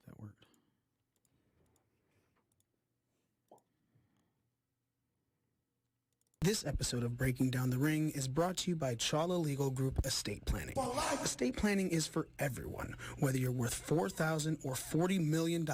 That worked. This episode of Breaking Down the Ring is brought to you by Chawla Legal Group Estate Planning. Estate planning is for everyone. Whether you're worth $4,000 or $40 million,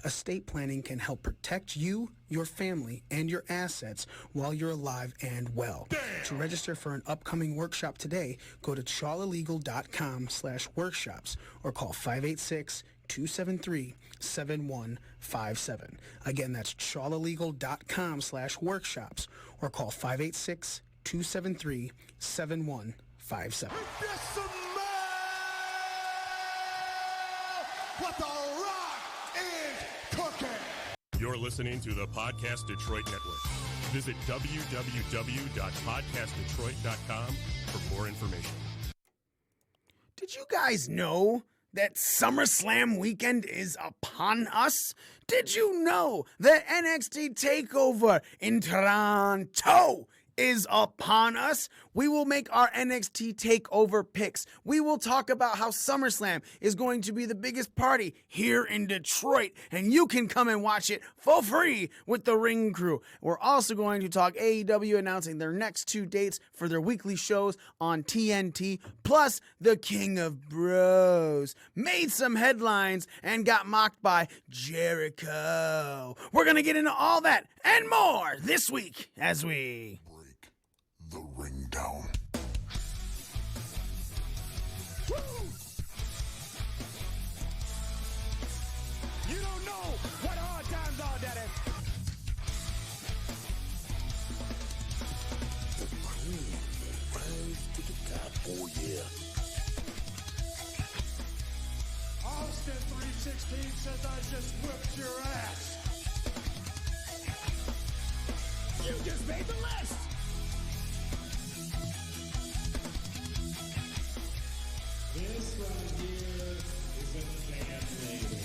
estate planning can help protect you, your family, and your assets while you're alive and well. Damn. To register for an upcoming workshop today, go to chawlalegal.com/workshops or call 586-273-7157. Again, that's chawlalegal.com/workshops or call 586-273-7157. What the rock is cooking. You're listening to the Podcast Detroit Network. Visit www.podcastdetroit.com for more information. Did you guys know that SummerSlam weekend is upon us? Did you know that NXT TakeOver in Toronto is upon us? We will make our NXT TakeOver picks. We will talk about how SummerSlam is going to be the biggest party here in Detroit, and you can come and watch it for free with the Ring Crew. We're also going to talk AEW announcing their next 2 dates for their weekly shows on TNT, plus the King of Bros made some headlines and got mocked by Jericho. We're going to get into all that and more this week as we break the ring down. Woo! You don't know what hard times are, Daddy. Rise to the top, oh yeah. Austin 316 says I just whipped your ass. You just made the list. This right here is a family.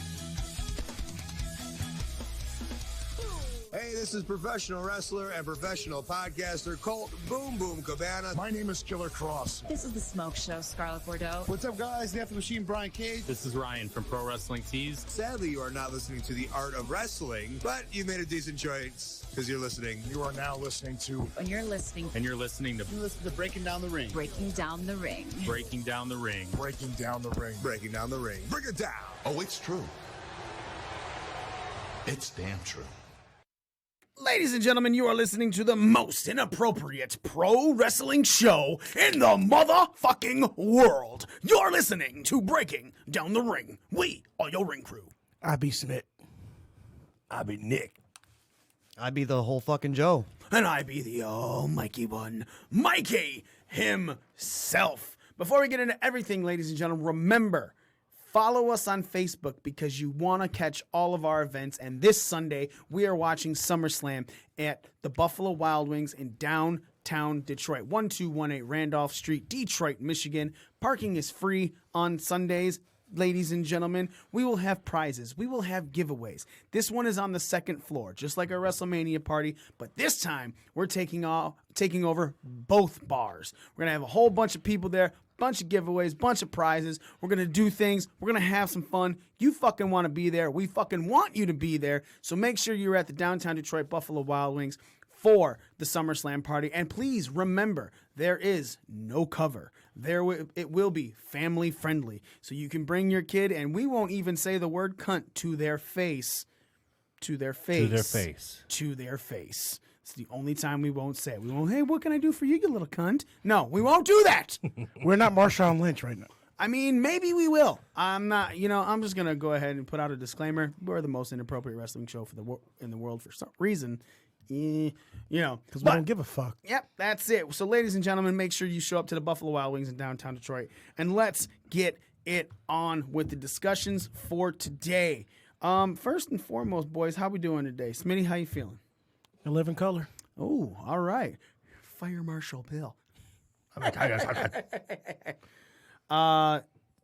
Hey, this is professional wrestler and professional podcaster Colt Boom Boom Cabana. My name is Killer Cross. This is The Smoke Show, Scarlett Bordeaux. What's up, guys? The After Machine, Brian Cage. This is Ryan from Pro Wrestling Tees. Sadly, you are not listening to The Art of Wrestling, but you made a decent choice because you're listening. You are now listening to... And you're listening And you're listening to You listen to Breaking Down the Ring. Breaking Down the Ring. Breaking Down the Ring. Breaking Down the Ring. Breaking Down the Ring. Break it down. Oh, it's true. It's damn true. Ladies and gentlemen, you are listening to the most inappropriate pro wrestling show in the motherfucking world. You're listening to Breaking Down the Ring. We are your ring crew. I be Smith. I be Nick. I be the whole fucking Joe. And I be the almighty one, Mikey himself. Before we get into everything, ladies and gentlemen, remember, follow us on Facebook because you want to catch all of our events. And this Sunday, we are watching SummerSlam at the Buffalo Wild Wings in downtown Detroit, 1218 Randolph Street, Detroit, Michigan. Parking is free on Sundays. Ladies and gentlemen, we will have prizes. We will have giveaways. This one is on the second floor, just like our WrestleMania party. But this time, we're taking over both bars. We're going to have a whole bunch of people there, bunch of giveaways, bunch of prizes. We're going to do things. We're going to have some fun. You fucking want to be there. We fucking want you to be there. So make sure you're at the downtown Detroit Buffalo Wild Wings for the SummerSlam party. And please remember, there is no cover. It will be family friendly. So you can bring your kid, and we won't even say the word cunt to their face. To their face. To their face. To their face. It's the only time we won't say it. We won't, hey, what can I do for you, you little cunt? No, we won't do that. We're not Marshawn Lynch right now. I mean, maybe we will. I'm not, I'm just going to go ahead and put out a disclaimer. We're the most inappropriate wrestling show in the world for some reason. Because we don't give a fuck. Yep, that's it. So, ladies and gentlemen, make sure you show up to the Buffalo Wild Wings in downtown Detroit, and let's get it on with the discussions for today. First and foremost, boys, how we doing today? Smitty, how you feeling? I live in color. Oh, all right. Fire Marshal Bill.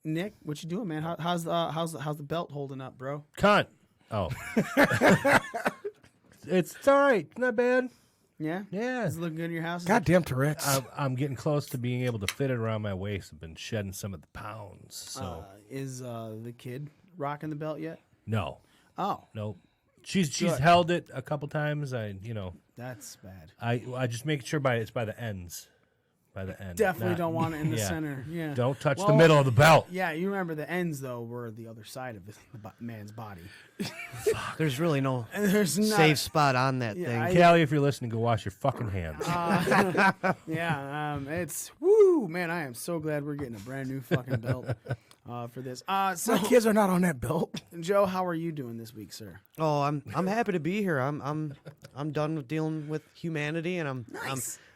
Nick, what you doing, man? How's the belt holding up, bro? Cunt. Oh. It's all right. Not bad. Yeah? Yeah. Is it looking good in your house? Goddamn Tourette's. I'm getting close to being able to fit it around my waist. I've been shedding some of the pounds. So is the kid rocking the belt yet? No. Oh, Nope. She's Good. held it a couple times. that's bad. I just make sure it's by the ends. By the end. Definitely Not- don't want it in the yeah. center. Yeah. Don't touch the Well, middle of the belt. Yeah, you remember the ends though were the other side of the man's body. There's really no And there's not. safe spot on that Yeah, thing. Callie, if you're listening, go wash your fucking hands. It's woo, man. I am so glad we're getting a brand new fucking belt for this. So My kids are not on that belt. Joe, how are you doing this week, sir? Oh, I'm happy to be here. I'm done with dealing with humanity, and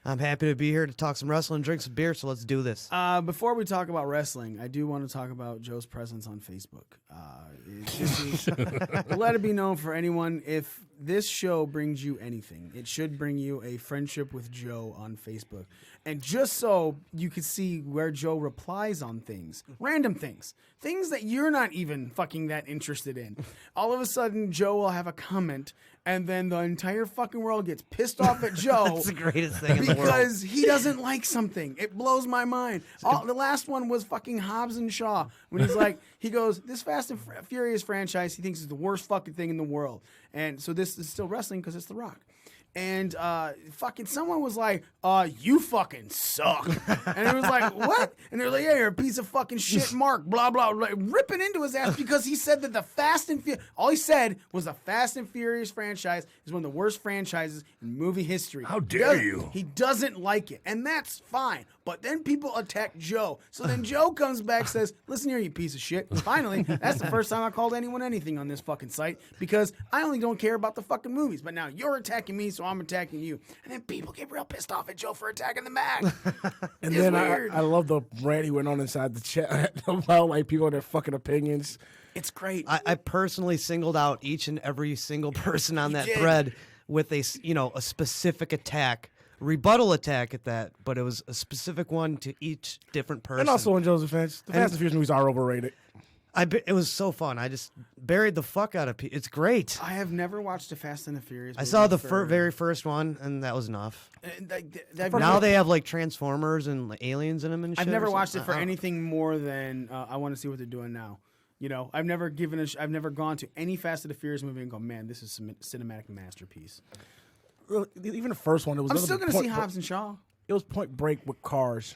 I'm happy to be here to talk some wrestling, drink some beer. So let's do this. Before we talk about wrestling, I do want to talk about Joe's presence on Facebook. Let it be known for anyone, if this show brings you anything, it should bring you a friendship with Joe on Facebook. And just so you can see where Joe replies on things, random things that you're not even fucking that interested in. All of a sudden, Joe will have a comment, and then the entire fucking world gets pissed off at Joe. That's the greatest thing in the world. Because he doesn't like something. It blows my mind. The last one was fucking Hobbs and Shaw. When he's like, he goes, this Fast and Furious franchise he thinks is the worst fucking thing in the world. And so this is still wrestling because it's The Rock. And fucking someone was like, you fucking suck. And it was like, what? And they're like, yeah, you're a piece of fucking shit, Mark, blah, blah, like, ripping into his ass because he said that the Fast and Furious, all he said was the Fast and Furious franchise is one of the worst franchises in movie history. How dare you? He doesn't like it, and that's fine. But then people attack Joe. So then Joe comes back, says, listen here, you piece of shit. Finally, that's the first time I called anyone anything on this fucking site because I only don't care about the fucking movies. But now you're attacking me, so I'm attacking you. And then people get real pissed off at Joe for attacking the Mac. And It's then weird. I love the rant he went on inside the chat about like people and their fucking opinions. It's great. I personally singled out each and every single person on that did. thread with a specific attack, rebuttal attack at that, but it was a specific one to each different person. And also in Joe's defense, the Fast and Furious movies are overrated. It was so fun. I just buried the fuck out of people. It's great. I have never watched the Fast and the Furious. I saw the movie very first one, and that was enough. I've Now never- they have like Transformers and like, aliens in them and shit. I've never or watched it something. for I don't- anything more than I want to see what they're doing now. You know, I've never gone to any Fast and the Furious movie and go, man, this is a cinematic masterpiece. Even the first one, it was. I'm still gonna see Hobbs and Shaw. It was Point Break with cars.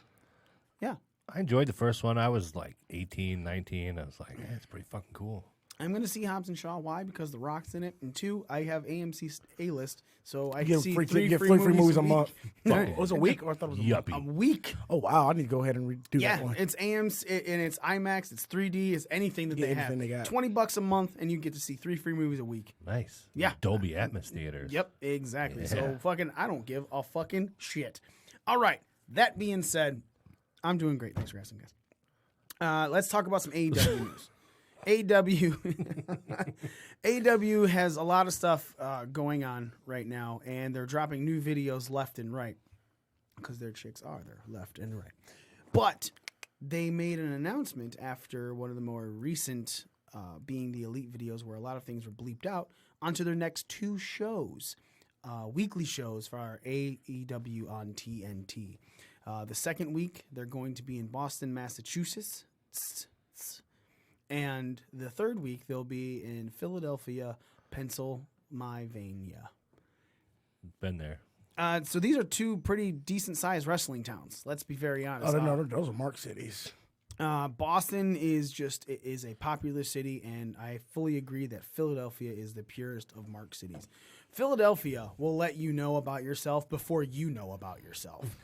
Yeah, I enjoyed the first one. I was like 18, 19. I was like, it's pretty fucking cool. I'm gonna see Hobbs and Shaw. Why? Because The Rock's in it, and 2, I have AMC A-list, so I You can get see free, three you get free free movies a week. month. It was a week, or I thought it was a month. A Yuppie. week. Oh wow, I need to go ahead and do Yeah, that one. it's AMC and it's IMAX, it's 3D, it's anything that Yeah, they have. anything they got. $20 a month, and you get to see 3 free movies a week. Nice. Yeah. Dolby Atmos theaters. Yep, exactly. Yeah. So fucking, I don't give a fucking shit. All right. That being said, I'm doing great. Thanks for asking, guys. Let's talk about some AEW news. AEW has a lot of stuff going on right now, and they're dropping new videos left and right because their chicks are there left and right. But they made an announcement after one of the more recent being the Elite videos where a lot of things were bleeped out onto their next 2 shows, weekly shows for our AEW on TNT. The second week, they're going to be in Boston, Massachusetts. And the third week, they'll be in Philadelphia, Pennsylvania. Been there. So these are 2 pretty decent-sized wrestling towns. Let's be very honest. Oh no, those are Mark cities. Boston is a popular city, and I fully agree that Philadelphia is the purest of Mark cities. Philadelphia will let you know about yourself before you know about yourself.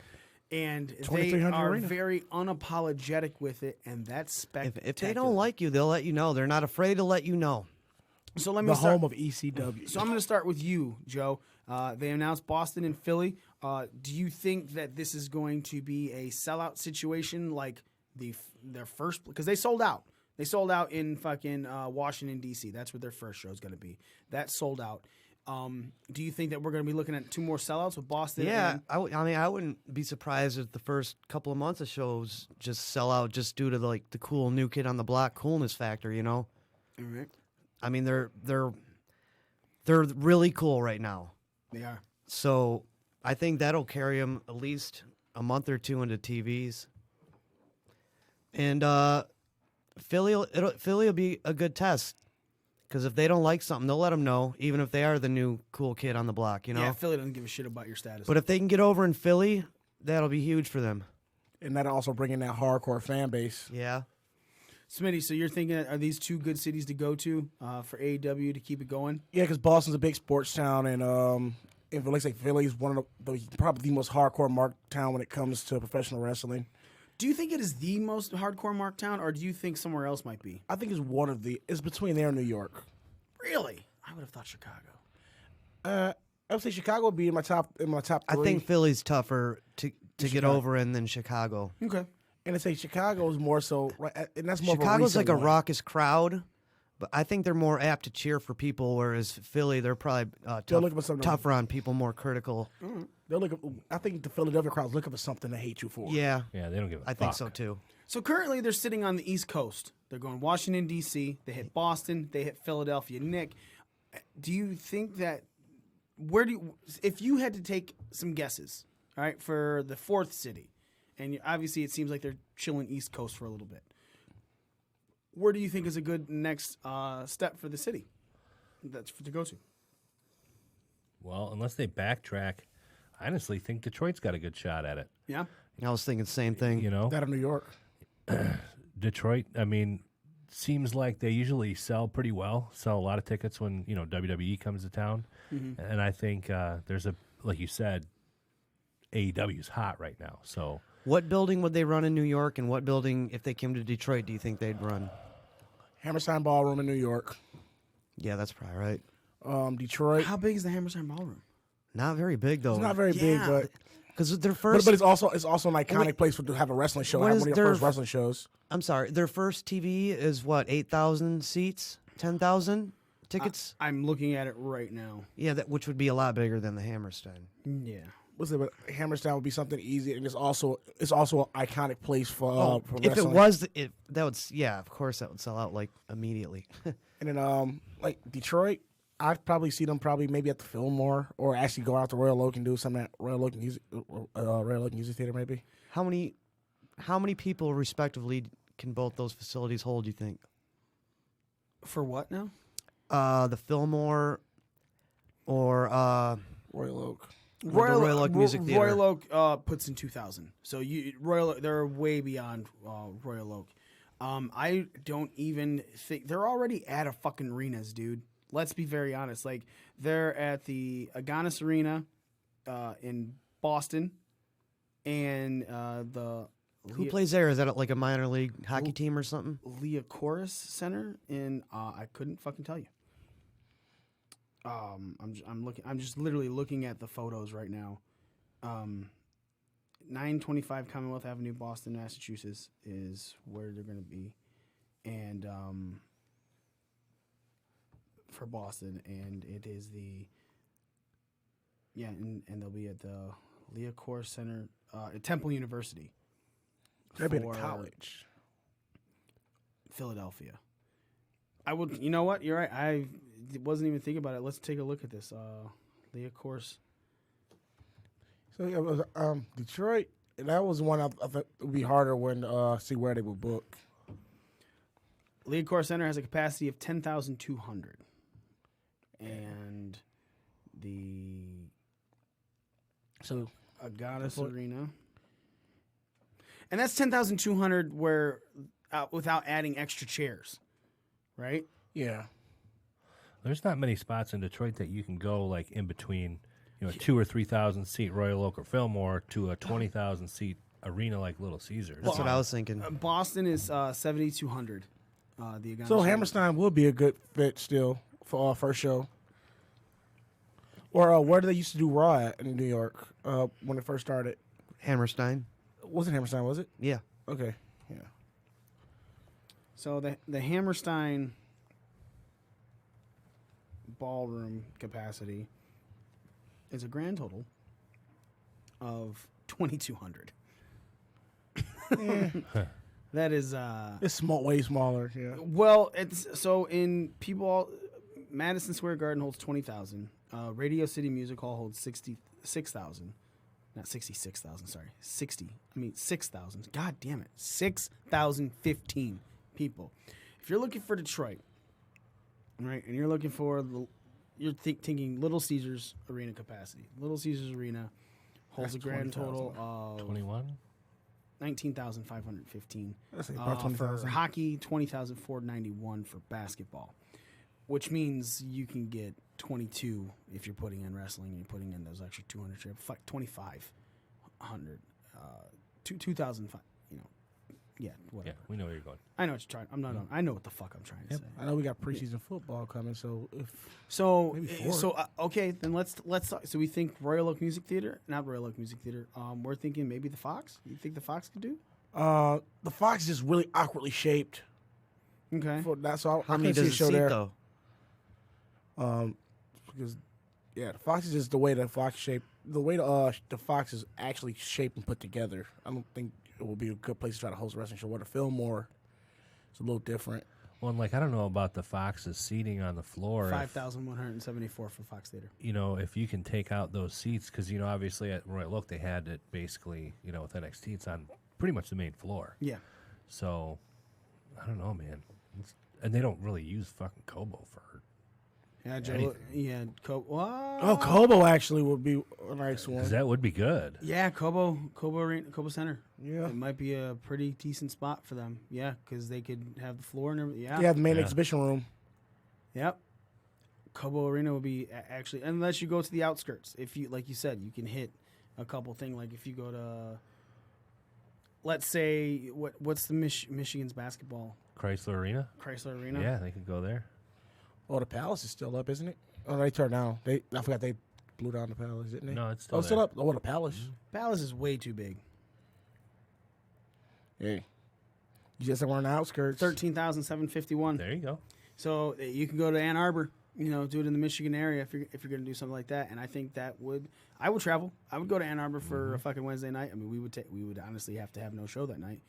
And they 2300 are arena. very unapologetic with it, and that's spectacular. If they don't like you, they'll let you know. They're not afraid to let you know. So let me The start. home of ECW. So I'm going to start with you, Joe. They announced Boston and Philly. Do you think that this is going to be a sellout situation like their first? Because they sold out. They sold out in fucking Washington, D.C. That's where their first show is going to be. That sold out. Do you think that we're going to be looking at 2 more sellouts with Boston? Yeah, and- I mean, I wouldn't be surprised if the first couple of months of shows just sell out just due to the cool new kid on the block coolness factor, you know? All right. I mean, they're really cool right now. They are. So I think that'll carry them at least a month or 2 into TVs. And Philly will be a good test Because if they don't like something, they'll let them know, even if they are the new cool kid on the block, you know? Yeah, Philly doesn't give a shit about your status. But if they can get over in Philly, that'll be huge for them. And that'll also bring in that hardcore fan base. Yeah. Smitty, so you're thinking, are these two good cities to go to for AEW to keep it going? Yeah, because Boston's a big sports town, and let's say Philly's one of probably the most hardcore marked town when it comes to professional wrestling. Do you think it is the most hardcore marked town, or do you think somewhere else might be? I think it's between there and New York. Really? I would have thought Chicago. I would say Chicago would be in my top 3. I think Philly's tougher to get over in than Chicago. Okay. And I say Chicago is more so, right, and that's more. Chicago's of a like a one. raucous crowd, but I think they're more apt to cheer for people, whereas Philly, they're probably looking for something- tougher on people, more critical. They're looking. I think the Philadelphia crowd's looking for something to hate you for. Yeah, Yeah, they don't give a I think so too. So currently they're sitting on the East Coast. They're going Washington, D.C., they hit Boston, they hit Philadelphia. Nick, do you think that, if you had to take some guesses, all right, for the fourth city, and obviously it seems like they're chilling East Coast for a little bit, where do you think is a good next step for the city to go to? Well, unless they backtrack, I honestly think Detroit's got a good shot at it. Yeah? I was thinking the same thing. You know, That of New York. Detroit, I mean, seems like they usually sell pretty well, sell a lot of tickets when, WWE comes to town. And I think there's like you said, AEW's hot right now. So What building would they run in New York, and what building, if they came to Detroit, do you think they'd run? Hammerstein Ballroom in New York. Yeah, that's probably right. Detroit. How big is the Hammerstein Ballroom? Not very big though. It's not very big, but because their first. but it's also an iconic place to have a wrestling show. What Have is one of your their- first wrestling shows. I'm sorry, their first TV is what, 8,000 seats, 10,000 tickets. I'm looking at it right now. Yeah, which would be a lot bigger than the Hammerstein. Yeah. What's it? But Hammerstein would be something easy, and it's also an iconic place for If it wrestling. was, that would, yeah, of course that would sell out like immediately. And then like Detroit, I'd probably see them maybe at the Fillmore, or actually go out to Royal Oak and do something at Royal Oak Music Theater maybe. How many people respectively can both those facilities hold, you think? For what now? The Fillmore or Royal Oak. Royal Oak Music Theater. Royal Oak puts in 2,000. So they're way beyond Royal Oak. I don't even think they're already at a fucking arenas, dude. Let's be very honest. Like, they're at the Agganis Arena in Boston, and Who plays there? Is that like a minor league hockey team or something? Leah Chorus Center in I couldn't fucking tell you. I'm just literally looking at the photos right now. 925 Commonwealth Avenue, Boston, Massachusetts is where they're going to be, and for Boston, and it is and they'll be at the Leah Chorus Center at Temple University. They'd be in for college. Philadelphia. I would. You know what? You're right. I wasn't even thinking about it. Let's take a look at this. Leah Course. So yeah, it was, Detroit. That was one I thought would be harder when see where they would book. Leah Course Center has a capacity of 10,200, and the Agganis Arena, and that's 10,200 where without adding extra chairs, right? Yeah. there's not many spots in Detroit that you can go like in between, 2,000 or 3,000 seat Royal Oak or Fillmore to a 20,000 seat arena like Little Caesars. That's what I was thinking. Boston is 7,200. The Agganis So Arena. Hammerstein would be a good fit still for our first show. Or where did they used to do Raw at in New York when it first started? Hammerstein. Wasn't Hammerstein, was it? Yeah. Okay. Yeah. So the Hammerstein ballroom capacity is a grand total of 2,200. That is It's way smaller. Yeah. well, it's so in people. Madison Square Garden holds 20,000. Radio City Music Hall holds 66,000. Not 66,000. Sorry, 6,000. God damn it, 6,015 people. If you're looking for Detroit, right? And you're looking for thinking Little Caesars Arena capacity. Little Caesars Arena holds That's a grand 20,000. total of 21. 19,515. Let's say about For 20,000. hockey, 20,491 for basketball, which means you can get 22 if you're putting in wrestling and you're putting in those extra 200 trips. 2,500, 2,005. Yeah, whatever. Yeah, we know where you're going. I know what you're trying. I'm not. I know what the fuck I'm trying to say. I know we got preseason football coming, so So, Maybe four. so okay, then let's talk. So we think Royal Oak Music Theater, not Royal Oak Music Theater. We're thinking maybe the Fox. You think the Fox could do? the Fox is just really awkwardly shaped. Okay. For that, so How I many couldn't see does a it show seat, there. though? Because the Fox is just the way the Fox shape. The way the Fox is actually shaped and put together. I don't think it will be a good place to try to host a wrestling show. Where the Fillmore is a little different. Well, and like I don't know about the Fox's seating on the floor. 5,174 for Fox Theater. If you can take out those seats, because obviously at Royal Oak they had it basically, with NXT, it's on pretty much the main floor. Yeah. So I don't know, man. And they don't really use fucking Kobo for. Yeah, Joe. Anything. Yeah, Kobo. Oh, Kobo actually would be a nice one. Because that would be good. Yeah, Kobo Center. Yeah. It might be a pretty decent spot for them. Yeah, because they could have the floor and everything. Yeah. Yeah, the main Yeah. exhibition room. Yep. Kobo Arena would be actually, unless you go to the outskirts. If you, like you said, you can hit a couple things. Like if you go to, let's say, what's the Michigan's basketball? Chrysler Arena. Chrysler Arena. Yeah, they could go there. Oh, the Palace is still up, isn't it? Oh, they turned down. I forgot they blew down the Palace, didn't they? No, it's still still there. up. Oh, the Palace. Palace is way too big. Yeah. You just on the outskirts. 13,751. There you go. So you can go to Ann Arbor. Do it in the Michigan area if you're going to do something like that. And I think I would travel. I would go to Ann Arbor for a fucking Wednesday night. I mean, we would honestly have to have no show that night.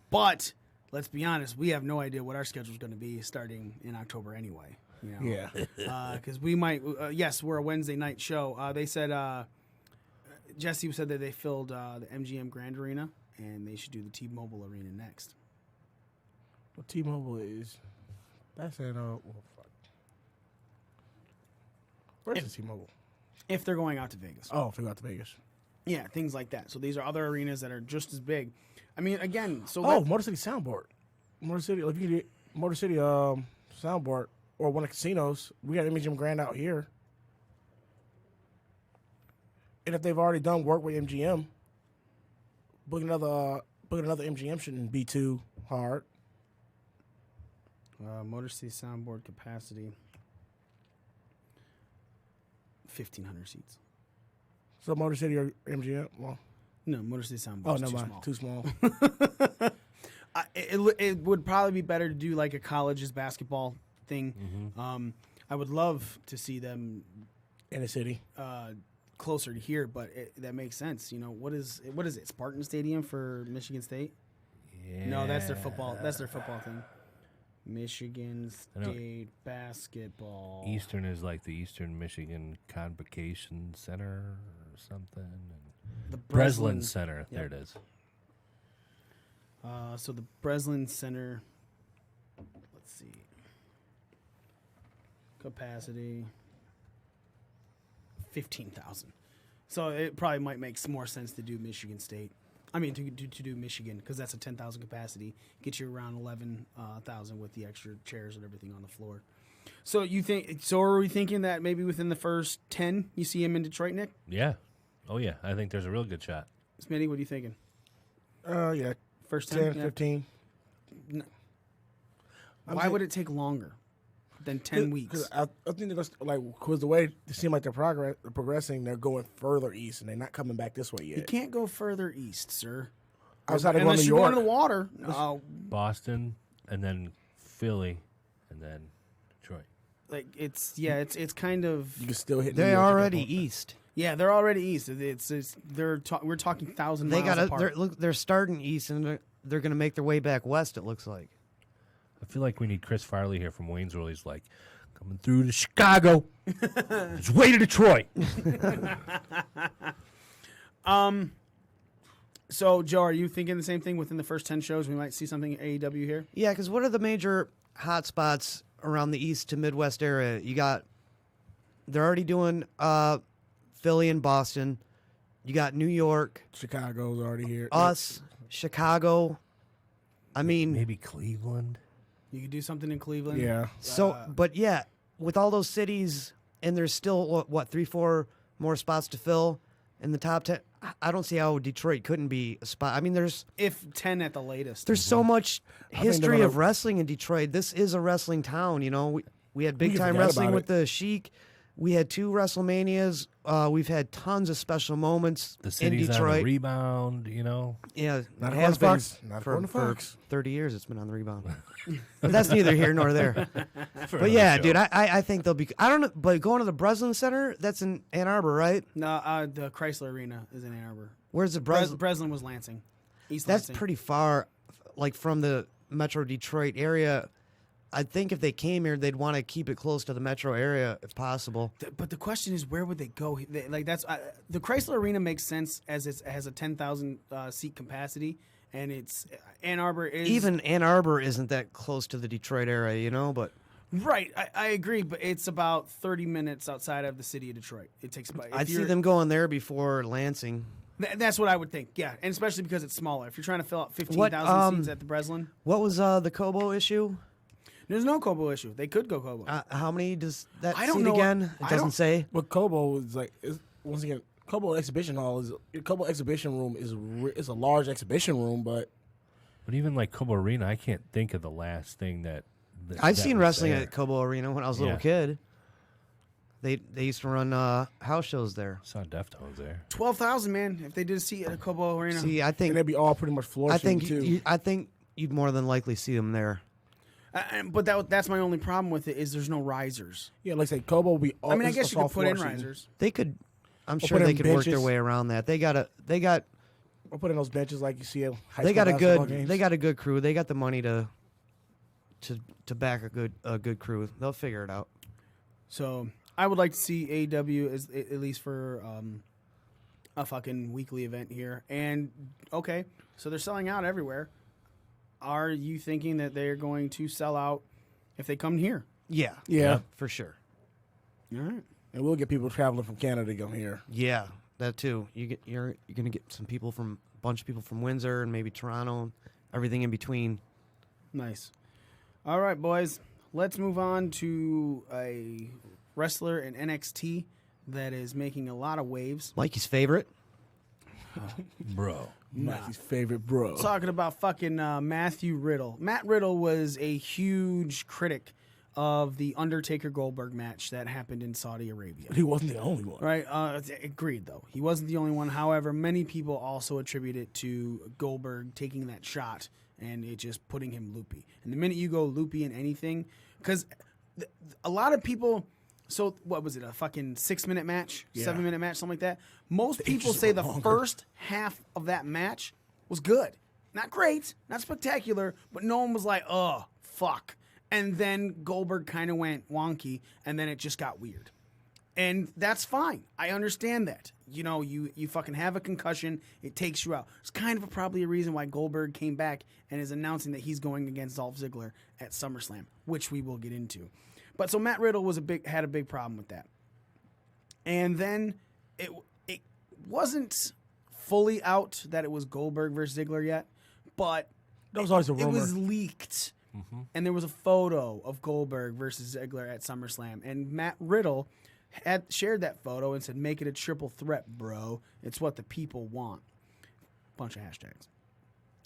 But let's be honest, we have no idea what our schedule is going to be starting in October anyway. Yeah. Because we might. Yes, we're a Wednesday night show. They said Jesse said that they filled the MGM Grand Arena and they should do the T-Mobile Arena next. Well, T-Mobile is. That's in well, fuck. Where's the T-Mobile? If they're going out to Vegas. Oh, if they got to Vegas. Yeah, things like that. So these are other arenas that are just as big. I mean, again, so Motor City Soundboard. Motor City, if you can get Motor City Soundboard or one of the casinos, we got MGM Grand out here. And if they've already done work with MGM, booking another MGM shouldn't be too hard. Motor City Soundboard capacity 1,500 seats. So Motor City or MGM? Well, No, Motor City Soundboard. oh, is never too mind. small. Too small. It would probably be better to do like a college's basketball thing. I would love to see them In the city. closer to here, but that makes sense. What is it? Spartan Stadium for Michigan State? Yeah. No, that's their football. That's their football thing. Michigan State basketball. Eastern is like the Eastern Michigan Convocation Center or something. And The Breslin Center. Yep. There it is. So the Breslin Center. Let's see. Capacity 15,000. So it probably might make more sense to do Michigan State. I mean, to do Michigan, because that's a 10,000 capacity. Get you around 11,000 with the extra chairs and everything on the floor. So you think? So are we thinking that maybe within the first 10 you see him in Detroit, Nick? Yeah. Oh, yeah. I think there's a real good shot. Smitty, what are you thinking? Yeah. First 10, 10, yeah. 15. Why would it take longer than 10 weeks? I think they're because the way it seems like they're progressing, they're going further east and they're not coming back this way yet. You can't go further east, sir. Outside of going Unless to you're York. going to the water. No. Boston, and then Philly, and then Detroit. Like it's kind of You can still hit New They're York at that already point. east. yeah, they're already east. We're talking 1,000 They miles got apart. they're starting east and they're going to make their way back west. It looks like. I feel like we need Chris Farley here from Wayne's World. He's like, coming through to Chicago. It's way to Detroit. So, Joe, are you thinking the same thing? Within the first 10 shows, we might see something AEW here. Yeah, because what are the major hot spots around the East to Midwest area. They're already doing Philly and Boston. You got New York. Chicago's already here. Us, Chicago. I mean, maybe Cleveland. You could do something in Cleveland. Yeah. So, but yeah, with all those cities, and there's still, what 3-4 more spots to fill in the top 10. I don't see how Detroit couldn't be a spot. I mean, there's 10 at the latest. There's so much I think history they're of wrestling in Detroit. This is a wrestling town, you know. We had big time forgot wrestling about with the Sheik. We had 2 WrestleManias. We've had tons of special moments The in city's Detroit. on the rebound, you know. Yeah, Not it has according been to Fox. Not for, according to for Fox. 30 years. It's been on the rebound, but that's neither here nor there. For But yeah, another dude, show. I think they'll be. I don't know, but going to the Breslin Center, that's in Ann Arbor, right? No, the Chrysler Arena is in Ann Arbor. Where's the Breslin? Breslin was Lansing. East That's Lansing. pretty far, like from the Metro Detroit area. I think if they came here, they'd want to keep it close to the metro area if possible. But the question is, where would they go? That's the Chrysler Arena makes sense as it has a 10,000 seat capacity, and it's Ann Arbor is Even Ann Arbor isn't that close to the Detroit area, you know. But right. I agree, but it's about 30 minutes outside of the city of Detroit. It takes. I'd see them going there before Lansing. That's what I would think. Yeah, and especially because it's smaller. If you're trying to fill out 15,000 seats at the Breslin, What was the Kobo issue? there's no Kobo issue. They could go Kobo. How many does that I don't seat know. again? It I doesn't don't- say. But Kobo is like once again, Kobo Exhibition Hall is Kobo Exhibition Room is a large exhibition room, but But even like Cobo Arena, I can't think of the last thing that. I've that seen was wrestling there. at Kobo Arena when I was a little Yeah. kid. They used to run house shows there. Saw Deftones there. 12,000, man. If they did a seat at a Kobo Arena, See, I and think they'd be all pretty much floor I seating think too. I think you'd more than likely see them there. But that's my only problem with it is there's no risers. Yeah, like I say, Kobo will be all. I mean, I it's guess you all could put in floor seating. risers. They could. I'm Or sure put they in could work their benches. way around that. They got Or put in those benches like you see at high they school got a basketball good games. they got a good crew. They got the money to back a good crew. They'll figure it out. So I would like to see AEW as at least for a fucking weekly event here. And okay, so they're selling out everywhere. Are you thinking that they're going to sell out if they come here? Yeah. Yeah. For sure. All right. And we'll get people traveling from Canada to come here. Yeah, that too. You're gonna get some people from a bunch of people from Windsor and maybe Toronto, and everything in between. Nice. All right, boys. Let's move on to a wrestler in NXT that is making a lot of waves. Mikey's favorite. Bro. Mikey's favorite bro. Talking about fucking Matthew Riddle. Matt Riddle was a huge critic of the Undertaker Goldberg match that happened in Saudi Arabia. He wasn't the only one. Right? Agreed, though. He wasn't the only one. However, many people also attribute it to Goldberg taking that shot and it just putting him loopy. And the minute you go loopy in anything, because a lot of people. So what was it? A fucking 6-minute match, 7-minute match, something like that. Most people say the first half of that match was good, not great, not spectacular, but no one was like, "Oh, fuck." And then Goldberg kind of went wonky, and then it just got weird. And that's fine. I understand that. You know, you fucking have a concussion, it takes you out. It's kind of probably a reason why Goldberg came back and is announcing that he's going against Dolph Ziggler at SummerSlam, which we will get into. But so Matt Riddle had a big problem with that. And then it wasn't fully out that it was Goldberg versus Ziggler yet, but That was always a it rumor. was leaked. And there was a photo of Goldberg versus Ziggler at SummerSlam. And Matt Riddle had shared that photo and said, "Make it a triple threat, bro. It's what the people want." Bunch of hashtags.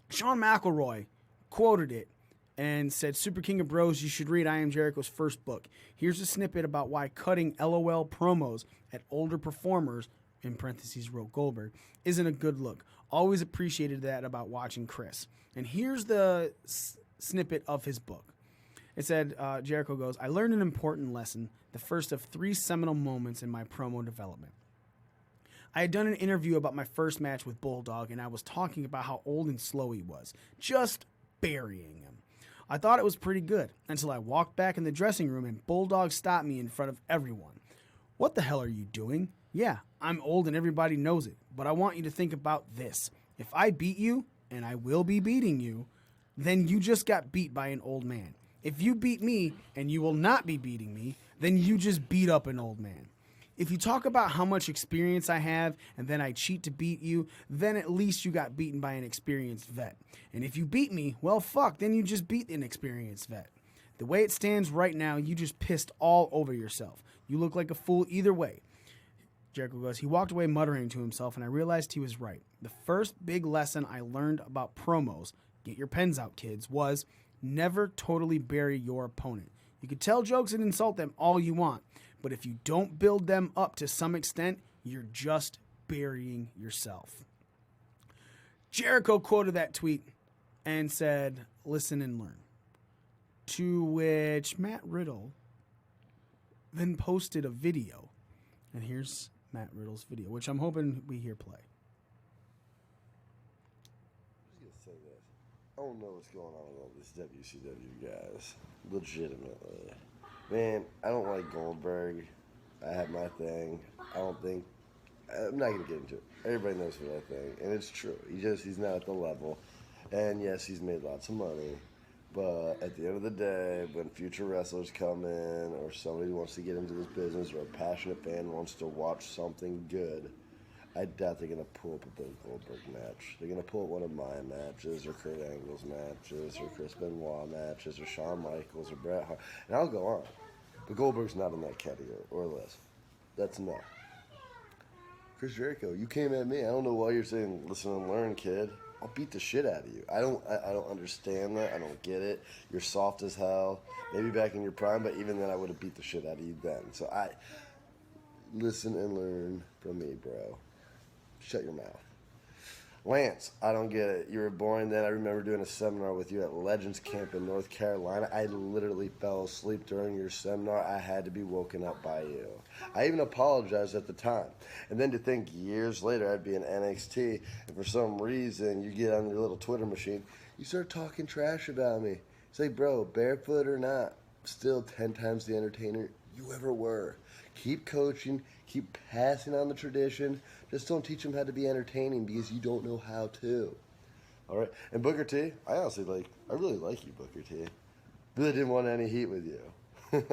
Shawn McElroy quoted it and said, "Super King of Bros, you should read I Am Jericho's first book. Here's a snippet about why cutting LOL promos at older performers," in parentheses wrote Goldberg, "isn't a good look. Always appreciated that about watching Chris." And here's the snippet of his book. It said, Jericho goes, "I learned an important lesson, the first of 3 seminal moments in my promo development. I had done an interview about my first match with Bulldog, and I was talking about how old and slow he was, just burying him. I thought it was pretty good until I walked back in the dressing room and Bulldog stopped me in front of everyone. 'What the hell are you doing? Yeah, I'm old and everybody knows it, but I want you to think about this. If I beat you, and I will be beating you, then you just got beat by an old man. If you beat me and you will not be beating me, then you just beat up an old man. If you talk about how much experience I have and then I cheat to beat you, then at least you got beaten by an experienced vet. And if you beat me, well, fuck, then you just beat an experienced vet. The way it stands right now, you just pissed all over yourself. You look like a fool either way. Jericho goes, he walked away muttering to himself, and I realized he was right. The first big lesson I learned about promos, get your pens out, kids, was never totally bury your opponent. You can tell jokes and insult them all you want, but if you don't build them up to some extent, you're just burying yourself. Jericho quoted that tweet and said, listen and learn. To which Matt Riddle then posted a video. And here's Matt Riddle's video, which I'm hoping we hear play. I'm just gonna say this. I don't know what's going on with all these WCW guys. Legitimately. Man, I don't like Goldberg. I have my thing. I'm not gonna get into it. Everybody knows what I think, and it's true. He's not at the level. And yes, he's made lots of money. But at the end of the day, when future wrestlers come in, or somebody wants to get into this business, or a passionate fan wants to watch something good, I doubt they're going to pull up a Bill Goldberg match. They're going to pull up one of my matches, or Kurt Angle's matches, or Chris Benoit matches, or Shawn Michaels, or Bret Hart. And I'll go on. But Goldberg's not in that category, or less. That's no. Chris Jericho, you came at me. I don't know why you're saying, listen and learn, kid. I'll beat the shit out of you. I don't understand that. I don't get it. You're soft as hell. Maybe back in your prime, but even then I would have beat the shit out of you then. So listen and learn from me, bro. Shut your mouth. Lance, I don't get it. You were born then. I remember doing a seminar with you at Legends Camp in North Carolina. I literally fell asleep during your seminar. I had to be woken up by you. I even apologized at the time. And then to think years later I'd be in NXT, and for some reason you get on your little Twitter machine, you start talking trash about me. It's like, bro, barefoot or not, still 10 times the entertainer you ever were. Keep coaching, keep passing on the tradition. Just don't teach them how to be entertaining because you don't know how to. All right? And Booker T, I really like you, Booker T. Really didn't want any heat with you.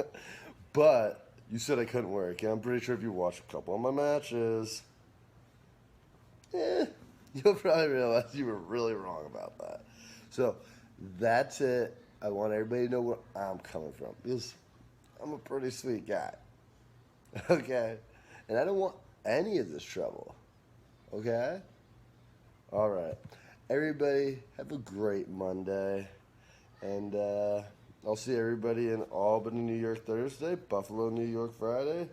But you said I couldn't work. And I'm pretty sure if you watch a couple of my matches, you'll probably realize you were really wrong about that. So that's it. I want everybody to know where I'm coming from because I'm a pretty sweet guy. Okay? And I don't want any of this trouble. Okay? All right. Everybody, have a great Monday. And I'll see everybody in Albany, New York Thursday, Buffalo, New York Friday,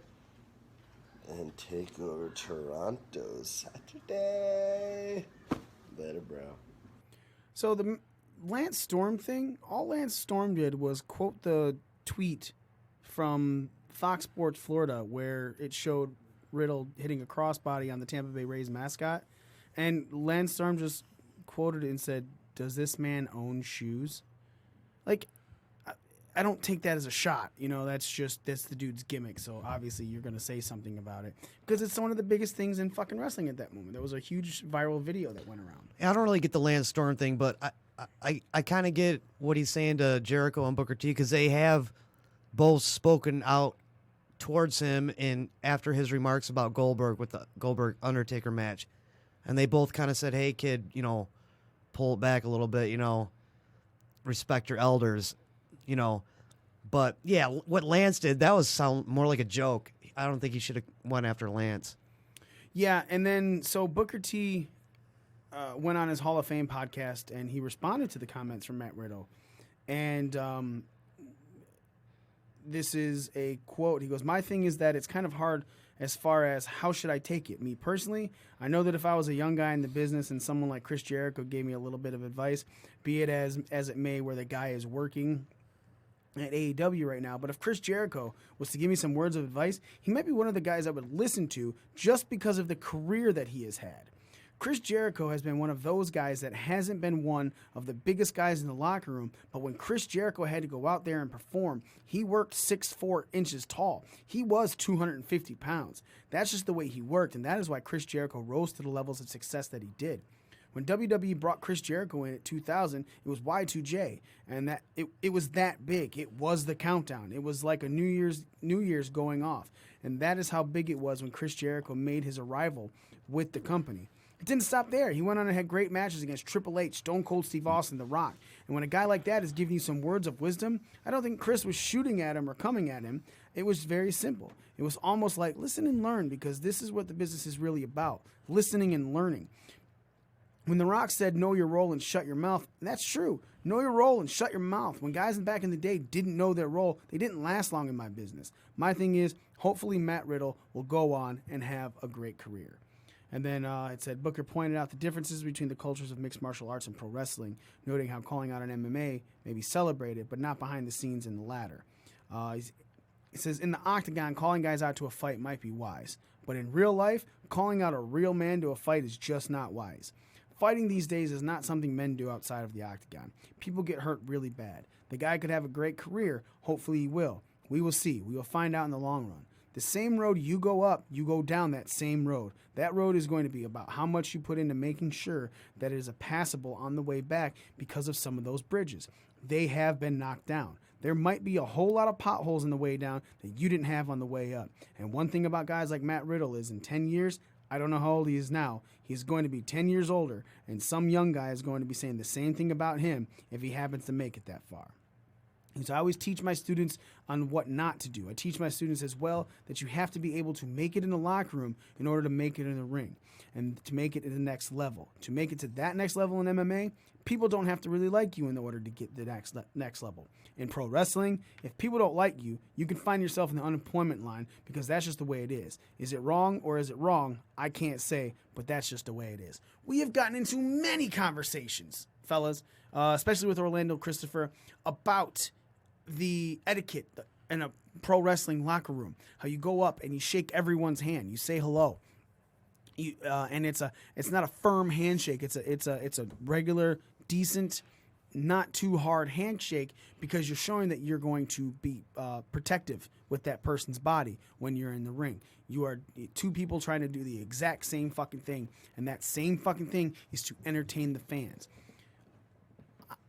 and take over Toronto Saturday. Later, bro. So the Lance Storm thing, all Lance Storm did was quote the tweet from Fox Sports Florida where it showed Riddle hitting a crossbody on the Tampa Bay Rays mascot. And Lance Storm just quoted it and said, does this man own shoes? Like, I don't take that as a shot. You know, that's the dude's gimmick. So obviously you're going to say something about it because it's one of the biggest things in fucking wrestling at that moment. There was a huge viral video that went around. I don't really get the Lance Storm thing, but I kind of get what he's saying to Jericho and Booker T because they have both spoken out towards him in after his remarks about Goldberg with the Goldberg Undertaker match. And they both kind of said, hey, kid, you know, pull it back a little bit, you know, respect your elders, you know. But, yeah, what Lance did, that was sound more like a joke. I don't think he should have went after Lance. Yeah, and then so Booker T went on his Hall of Fame podcast, and he responded to the comments from Matt Riddle. And this is a quote. He goes, my thing is that it's kind of hard as far as how should I take it. Me personally, I know that if I was a young guy in the business and someone like Chris Jericho gave me a little bit of advice, be it as it may where the guy is working at AEW right now, but if Chris Jericho was to give me some words of advice, he might be one of the guys I would listen to just because of the career that he has had. Chris Jericho has been one of those guys that hasn't been one of the biggest guys in the locker room, but when Chris Jericho had to go out there and perform, he worked 6'4" tall. He was 250 pounds. That's just the way he worked, and that is why Chris Jericho rose to the levels of success that he did. When WWE brought Chris Jericho in at 2000, it was Y2J, and that it was that big. It was the countdown. It was like a New Year's going off, and that is how big it was when Chris Jericho made his arrival with the company. It didn't stop there. He went on and had great matches against Triple H, Stone Cold Steve Austin, The Rock. And when a guy like that is giving you some words of wisdom, I don't think Chris was shooting at him or coming at him. It was very simple. It was almost like listen and learn, because this is what the business is really about, listening and learning. When The Rock said, know your role and shut your mouth, that's true. Know your role and shut your mouth. When guys back in the day didn't know their role, they didn't last long in my business. My thing is, hopefully Matt Riddle will go on and have a great career. And then it said, Booker pointed out the differences between the cultures of mixed martial arts and pro wrestling, noting how calling out an MMA may be celebrated, but not behind the scenes in the latter. It says, in the octagon, calling guys out to a fight might be wise, but in real life, calling out a real man to a fight is just not wise. Fighting these days is not something men do outside of the octagon. People get hurt really bad. The guy could have a great career. Hopefully he will. We will see. We will find out in the long run. The same road you go up, you go down that same road. That road is going to be about how much you put into making sure that it is a passable on the way back because of some of those bridges. They have been knocked down. There might be a whole lot of potholes in the way down that you didn't have on the way up. And one thing about guys like Matt Riddle is in 10 years, I don't know how old he is now, he's going to be 10 years older, and some young guy is going to be saying the same thing about him if he happens to make it that far. And so I always teach my students on what not to do. I teach my students as well that you have to be able to make it in the locker room in order to make it in the ring and to make it at the next level. To make it to that next level in MMA, people don't have to really like you in order to get the next level. In pro wrestling, if people don't like you, you can find yourself in the unemployment line because that's just the way it is. Is it wrong or is it wrong? I can't say, but that's just the way it is. We have gotten into many conversations, fellas, especially with Orlando Christopher, about the etiquette in a pro wrestling locker room. How you go up and you shake everyone's hand. You say hello. And it's not a firm handshake. It's a regular, decent, not too hard handshake because you're showing that you're going to be protective with that person's body when you're in the ring. You are two people trying to do the exact same fucking thing, and that same fucking thing is to entertain the fans.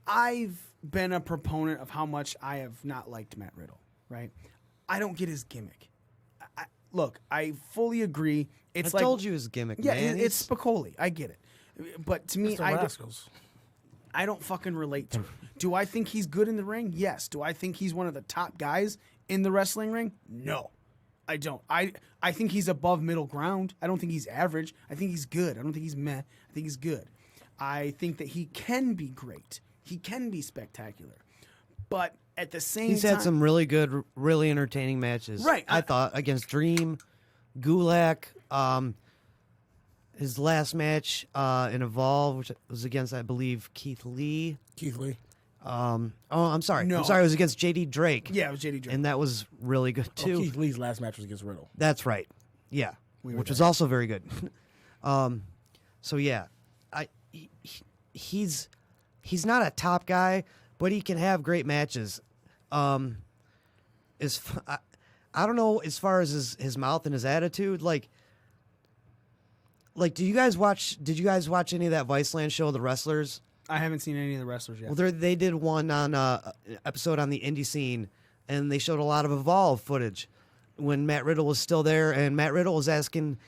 I've been a proponent of how much I have not liked Matt Riddle, right? I don't get his gimmick. Look, I fully agree. I told you his gimmick, yeah, man. It's Spicoli. I get it. But to me, I don't fucking relate to it. Do I think he's good in the ring? Yes. Do I think he's one of the top guys in the wrestling ring? No, I don't. I think he's above middle ground. I don't think he's average. I think he's good. I don't think he's meh. I think he's good. I think that he can be great. He can be spectacular. But at the same time... He's had some really good, really entertaining matches. Right. I thought against Dream, Gulak, his last match in Evolve, which was against, I believe, Keith Lee. I'm sorry. No. I'm sorry. It was against J.D. Drake. Yeah, it was J.D. Drake. And that was really good, too. Keith Lee's last match was against Riddle. That's right. Yeah. Which was also very good. So, yeah. He's not a top guy, but he can have great matches. I don't know as far as his mouth and his attitude. Like, did you guys watch any of that Viceland show, The Wrestlers? I haven't seen any of the wrestlers yet. Well, they did one on episode on the indie scene, and they showed a lot of Evolve footage when Matt Riddle was still there, and Matt Riddle was asking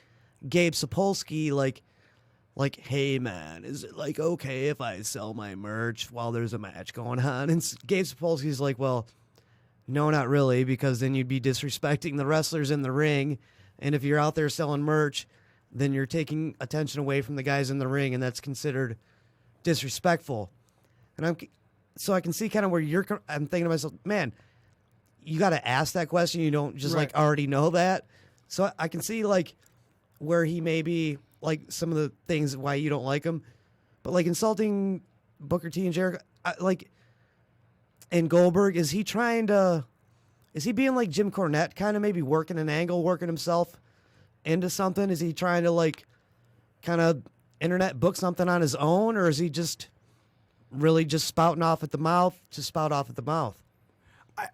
Gabe Sapolsky, like, hey, man, is it, like, okay if I sell my merch while there's a match going on? And Gabe Sapolsky's like, well, no, not really, because then you'd be disrespecting the wrestlers in the ring, and if you're out there selling merch, then you're taking attention away from the guys in the ring, and that's considered disrespectful. And so I can see kind of where I'm thinking to myself, man, you got to ask that question. You don't just like already know that. So I can see like where he may be like some of the things why you don't like him, but like insulting Booker T and Jericho, and Goldberg, is he being like Jim Cornette, kind of maybe working an angle, working himself into something? Is he trying to like kind of internet book something on his own, or is he just really just spouting off at the mouth to spout off at the mouth?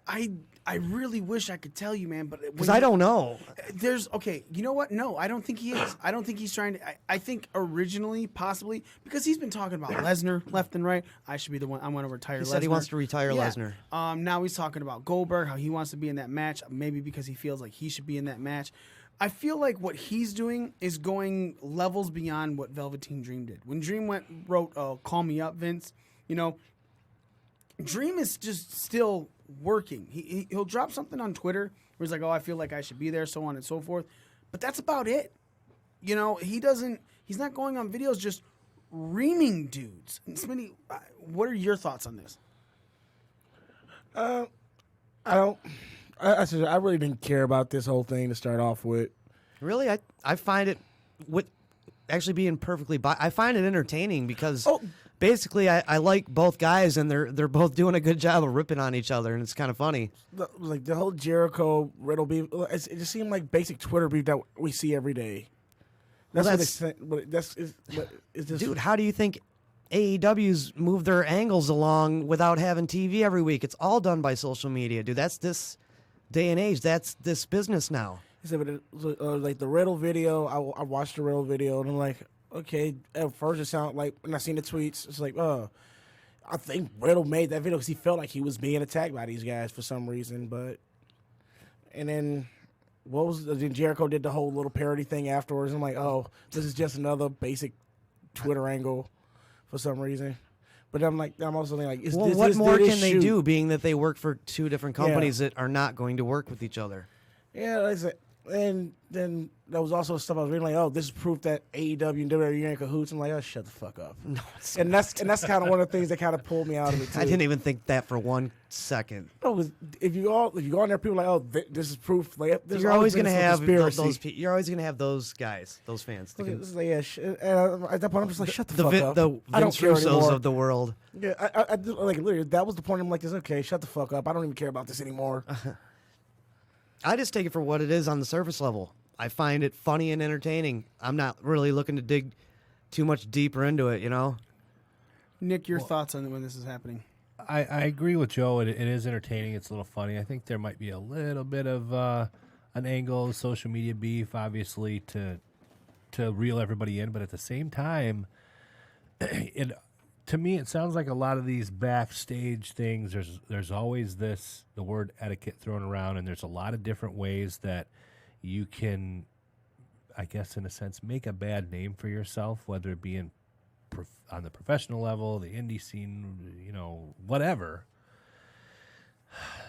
I I really wish I could tell you, man, but Because I don't know. Okay, you know what? No, I don't think he is. I don't think he's trying to. I think originally, possibly, because he's been talking about Lesnar left and right. I should be the one. I want to retire Lesnar. He said he wants to retire Yeah. Lesnar. Now he's talking about Goldberg, how he wants to be in that match, maybe because he feels like he should be in that match. I feel like what he's doing is going levels beyond what Velveteen Dream did. When Dream wrote "Call Me Up, Vince," Dream is just still working. He'll drop something on Twitter where he's like, "Oh, I feel like I should be there," so on and so forth. But that's about it. He's not going on videos just reaming dudes. And Smitty, what are your thoughts on this? I really didn't care about this whole thing to start off with. Really, I find it actually being perfectly. I find it entertaining because basically I like both guys and they're both doing a good job of ripping on each other and it's kind of funny. The whole Jericho Riddle beef, it just seemed like basic Twitter beef that we see every day. Dude, how do you think AEW's move their angles along without having TV every week? It's all done by social media, dude. That's this day and age. That's this business now. Like the Riddle video, I watched the Riddle video and I'm like, okay. At first it sounded like when I seen the tweets, it's like, I think Riddle made that video because he felt like he was being attacked by these guys for some reason. And then then Jericho did the whole little parody thing afterwards. I'm like, oh, this is just another basic Twitter angle for some reason. But I'm also like, what more can they do, being that they work for two different companies that are not going to work with each other? Yeah, like I said, and then there was also stuff I was reading like, oh, this is proof that AEW and WWE are in cahoots. I'm like, oh, shut the fuck up. No, and that's kind of one of the things that kind of pulled me out of it too. I didn't even think that for 1 second. No, if you go on there, people are like, oh, this is proof. Like, you're always gonna have those. You're always gonna have those guys, those fans. At that point, I'm just like, shut the fuck up. The I don't care Vince Russos anymore of the world. Yeah, I like literally that was the point. I'm like, okay, shut the fuck up. I don't even care about this anymore. I just take it for what it is on the surface level. I find it funny and entertaining. I'm not really looking to dig too much deeper into it, Nick, your thoughts on when this is happening? I agree with Joe. It is entertaining. It's a little funny. I think there might be a little bit of an angle, social media beef, obviously, to reel everybody in. But at the same time, to me, it sounds like a lot of these backstage things, there's always the word etiquette thrown around, and there's a lot of different ways that you can, I guess, in a sense, make a bad name for yourself, whether it be on the professional level, the indie scene, whatever.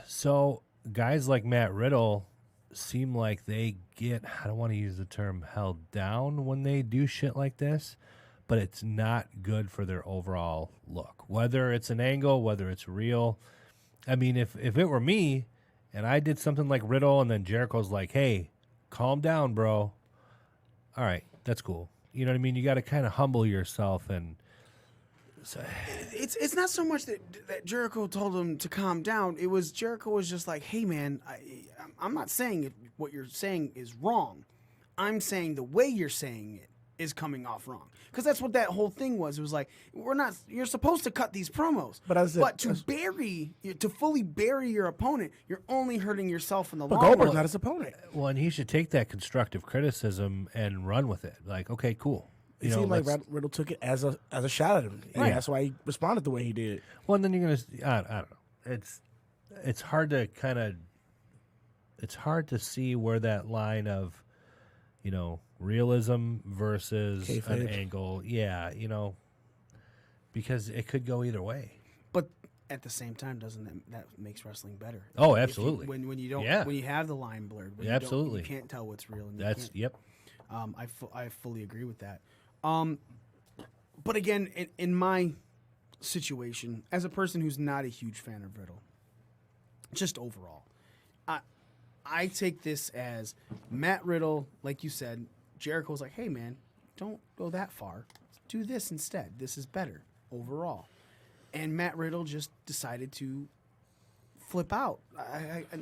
So guys like Matt Riddle seem like they get, I don't want to use the term held down when they do shit like this, but it's not good for their overall look. Whether it's an angle, whether it's real. I mean, if it were me and I did something like Riddle and then Jericho's like, hey, calm down, bro. All right, that's cool. You know what I mean? You got to kind of humble yourself. And it's not so much that Jericho told him to calm down. It was Jericho was just like, hey, man, I'm not saying what you're saying is wrong. I'm saying the way you're saying it is coming off wrong. Because that's what that whole thing was. It was like, you're supposed to cut these promos. But to fully bury your opponent, you're only hurting yourself in the long run. Goldberg's not his opponent. Well, and he should take that constructive criticism and run with it. Like, okay, cool. It seemed like Riddle took it as a shot at him. Right. That's why he responded the way he did. Well, and then you're going to, I don't know. It's hard to see where that line of, realism versus an angle. Yeah, because it could go either way. But at the same time, doesn't that makes wrestling better? Oh, absolutely. When you don't, when you have the line blurred, absolutely, you can't tell what's real. And yep. I fully agree with that. But again, in my situation, as a person who's not a huge fan of Riddle, just overall, I take this as Matt Riddle, like you said. Jericho's like, hey, man, don't go that far. Do this instead. This is better overall. And Matt Riddle just decided to flip out.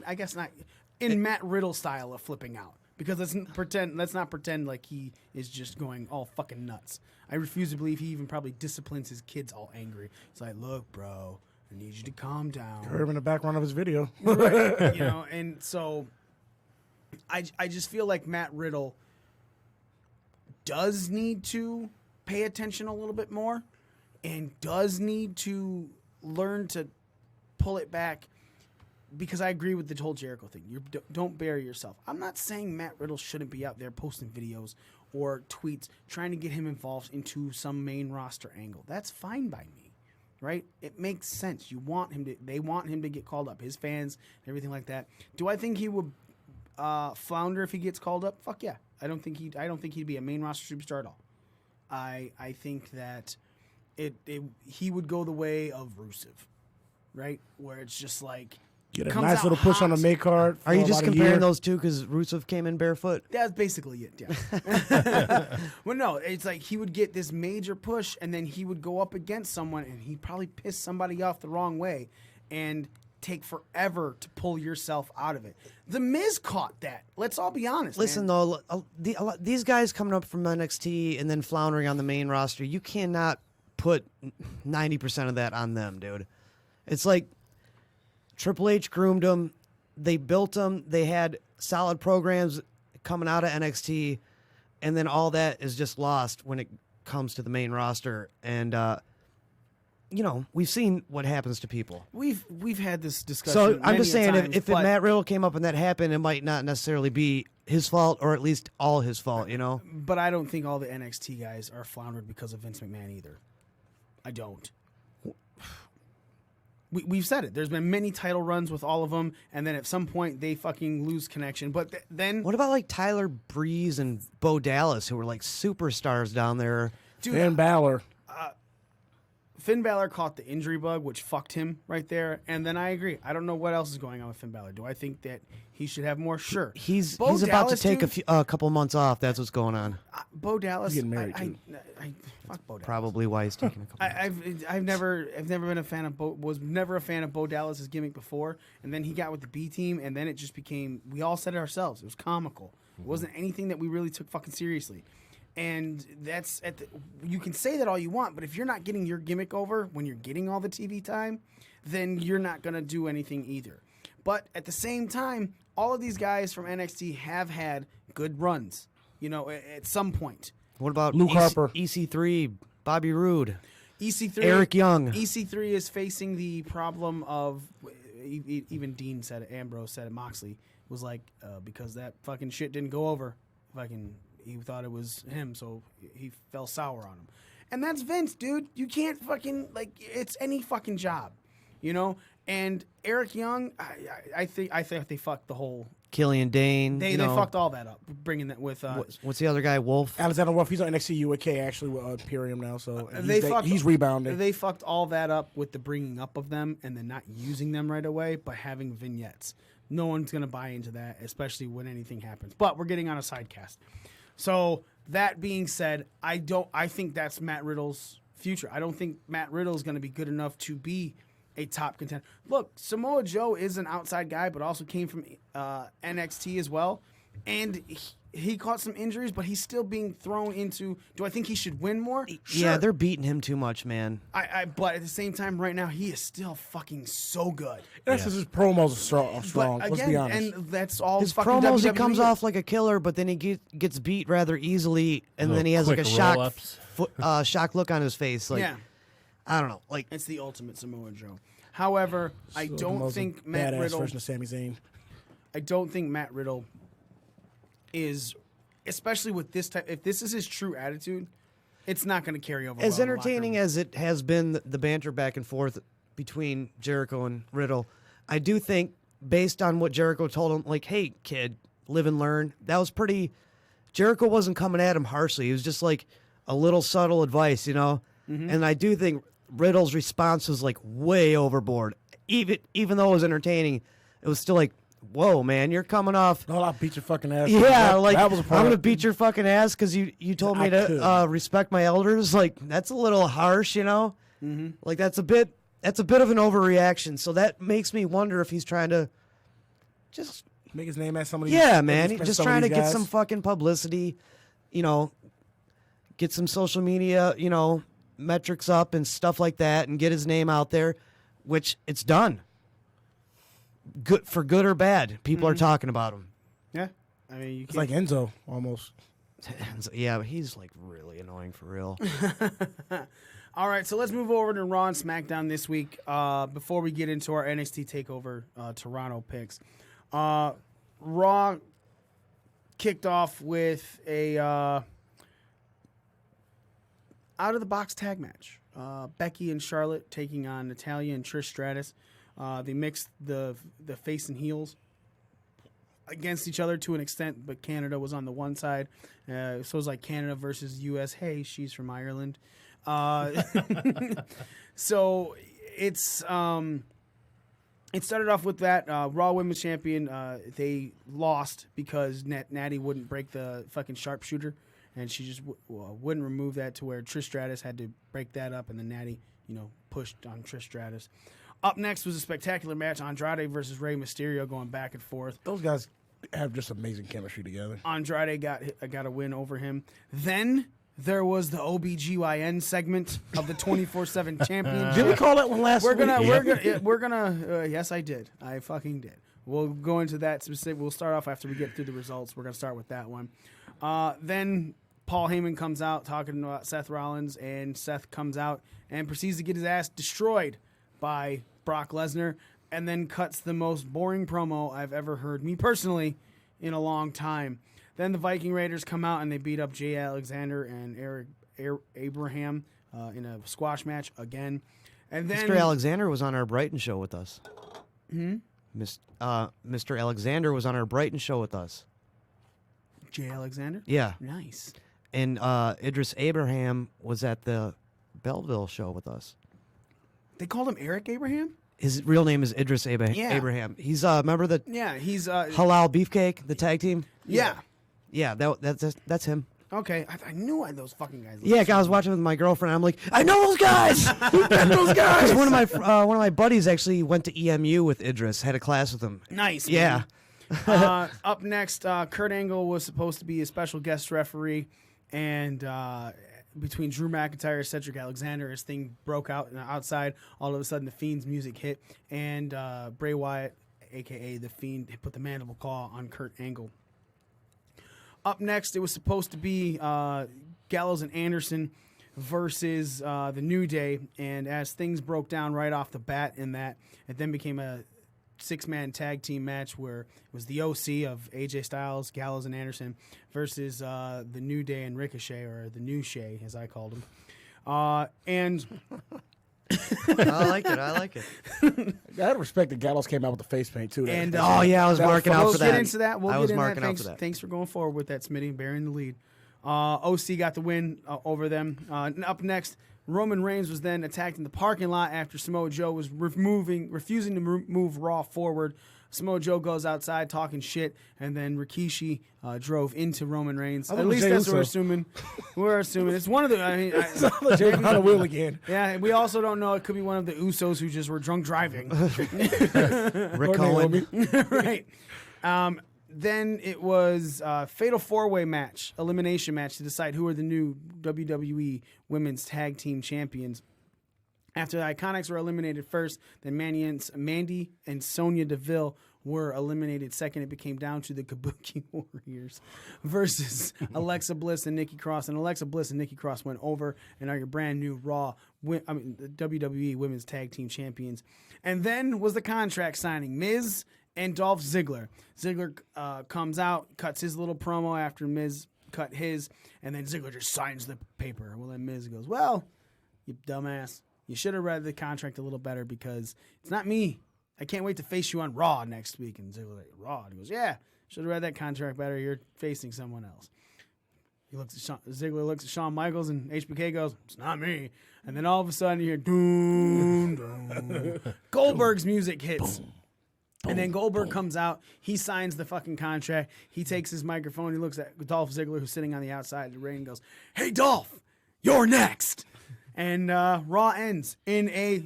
I guess not in Matt Riddle style of flipping out. Because let's not pretend like he is just going all fucking nuts. I refuse to believe he even probably disciplines his kids all angry. It's like, look, bro, I need you to calm down. Heard him in the background of his video. Right. You know, and so I just feel like Matt Riddle does need to pay attention a little bit more and does need to learn to pull it back, because I agree with the whole Jericho thing. Don't bury yourself. I'm not saying Matt Riddle shouldn't be out there posting videos or tweets trying to get him involved into some main roster angle. That's fine by me, right? It makes sense. They want him to get called up. His fans, everything like that. Do I think he would flounder if he gets called up? Fuck yeah. I don't think he'd be a main roster superstar at all. I think that he would go the way of Rusev, right? Where it's just like, get a nice little push on the May card. Are you just comparing those two because Rusev came in barefoot? That's basically it, yeah. Well, no, it's like he would get this major push, and then he would go up against someone, and he'd probably piss somebody off the wrong way and take forever to pull yourself out of it. The Miz caught that. Let's all be honest. Listen, man. though, these guys coming up from NXT and then floundering on the main roster, you cannot put 90% of that on them, dude. It's like Triple H groomed them. They built them. They had solid programs coming out of NXT, and then all that is just lost when it comes to the main roster. And you know, we've seen what happens to people. We've had this discussion. So I'm just saying, times, if Matt Riddle came up and that happened, it might not necessarily be his fault, or at least all his fault. You know. But I don't think all the NXT guys are floundered because of Vince McMahon either. I don't. We've said it. There's been many title runs with all of them, and then at some point they fucking lose connection. But then, what about like Tyler Breeze and Bo Dallas, who were like superstars down there? Dude, Finn Balor. Finn Balor caught the injury bug, which fucked him right there. And then I agree. I don't know what else is going on with Finn Balor. Do I think that he should have more? Sure. He's about to take a couple months off. That's what's going on. Bo Dallas. He's getting married too. Fuck Bo Dallas. Probably why he's taking a couple. I've never been a fan of was never a fan of Bo Dallas's gimmick before, and then he got with the B team, and then it just became, we all said it ourselves, it was comical. It wasn't anything that we really took fucking seriously. And that's you can say that all you want, but if you're not getting your gimmick over when you're getting all the TV time, then you're not gonna do anything either. But at the same time, all of these guys from NXT have had good runs, you know, at some point. What about Luke Harper, EC3, Bobby Roode, EC3, Eric Young? EC3 is facing the problem of, even Dean said it, Ambrose said it, Moxley was like, because that fucking shit didn't go over, he thought it was him, so he fell sour on him. And that's Vince, dude. You can't fucking, like, it's any fucking job, you know? And Eric Young, I think they fucked the whole... Killian Dane. They fucked all that up, bringing that with... what's the other guy, Wolf? Alexander Wolf, he's on NXT UK, actually, with Imperium now, so he's rebounding. They fucked all that up with the bringing up of them and then not using them right away, but having vignettes. No one's going to buy into that, especially when anything happens. But we're getting on a sidecast. So that being said, I think that's Matt Riddle's future. I don't think Matt Riddle is going to be good enough to be a top contender. Look, Samoa Joe is an outside guy, but also came from NXT as well, and he caught some injuries, but he's still being thrown into. Do I think he should win more? Sure. Yeah, they're beating him too much, man. But at the same time, right now, he is still fucking so good. That's because his promos are strong. But again, let's be honest. And that's all his fucking promos. WWE He comes is. off like a killer, but then he gets beat rather easily, and then he has like a shock look on his face. Like, yeah, I don't know. Like, it's the ultimate Samoa Joe. However, I don't think Matt Riddle. Version of Sami Zayn. I don't think Matt Riddle is, especially with this type. If this is his true attitude, it's not going to carry over. As well in the entertaining locker room. as it has been, the banter back and forth between Jericho and Riddle, I do think, based on what Jericho told him, like, "Hey, kid, live and learn." That was pretty. Jericho wasn't coming at him harshly. He was just like a little subtle advice, you know. Mm-hmm. And I do think Riddle's response was like way overboard. Even though it was entertaining, it was still like, whoa, man, you're coming off. No, I'll beat your fucking ass. Yeah, that was a part. I'm gonna beat your fucking ass because you told me to respect my elders. Like, that's a little harsh, you know. Mm-hmm. Like, that's a bit of an overreaction. So that makes me wonder if he's trying to just make his name as somebody. Yeah, man, he's just trying to get some fucking publicity, you know, get some social media, you know, metrics up and stuff like that, and get his name out there. which it's done. Good for good or bad, people are talking about him. Yeah, I mean, you It's like Enzo almost. Yeah, but he's like really annoying for real. All right, so let's move over to Raw and SmackDown this week before we get into our NXT TakeOver Toronto picks. Raw kicked off with a out-of-the-box tag match. Becky and Charlotte taking on Natalya and Trish Stratus. They mixed the face and heels against each other to an extent, but Canada was on the one side. So it was like Canada versus U.S. Hey, she's from Ireland. So it's it started off with that Raw Women's Champion. They lost because Natty wouldn't break the fucking sharpshooter, and she just wouldn't remove that to where Trish Stratus had to break that up, and then Natty, pushed on Trish Stratus. Up next was a spectacular match: Andrade versus Rey Mysterio, going back and forth. Those guys have just amazing chemistry together. Andrade got a win over him. Then there was the OBGYN segment of the 24/7 championship. Did we call that one last week? We're gonna. Yes, I did. I fucking did. We'll go into that specific. We'll start off after we get through the results. We're gonna start with that one. Then Paul Heyman comes out talking about Seth Rollins, and Seth comes out and proceeds to get his ass destroyed by Brock Lesnar, and then cuts the most boring promo I've ever heard, me personally, in a long time. Then the Viking Raiders come out and they beat up Jay Alexander and Eric Abraham in a squash match again. And then Mr. Alexander was on our Brighton show with us. Mr. Alexander was on our Brighton show with us. Jay Alexander? Yeah. Nice. And Idris Abraham was at the Belleville show with us. They called him Eric Abraham? His real name is Idris Yeah. Abraham. He's remember the he's Halal Beefcake, the tag team? Yeah. Yeah, that's him. Okay, I knew those fucking guys. Yeah, I was watching with my girlfriend. I'm like, I know those guys. I know those guys. One of my buddies actually went to EMU with Idris, had a class with him. Nice. Yeah. Up next, Kurt Angle was supposed to be a special guest referee, and between Drew McIntyre and Cedric Alexander, his thing broke out outside. All of a sudden, the Fiend's music hit, and Bray Wyatt, a.k.a. the Fiend, put the mandible claw on Kurt Angle. Up next, it was supposed to be Gallows and Anderson versus the New Day, and as things broke down right off the bat in that, it then became a six-man tag team match where it was the OC of AJ Styles, Gallows, and Anderson versus the New Day and Ricochet, or the New Shay, as I called him. And I like it. I had respect that Gallows came out with the face paint too. And I was marking out for that. We'll get into that. I was marking out for that. Thanks for going forward with that, Smitty, bearing the lead. OC got the win over them. Up next, Roman Reigns was then attacked in the parking lot after Samoa Joe was refusing to move Raw forward. Samoa Joe goes outside talking shit, and then Rikishi drove into Roman Reigns. At least that's what we're assuming. We're assuming it's one of the. I mean, on the wheel again. Yeah, we also don't know. It could be one of the Usos who just were drunk driving. Rick Cohen. Right. Then it was a fatal four-way match, elimination match to decide who are the new WWE Women's Tag Team Champions. After the Iconics were eliminated first, then Mandy and Sonya Deville were eliminated second. It became down to the Kabuki Warriors versus Alexa Bliss and Nikki Cross. And Alexa Bliss and Nikki Cross went over and are your brand new WWE Women's Tag Team Champions. And then was the contract signing. Miz and Dolph Ziggler. Ziggler comes out, cuts his little promo after Miz cut his, and then Ziggler just signs the paper. Well, then Miz goes, well, you dumbass. You should have read the contract a little better because it's not me. I can't wait to face you on Raw next week. And Ziggler, like, Raw? And he goes, yeah, should have read that contract better. You're facing someone else. Ziggler looks at Shawn Michaels, and HBK goes, it's not me. And then all of a sudden you hear, doom, doom. Goldberg's music hits. And then Goldberg comes out. He signs the fucking contract. He takes his microphone. He looks at Dolph Ziggler, who's sitting on the outside of the ring, and goes, hey, Dolph, you're next. And Raw ends in a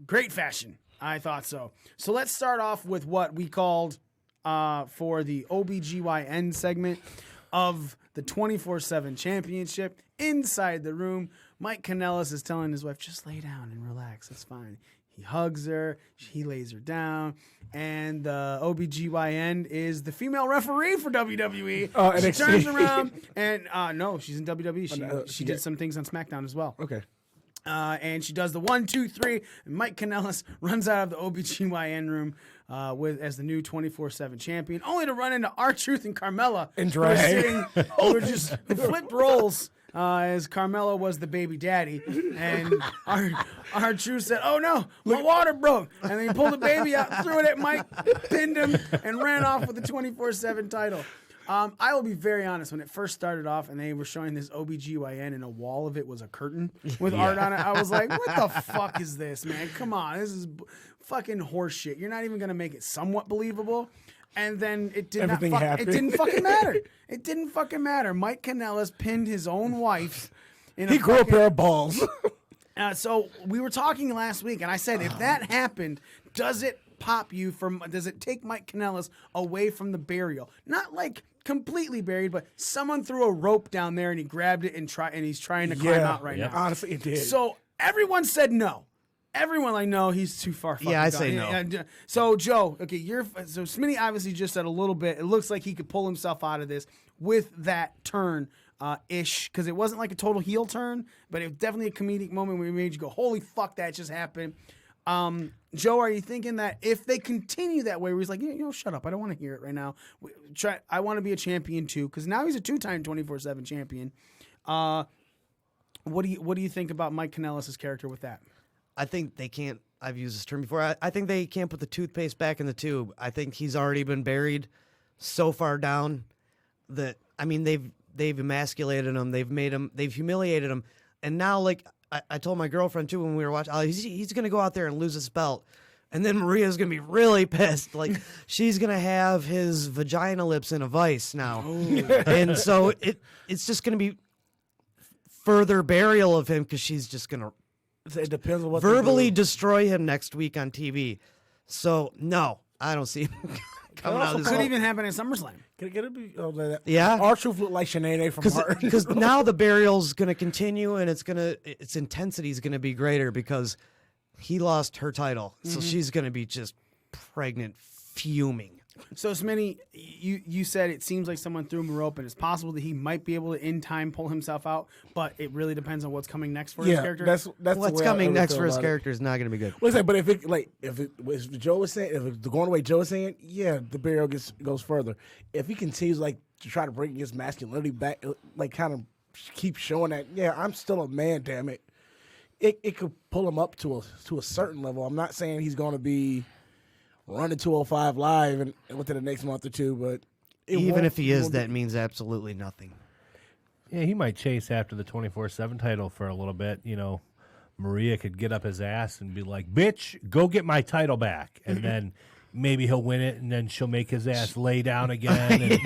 great fashion. I thought so. So let's start off with what we called for the OBGYN segment of the 24/7 championship. Inside the room, Mike Kanellis is telling his wife, just lay down and relax. It's fine. He hugs her. He lays her down. And the OBGYN is the female referee for WWE. Oh, she NXT. turns around and no, she's in WWE. She did some things on SmackDown as well. Okay. And she does the 1, 2, 3. And Mike Kanellis runs out of the OBGYN room as the new 24/7 champion, only to run into R-Truth and Carmella. And drag. Who flipped roles as Carmella was the baby daddy. And R-Truth said, "Oh no, my water broke." And then he pulled the baby out, threw it at Mike, pinned him, and ran off with the 24/7 title. I will be very honest. When it first started off and they were showing this OBGYN and a wall of it was a curtain with art on it, I was like, what the fuck is this, man? Come on. This is fucking horse shit. You're not even going to make it somewhat believable. And then it did Everything not happened. It didn't fucking matter. It didn't fucking matter. Mike Kanellis pinned his own wife. He grew a pair of balls. So we were talking last week, and I said, if that happened, does it take Mike Kanellis away from the burial? Not like completely buried, but someone threw a rope down there and he grabbed it and he's trying to climb out right now. Honestly, it did. So everyone said no. Everyone like, no, he's too far. Yeah, I gone. say no. So Joe, okay, so Smitty obviously just said a little bit. It looks like he could pull himself out of this with that turn. Ish, because it wasn't like a total heel turn, but it was definitely a comedic moment where he made you go, holy fuck, that just happened. Joe, are you thinking that if they continue that way, where he's like, shut up, I don't want to hear it right now. I want to be a champion too, because now he's a 2-time 24/7 champion. What do you think about Mike Kanellis' character with that? I think they can't. I've used this term before. I think they can't put the toothpaste back in the tube. I think he's already been buried so far down that they've emasculated him. They've humiliated him. And now, like I told my girlfriend too when we were watching, he's going to go out there and lose his belt. And then Maria's going to be really pissed. Like, she's going to have his vagina lips in a vice now. And so it's just going to be further burial of him because she's just going to it depends on what verbally destroy him next week on TV. So, no, I don't see him coming out of this. Could even happen at SummerSlam. Can it be? Yeah. R-Truth looked like Shanae from Heart. Because now the burial's going to continue and its intensity is going to be greater because he lost her title. So she's going to be just pregnant, fuming. So, Smitty, you said it seems like someone threw him a rope, and it's possible that he might be able to, in time, pull himself out, but it really depends on what's coming next for his character. That's what's coming next for his character is not going to be good. Listen, but if Joe was saying, if it's going the way Joe was saying, yeah, the burial goes further. If he continues to try to bring his masculinity back, kind of keep showing that, yeah, I'm still a man, damn it. It could pull him up to a certain level. I'm not saying he's going to be running 205 live and within the next month or two, but even if he is, that means absolutely nothing. Yeah, he might chase after the 24/7 title for a little bit. Maria could get up his ass and be like, "Bitch, go get my title back," and then maybe he'll win it, and then she'll make his ass lay down again, and,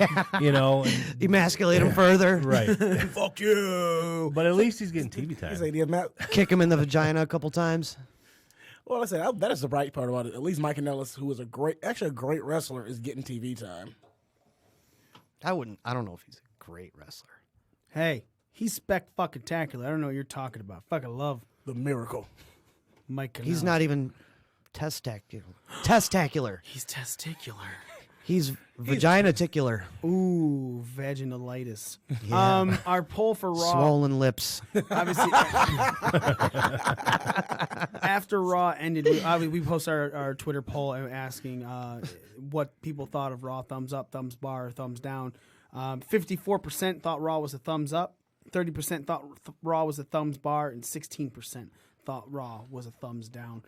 emasculate him further. Right. Fuck you. But at least he's getting TV time. Kick him in the vagina a couple times. Well, I said that is the bright part about it. At least Mike Kanellis, who is a great wrestler, is getting TV time. I don't know if he's a great wrestler. Hey, he's spec-fucking-tacular. I don't know what you're talking about. Fucking love the miracle. Mike Kanellis. He's not even testacular. Testacular. He's testicular. He's vagina-ticular. Ooh, vaginalitis. Yeah. Our poll for Raw. Swollen lips. Obviously, after Raw ended, we post our Twitter poll asking what people thought of Raw. Thumbs up, thumbs bar, thumbs down. 54% thought Raw was a thumbs up. 30% thought Raw was a thumbs bar, and 16% thought Raw was a thumbs down.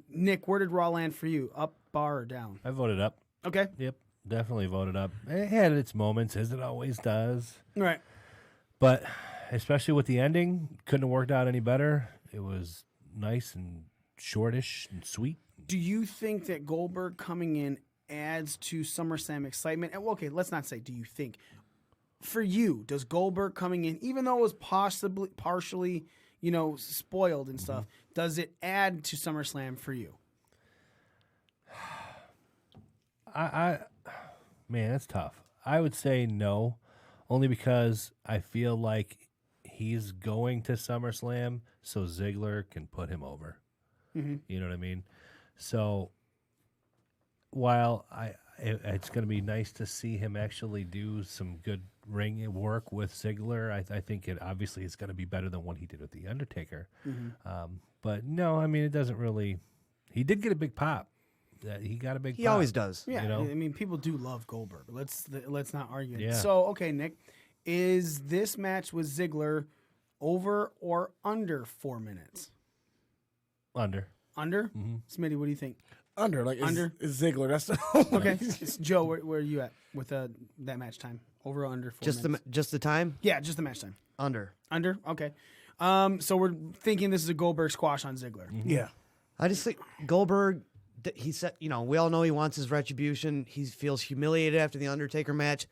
Nick, where did Raw land for you? Up, bar, or down? I voted up. Okay. Yep, definitely voted up. It had its moments, as it always does. Right. But especially with the ending, couldn't have worked out any better. It was nice and shortish and sweet. Do you think that Goldberg coming in adds to SummerSlam excitement? And, okay, let's not say do you think. For you, does Goldberg coming in, even though it was partially, spoiled and stuff, does it add to SummerSlam for you? Man, that's tough. I would say no, only because I feel like he's going to SummerSlam so Ziggler can put him over. You know what I mean? So while it's going to be nice to see him actually do some good ring work with Ziggler, I think it obviously is going to be better than what he did with The Undertaker. But no, I mean, it doesn't really. He did get a big pop. He got a big. He pop, always does. Yeah, You know? I mean, people do love Goldberg. Let's not argue. Yeah. So, okay, Nick, is this match with Ziggler over or under 4 minutes? Under. Under? Smitty, what do you think? Under, like, Under? it's Ziggler. That's the Okay, Joe, where are you at with that match time? Over or under 4 minutes? Just the time? Yeah, just the match time. Under. Under? Okay. So we're thinking this is a Goldberg squash on Ziggler. Yeah. I just think Goldberg, he said, we all know he wants his retribution. He feels humiliated after the Undertaker match.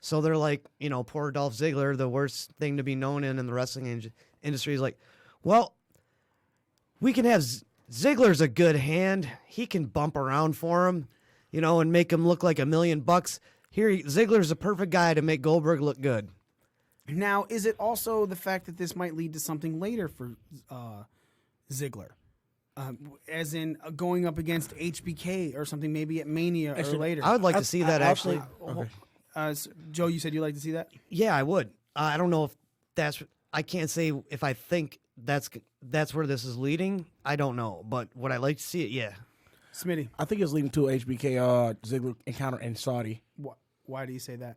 So they're like, poor Dolph Ziggler, the worst thing to be known in the wrestling industry, is like, well, we can have Ziggler's a good hand. He can bump around for him, and make him look like $1 million. Here, Ziggler's a perfect guy to make Goldberg look good. Now, is it also the fact that this might lead to something later for Ziggler? As in going up against HBK or something, maybe at Mania or later. I would like to see that, actually. Joe, you said you'd like to see that? Yeah, I would. I don't know if that's. I can't say if I think that's where this is leading. I don't know, but would I like to see it? Yeah. Smitty, I think it's leading to a HBK Ziggler encounter in Saudi. why do you say that?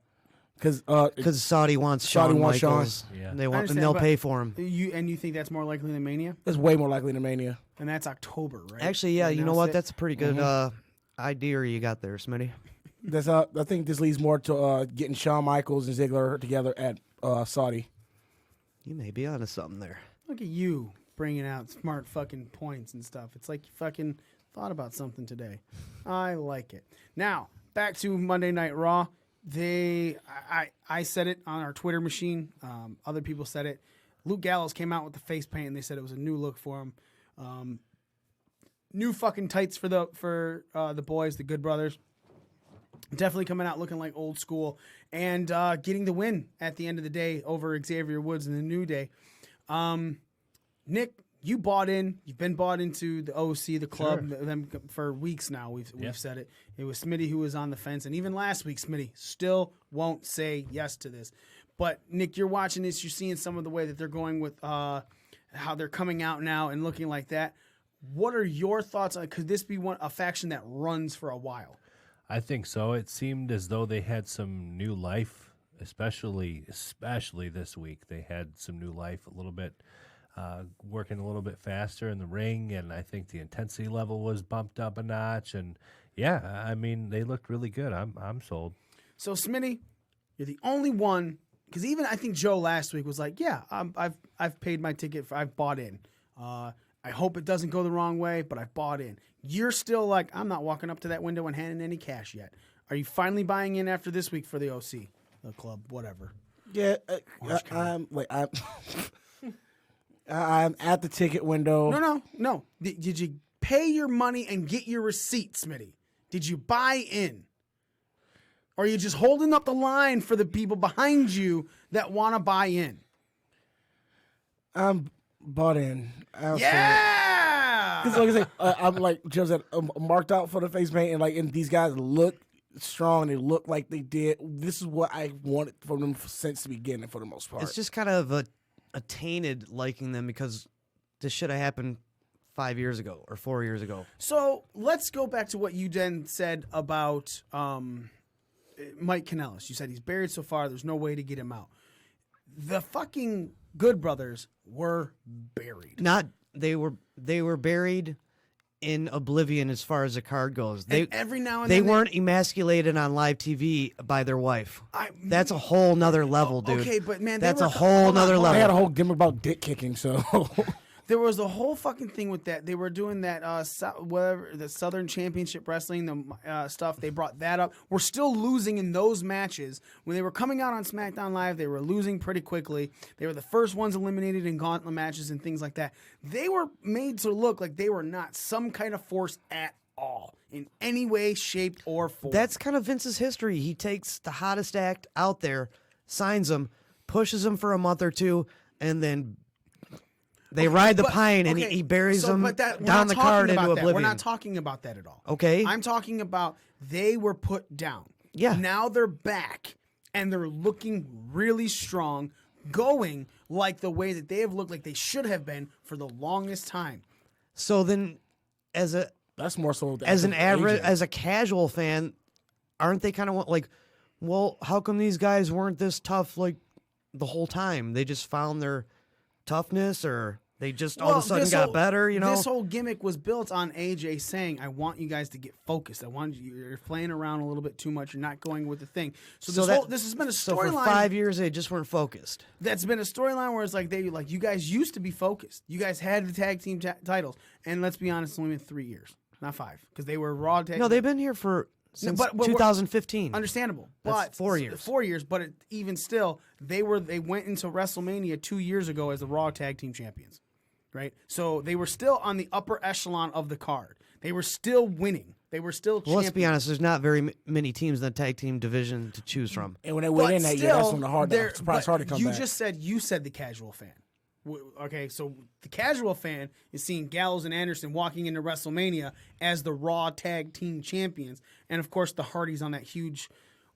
Because Saudi wants Shawn Michaels. Yeah. They want, and they'll pay for him. You think that's more likely than Mania? It's way more likely than Mania. And that's October, right? Actually, yeah. You know what? That's That's a pretty good idea you got there, Smitty. That's I think this leads more to getting Shawn Michaels and Ziggler together at Saudi. You may be onto something there. Look at you bringing out smart fucking points and stuff. It's like you fucking thought about something today. I like it. Now, back to Monday Night Raw. I said it on our Twitter machine. Other people said it. Luke Gallows came out with the face paint, and they said it was a new look for him. New fucking tights for the boys, the Good Brothers. Definitely coming out looking like old school and getting the win at the end of the day over Xavier Woods in the New Day. Nick, you bought in. You've been bought into the OC, the club, them for weeks now. We've said it. It was Smitty who was on the fence, and even last week, Smitty still won't say yes to this. But Nick, you're watching this. You're seeing some of the way that they're going with how they're coming out now and looking like that. What are your thoughts on? Could this be a faction that runs for a while? I think so. It seemed as though they had some new life, especially this week. They had some new life a little bit. Working a little bit faster in the ring, and I think the intensity level was bumped up a notch. And yeah, I mean, they looked really good. I'm sold. So Smitty, you're the only one, because even I think Joe last week was like, yeah, I've paid my ticket. I've bought in. I hope it doesn't go the wrong way, but I've bought in. You're still like, I'm not walking up to that window and handing any cash yet. Are you finally buying in after this week for the OC, the club, whatever? Yeah, I'm at the ticket window. No. Did you pay your money and get your receipt, Smitty? Did you buy in? Or are you just holding up the line for the people behind you that want to buy in? I'm bought in. Yeah! Because like I said, I'm like Joe said, marked out for the face paint, and these guys look strong. They look like they did. This is what I wanted from them since the beginning, for the most part. It's just kind of a tainted liking them because this should have happened 5 years ago or 4 years ago. So let's go back to what you then said about Mike Kanellis. You said he's buried so far, there's no way to get him out. The fucking Good Brothers were buried. They were buried in oblivion as far as the card goes. Every now and they then weren't emasculated on live TV by their wife. That's a whole nother level, dude. Okay, but man, that's a whole nother level. They had a whole gimmick about dick kicking, so there was a whole fucking thing with that. They were doing that the Southern Championship Wrestling, the stuff. They brought that up. We're still losing in those matches. When they were coming out on SmackDown Live, they were losing pretty quickly. They were the first ones eliminated in gauntlet matches and things like that. They were made to look like they were not some kind of force at all in any way, shape, or form. That's kind of Vince's history. He takes the hottest act out there, signs them, pushes them for a month or two, and then They ride the pine and okay, he buries so- them but that- we're down not the card talking into about that. oblivion. We're not talking about that at all. Okay. I'm talking about they were put down. Yeah. Now they're back and they're looking really strong, going like the way that they have looked like they should have been for the longest time. So then, that's more so as an average, AJ. as a casual fan, aren't they kind of like, well, how come these guys weren't this tough like the whole time? They just found their toughness, or they just all of a sudden got better, you know? This whole gimmick was built on AJ saying, I want you guys to get focused. You're playing around a little bit too much. You're not going with the thing. So this has been a So for storyline. 5 years, they just weren't focused. That's been a storyline where it's like you guys used to be focused. You guys had the tag team titles. And let's be honest, it's only been 3 years, not 5, because they were Raw tag. No, they've been here since 2015. Understandable. That's But 4 years. 4 years, but even still, they went into WrestleMania 2 years ago as the Raw Tag Team Champions. Right? So they were still on the upper echelon of the card. They were still winning. They were still champions. Well, let's be honest. There's not very many teams in the tag team division to choose from. And when they went in that year, that's when the hard to come you back. You said the casual fan. Okay, so the casual fan is seeing Gallows and Anderson walking into WrestleMania as the Raw Tag Team Champions, and of course the Hardys on that huge,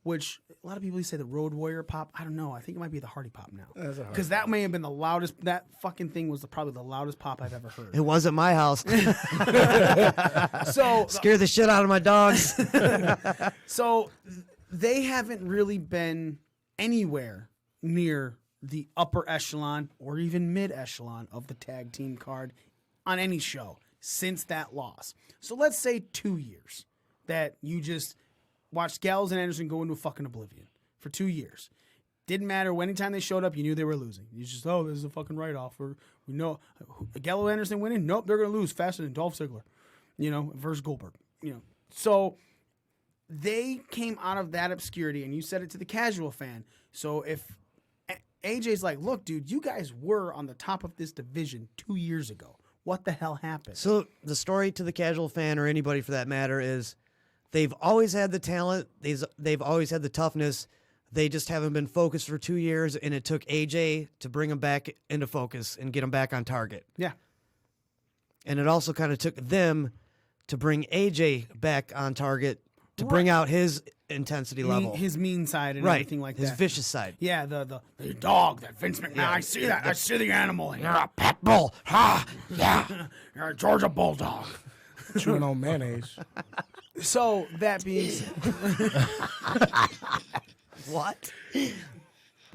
which a lot of people say the Road Warrior pop. I don't know. I think it might be the Hardy pop now, because that may have been the loudest. That fucking thing was probably the loudest pop I've ever heard. It was at my house. So scared the shit out of my dogs. So they haven't really been anywhere near the upper echelon or even mid echelon of the tag team card on any show since that loss. So let's say 2 years that you just watched Gallows and Anderson go into fucking oblivion for 2 years. Didn't matter. Anytime they showed up, you knew they were losing. You just, this is a fucking write-off. We know Gallows and Anderson winning. Nope, they're going to lose faster than Dolph Ziggler, versus Goldberg. So they came out of that obscurity, and you said it to the casual fan. So if AJ's like, look, dude, you guys were on the top of this division 2 years ago. What the hell happened? So the story to the casual fan, or anybody for that matter, is they've always had the talent. They've always had the toughness. They just haven't been focused for 2 years, and it took AJ to bring them back into focus and get them back on target. Yeah. And it also kind of took them to bring AJ back on target to bring out his intensity level. His mean side and everything like that. His vicious side. Yeah, the dog, that Vince McMahon. Yeah. I see that. I see the animal. You're a pit bull. Ha! Yeah. You're a Georgia Bulldog. Chewing on mayonnaise. So, that being said. What?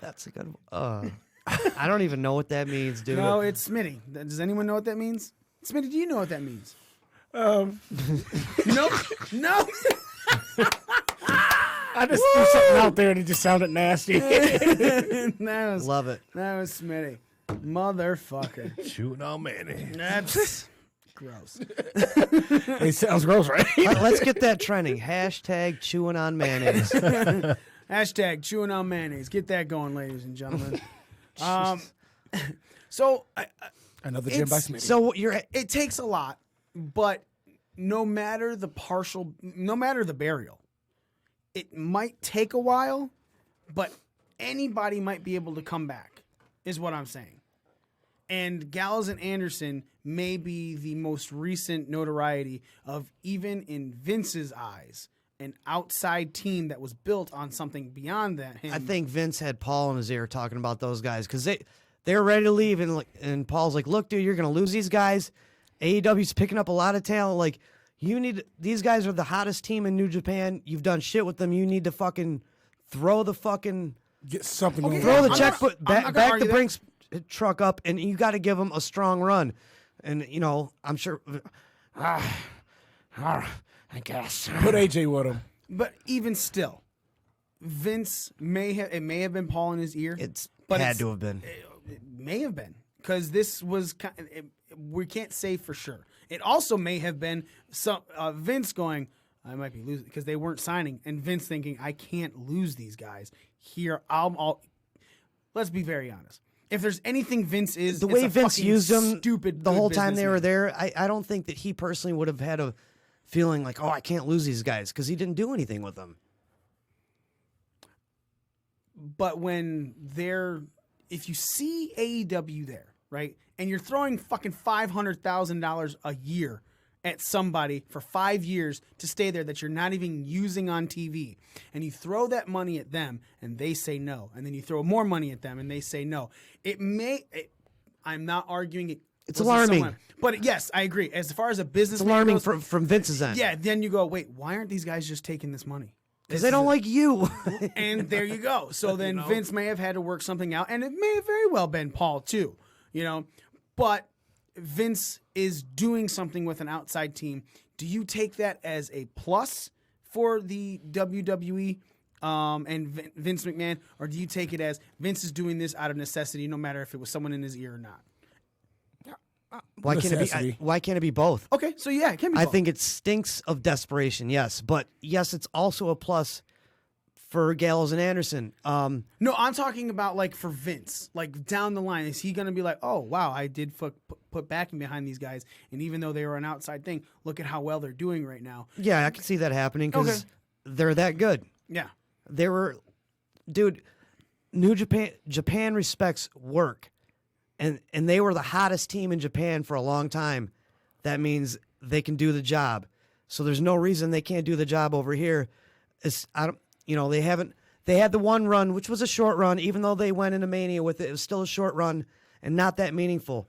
That's a good one. I don't even know what that means, dude. No, it's Smitty. Does anyone know what that means? Smitty, do you know what that means? No. I just threw something out there and it just sounded nasty. Love it. That was Smitty. Motherfucker. Shooting on mayonnaise. That's gross. It sounds gross, right? Let's get that trending. Hashtag chewing on mayonnaise. Hashtag chewing on mayonnaise. Get that going, ladies and gentlemen. So Another gym by Smitty. So it takes a lot, but no matter the burial, it might take a while, but anybody might be able to come back, is what I'm saying. And Gallows and Anderson may be the most recent notoriety of, even in Vince's eyes, an outside team that was built on something beyond that. I think Vince had Paul in his ear talking about those guys because they're ready to leave, and Paul's like, "Look, dude, you're gonna lose these guys. AEW's picking up a lot of talent. Like, these guys are the hottest team in New Japan. You've done shit with them. You need to fucking throw the fucking get something. Throw the checkbook back the Brinks truck up, and you got to give them a strong run. And I'm sure. I guess Put AJ with him. But even still, Vince may have been Paul in his ear. Had to have been. It may have been, because this was we can't say for sure. It also may have been Vince going, I might be losing, because they weren't signing, and Vince thinking, I can't lose these guys here. Let's be very honest. If there's anything Vince is, the way Vince used them stupid the whole time they were businessman. there, I don't think that he personally would have had a feeling like, oh, I can't lose these guys, because he didn't do anything with them. But if you see AEW there, right, and you're throwing fucking $500,000 a year at somebody for 5 years to stay there that you're not even using on TV, and you throw that money at them and they say no, and then you throw more money at them and they say no. I'm not arguing it. It's alarming. But yes, I agree. As far as a business, It's alarming from Vince's end. Yeah, then you go, wait, why aren't these guys just taking this money? Because they don't like you. And there you go. So then Vince may have had to work something out, and it may have very well been Paul too, But Vince is doing something with an outside team. Do you take that as a plus for the WWE and Vince McMahon, or do you take it as Vince is doing this out of necessity, no matter if it was someone in his ear or not? Why can't it be both? Okay, so yeah, it can be both. I think it stinks of desperation, yes. But yes, it's also a plus for Gallows and Anderson. No, I'm talking about like for Vince, like down the line. Is he going to be like, oh, wow, I did put backing behind these guys, and even though they were an outside thing, look at how well they're doing right now. Yeah, I can see that happening because they're that good. Yeah. They were, dude, New Japan respects work. And they were the hottest team in Japan for a long time. That means they can do the job. So there's no reason they can't do the job over here. They had the one run, which was a short run, even though they went into Mania with it. It was still a short run and not that meaningful.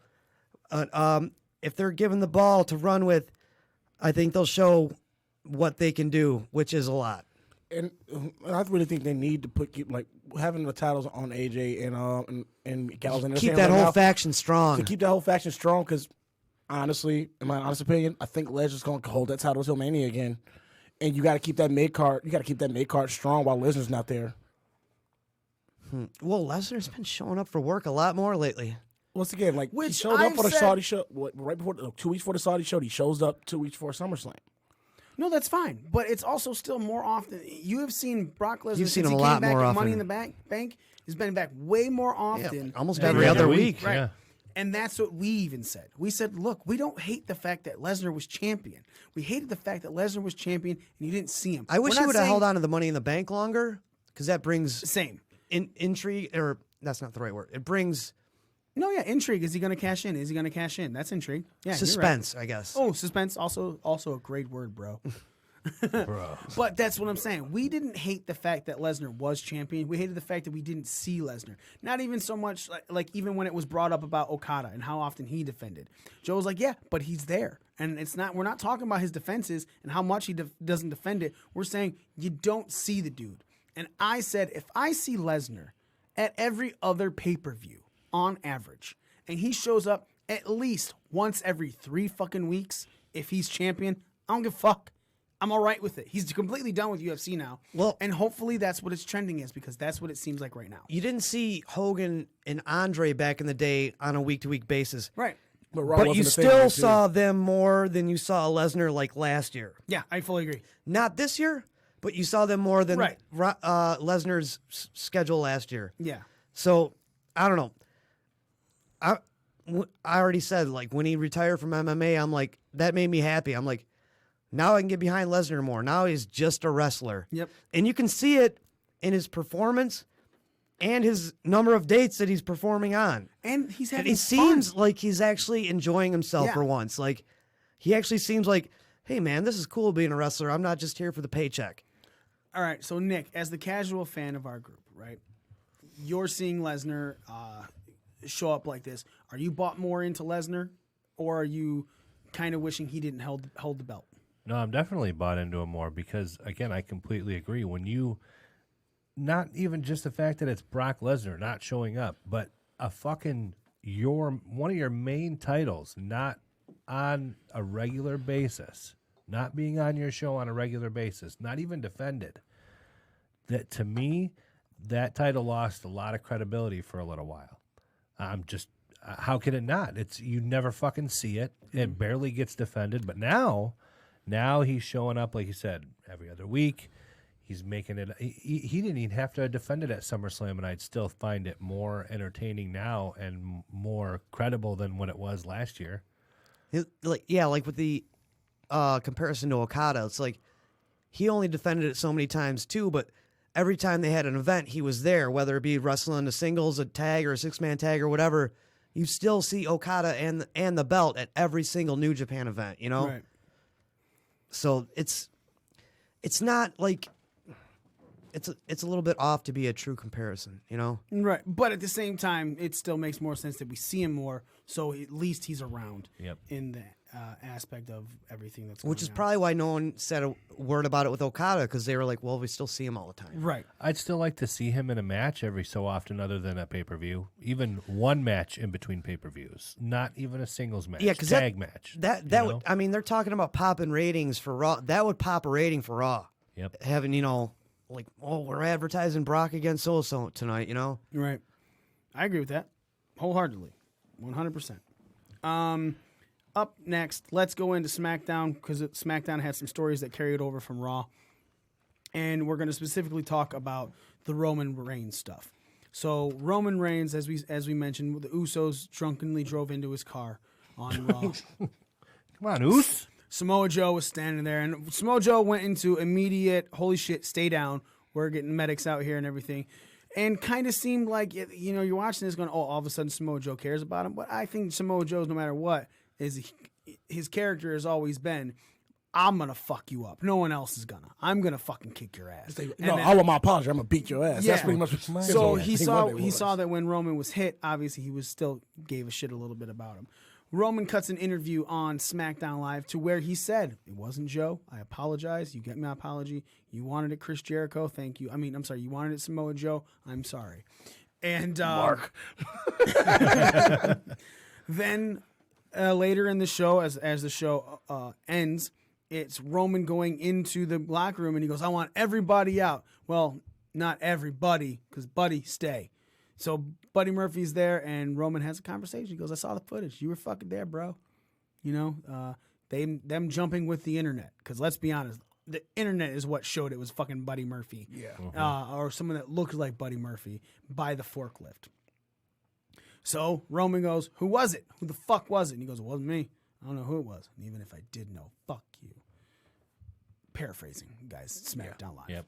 If they're given the ball to run with, I think they'll show what they can do, which is a lot. And I really think they need to keep having the titles on AJ and Gallows and keep that whole faction strong. To keep that whole faction strong, because honestly, in my honest opinion, I think Lesnar's going to hold that title till Mania again. And you got to keep that mid card. You got to keep that mid card strong while Lesnar's not there. Well, Lesnar's been showing up for work a lot more lately. Once again, he showed up for the Saudi show right before 2 weeks before the Saudi show. He shows up 2 weeks before SummerSlam. No, that's fine, but it's also still more often. You have seen Brock Lesnar. You've seen him since a he lot came back more at often. Money in the Bank. He's been back way more often. Yeah, almost every other week. Right. Yeah. And that's what we even said. We said, look, we don't hate the fact that Lesnar was champion. We hated the fact that Lesnar was champion and you didn't see him. I wish he would have held on to the Money in the Bank longer, because that brings intrigue, or that's not the right word. It brings... No, yeah, intrigue. Is he going to cash in? Is he going to cash in? That's intrigue. Yeah, suspense, you're right. I guess. Oh, suspense. Also a great word, bro. But that's what I'm saying. We didn't hate the fact that Lesnar was champion. We hated the fact that we didn't see Lesnar. Not even so much like even when it was brought up about Okada and how often he defended. Joe was like, yeah, but he's there. And we're not talking about his defenses and how much he doesn't defend it. We're saying you don't see the dude. And I said, if I see Lesnar at every other pay-per-view on average, and he shows up at least once every 3 fucking weeks, if he's champion, I don't give a fuck. I'm all right with it. He's completely done with UFC now. Well, and hopefully that's what it's trending as, because that's what it seems like right now. You didn't see Hogan and Andre back in the day on a week-to-week basis. Right. But you still saw them more than you saw Lesnar like last year. Yeah, I fully agree. Not this year, but you saw them more than Lesnar's schedule last year. Yeah. So, I don't know. I already said, when he retired from MMA, I'm like, that made me happy. I'm like, now I can get behind Lesnar more. Now he's just a wrestler. Yep. And you can see it in his performance and his number of dates that he's performing on. And he's having It seems like he's actually enjoying himself for once. Like, he actually seems like, hey, man, this is cool being a wrestler. I'm not just here for the paycheck. All right, so Nick, as the casual fan of our group, right, you're seeing Lesnar show up like this. Are you bought more into Lesnar, or are you kind of wishing he didn't hold the belt? No, I'm definitely bought into him more because, again, I completely agree. When you, not even just the fact that it's Brock Lesnar not showing up, but a fucking one of your main titles not on a regular basis, not being on your show on a regular basis, not even defended. That, to me, that title lost a lot of credibility for a little while. I'm just, how can it not? You never fucking see it. It barely gets defended, but now he's showing up, like you said, every other week. He's making it. He didn't even have to defend it at SummerSlam, and I'd still find it more entertaining now and more credible than when it was last year. Like with the comparison to Okada, it's like he only defended it so many times too, but every time they had an event, he was there, whether it be wrestling a singles, a tag, or a 6-man tag or whatever. you still see Okada and the belt at every single New Japan event, you know? Right. So it's not like it's a little bit off to be a true comparison, you know? Right. But at the same time, it still makes more sense that we see him more, so at least he's around in that aspect of everything that's going on. Which is probably why no one said a word about it with Okada, because they were like, well, we still see him all the time. Right. I'd still like to see him in a match every so often other than a pay-per-view. Even one match in between pay-per-views. Not even a singles match. Yeah, because tag match. That would, I mean, they're talking about popping ratings for Raw. That would pop a rating for Raw. Yep. Having, you know, like, oh, we're advertising Brock against so-so tonight, you know? Right. I agree with that wholeheartedly. 100%. Up next, let's go into SmackDown, because SmackDown had some stories that carried over from Raw. And we're going to specifically talk about the Roman Reigns stuff. So Roman Reigns, as we mentioned, the Usos drunkenly drove into his car on Raw. Come on, Us. Samoa Joe was standing there, and Samoa Joe went into immediate, holy shit, stay down. We're getting medics out here and everything. And kind of seemed like, you know, you're watching this going, oh, all of a sudden Samoa Joe cares about him. But I think Samoa Joe's, no matter what, his character has always been, I'm going to fuck you up. No one else is going to. I'm going to fucking kick your ass. I want my apology. I'm going to beat your ass. Yeah. That's pretty much what So he saw that when Roman was hit, obviously he was still gave a shit a little bit about him. Roman cuts an interview on SmackDown Live to where he said, it wasn't Joe. I apologize. You get my apology. You wanted it Chris Jericho. Thank you. I mean, I'm sorry. You wanted it Samoa Joe. I'm sorry. And Mark. Then later in the show, as the show ends, it's Roman going into the locker room and he goes, I want everybody out. Well, not everybody, because Buddy, stay. So Buddy Murphy's there, and Roman has a conversation. He goes, I saw the footage. You were fucking there, bro. You know, them jumping with the internet. Because let's be honest, the internet is what showed it was fucking Buddy Murphy. Yeah. Or someone that looked like Buddy Murphy by the forklift. So Roman goes, who was it? Who the fuck was it? And he goes, it wasn't me. I don't know who it was. And even if I did know, fuck you. Paraphrasing, guys. SmackDown Live. Yep.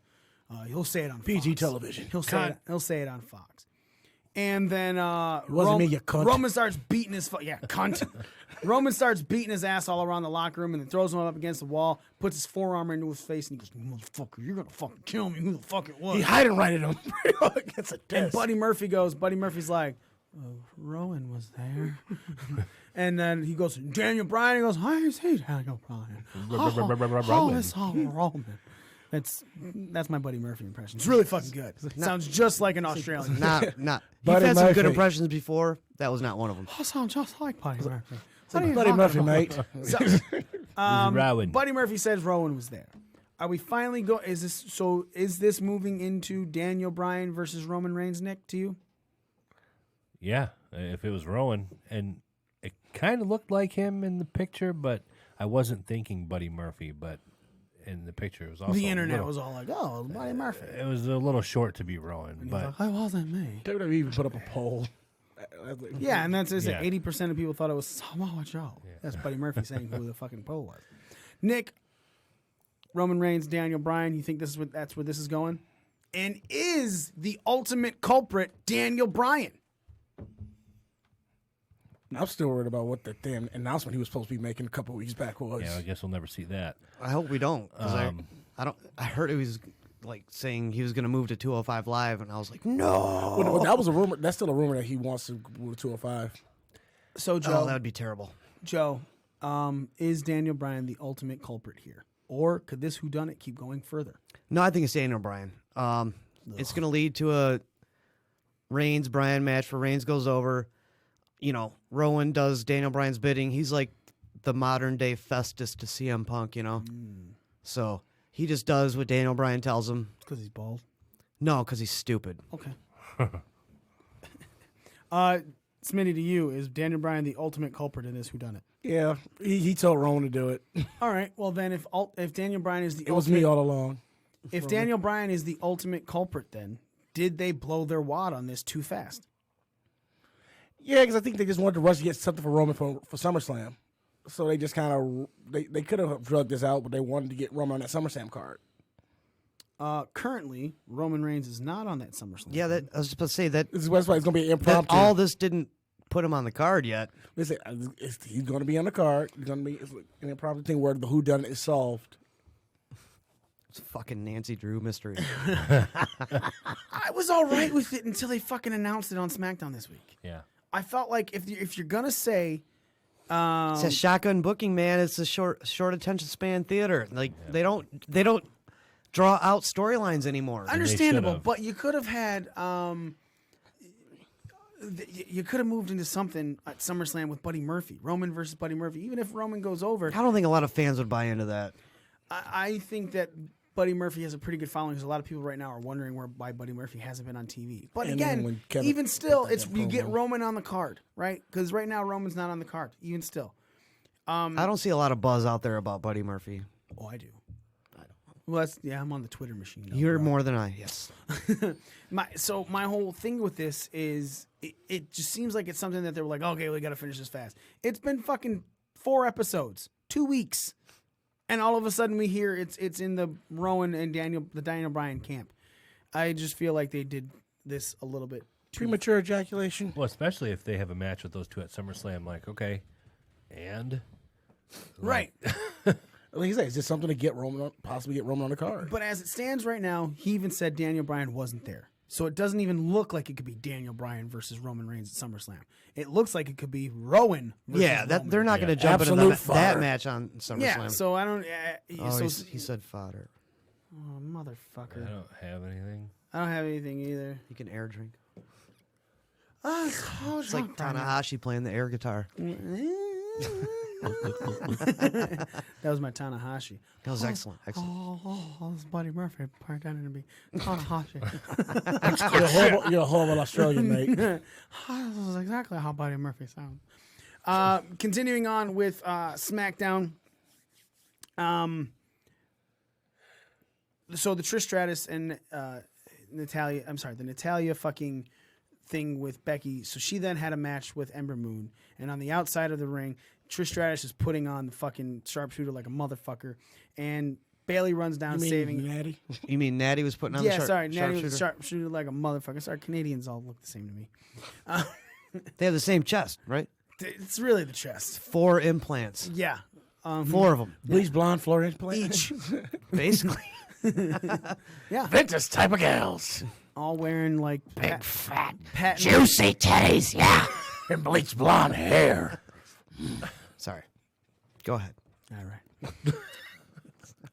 He'll say it on PG Fox. television. He'll say it on Fox. And then wasn't me, you cunt. Roman starts beating his cunt. Roman starts beating his ass all around the locker room and then throws him up against the wall, puts his forearm into his face, and he goes, motherfucker, you're gonna fucking kill me. Who the fuck it was? He hiding right at him. It's a And Buddy Murphy's like, Rowan was there. And then he goes, Daniel Bryan. He goes, hi, is he Daniel Bryan? It's all Roman. That's my Buddy Murphy impression. It's really fucking good. Sounds just like an Australian. Not. You've Buddy had some good Murphy. impressions before. That was not one of them. I sound just like Buddy Murphy. Buddy Murphy, mate. Rowan. Buddy Murphy says Rowan was there. Are we finally is this moving into Daniel Bryan versus Roman Reigns, Nick, to you? Yeah, if it was Rowan, and it kind of looked like him in the picture, but I wasn't thinking Buddy Murphy, but in the picture it was also The internet was all like, oh, Buddy Murphy. It was a little short to be Rowan, And but he's like, it wasn't me. WWE even put up a poll. Yeah, and that's it. Yeah. 80% of people thought it was Samoa Joe. That's Buddy Murphy saying who the fucking poll was. Nick, Roman Reigns, Daniel Bryan, you think that's where this is going? And is the ultimate culprit Daniel Bryan? I'm still worried about what the damn announcement he was supposed to be making a couple weeks back was. yeah, I guess we'll never see that. I hope we don't. 'Cause I heard it was like saying he was going to move to 205 Live, and I was like, no. Well, that was a rumor. That's still a rumor that he wants to move to 205. So, Joe, Oh, that would be terrible. Joe, is Daniel Bryan the ultimate culprit here? Or could this whodunit keep going further? No, I think it's Daniel Bryan. It's going to lead to a Reigns-Bryan match where Reigns goes over. You know, Rowan does Daniel Bryan's bidding. He's like the modern-day Festus to CM Punk, you know? So he just does what Daniel Bryan tells him. Because he's bald? No, because he's stupid. Okay. Smitty, to you, is Daniel Bryan the ultimate culprit in this whodunit? Yeah, he told Rowan to do it. All right. Well, then, if Daniel Bryan is the It was me all along. If Daniel Bryan is the ultimate culprit, then did they blow their wad on this too fast? Yeah, because I think they just wanted to rush to get something for Roman for SummerSlam. So they just kind of they could have drugged this out, but they wanted to get Roman on that SummerSlam card. Currently, Roman Reigns is not on that SummerSlam. Yeah, I was just about to say that. This is why it's going to be impromptu. All this didn't put him on the card yet. Listen, he's going to be on the card. He's going to be in a probably thing where the whodunit is solved. It's fucking Nancy Drew mystery. I was all right with it until they fucking announced it on SmackDown this week. Yeah. I felt like if you're gonna say, It's a shotgun booking, man. It's a short attention span theater. Like they don't draw out storylines anymore. understandable, but you could have had you could have moved into something at SummerSlam with Buddy Murphy, Roman versus Buddy Murphy. Even if Roman goes over, I don't think a lot of fans would buy into that. I think that Buddy Murphy has a pretty good following because a lot of people right now are wondering why Buddy Murphy hasn't been on TV. But And again, Kevin even still, it's that you get promo. Roman on the card, right? Because right now Roman's not on the card. Even still, I don't see a lot of buzz out there about Buddy Murphy. oh, I do. Well, I'm on the Twitter machine. Though, You're bro. more than I. Yes. My whole thing with this is it just seems like it's something that they were like, okay, we got to finish this fast. It's been fucking 4 episodes, 2 weeks, and all of a sudden we hear it's in the Rowan and the Daniel Bryan camp. I just feel like they did this a little bit Premature ejaculation. Well, especially if they have a match with those two at SummerSlam, like, okay, and right. Like you say, is this something to possibly get Roman on the card? But as it stands right now, he even said Daniel Bryan wasn't there. So it doesn't even look like it could be Daniel Bryan versus Roman Reigns at SummerSlam. It looks like it could be Rowan versus Roman. They're not going to jump into that match on SummerSlam. Yeah, so I don't... he said fodder. Oh, motherfucker. I don't have anything. I don't have anything either. You can air drink. Oh, It's like Tanahashi playing the air guitar. That was my Tanahashi. That was excellent. Excellent. Oh, this is Buddy Murphy pretending to be Tanahashi. You're a horrible Australian, mate. This is exactly how Buddy Murphy sounds. Continuing on with SmackDown. So the Trish Stratus and Natalia, the Natalia fucking thing with Becky. So she then had a match with Ember Moon. And on the outside of the ring, Trish Stratus is putting on the fucking sharpshooter like a motherfucker. And Bailey runs down saving. Natty? You mean Natty was putting on the Natty sharpshooter? was sharpshooter like a motherfucker. Sorry, Canadians all look the same to me. They have the same chest, right? It's really the chest. 4 implants. Yeah. 4 of them. Bleach blonde, floor implant. Each. Basically. Yeah. Vintage type of gals. All wearing like Big, fat, patent juicy titties, yeah. And bleach blonde hair. Sorry. Go ahead. All right.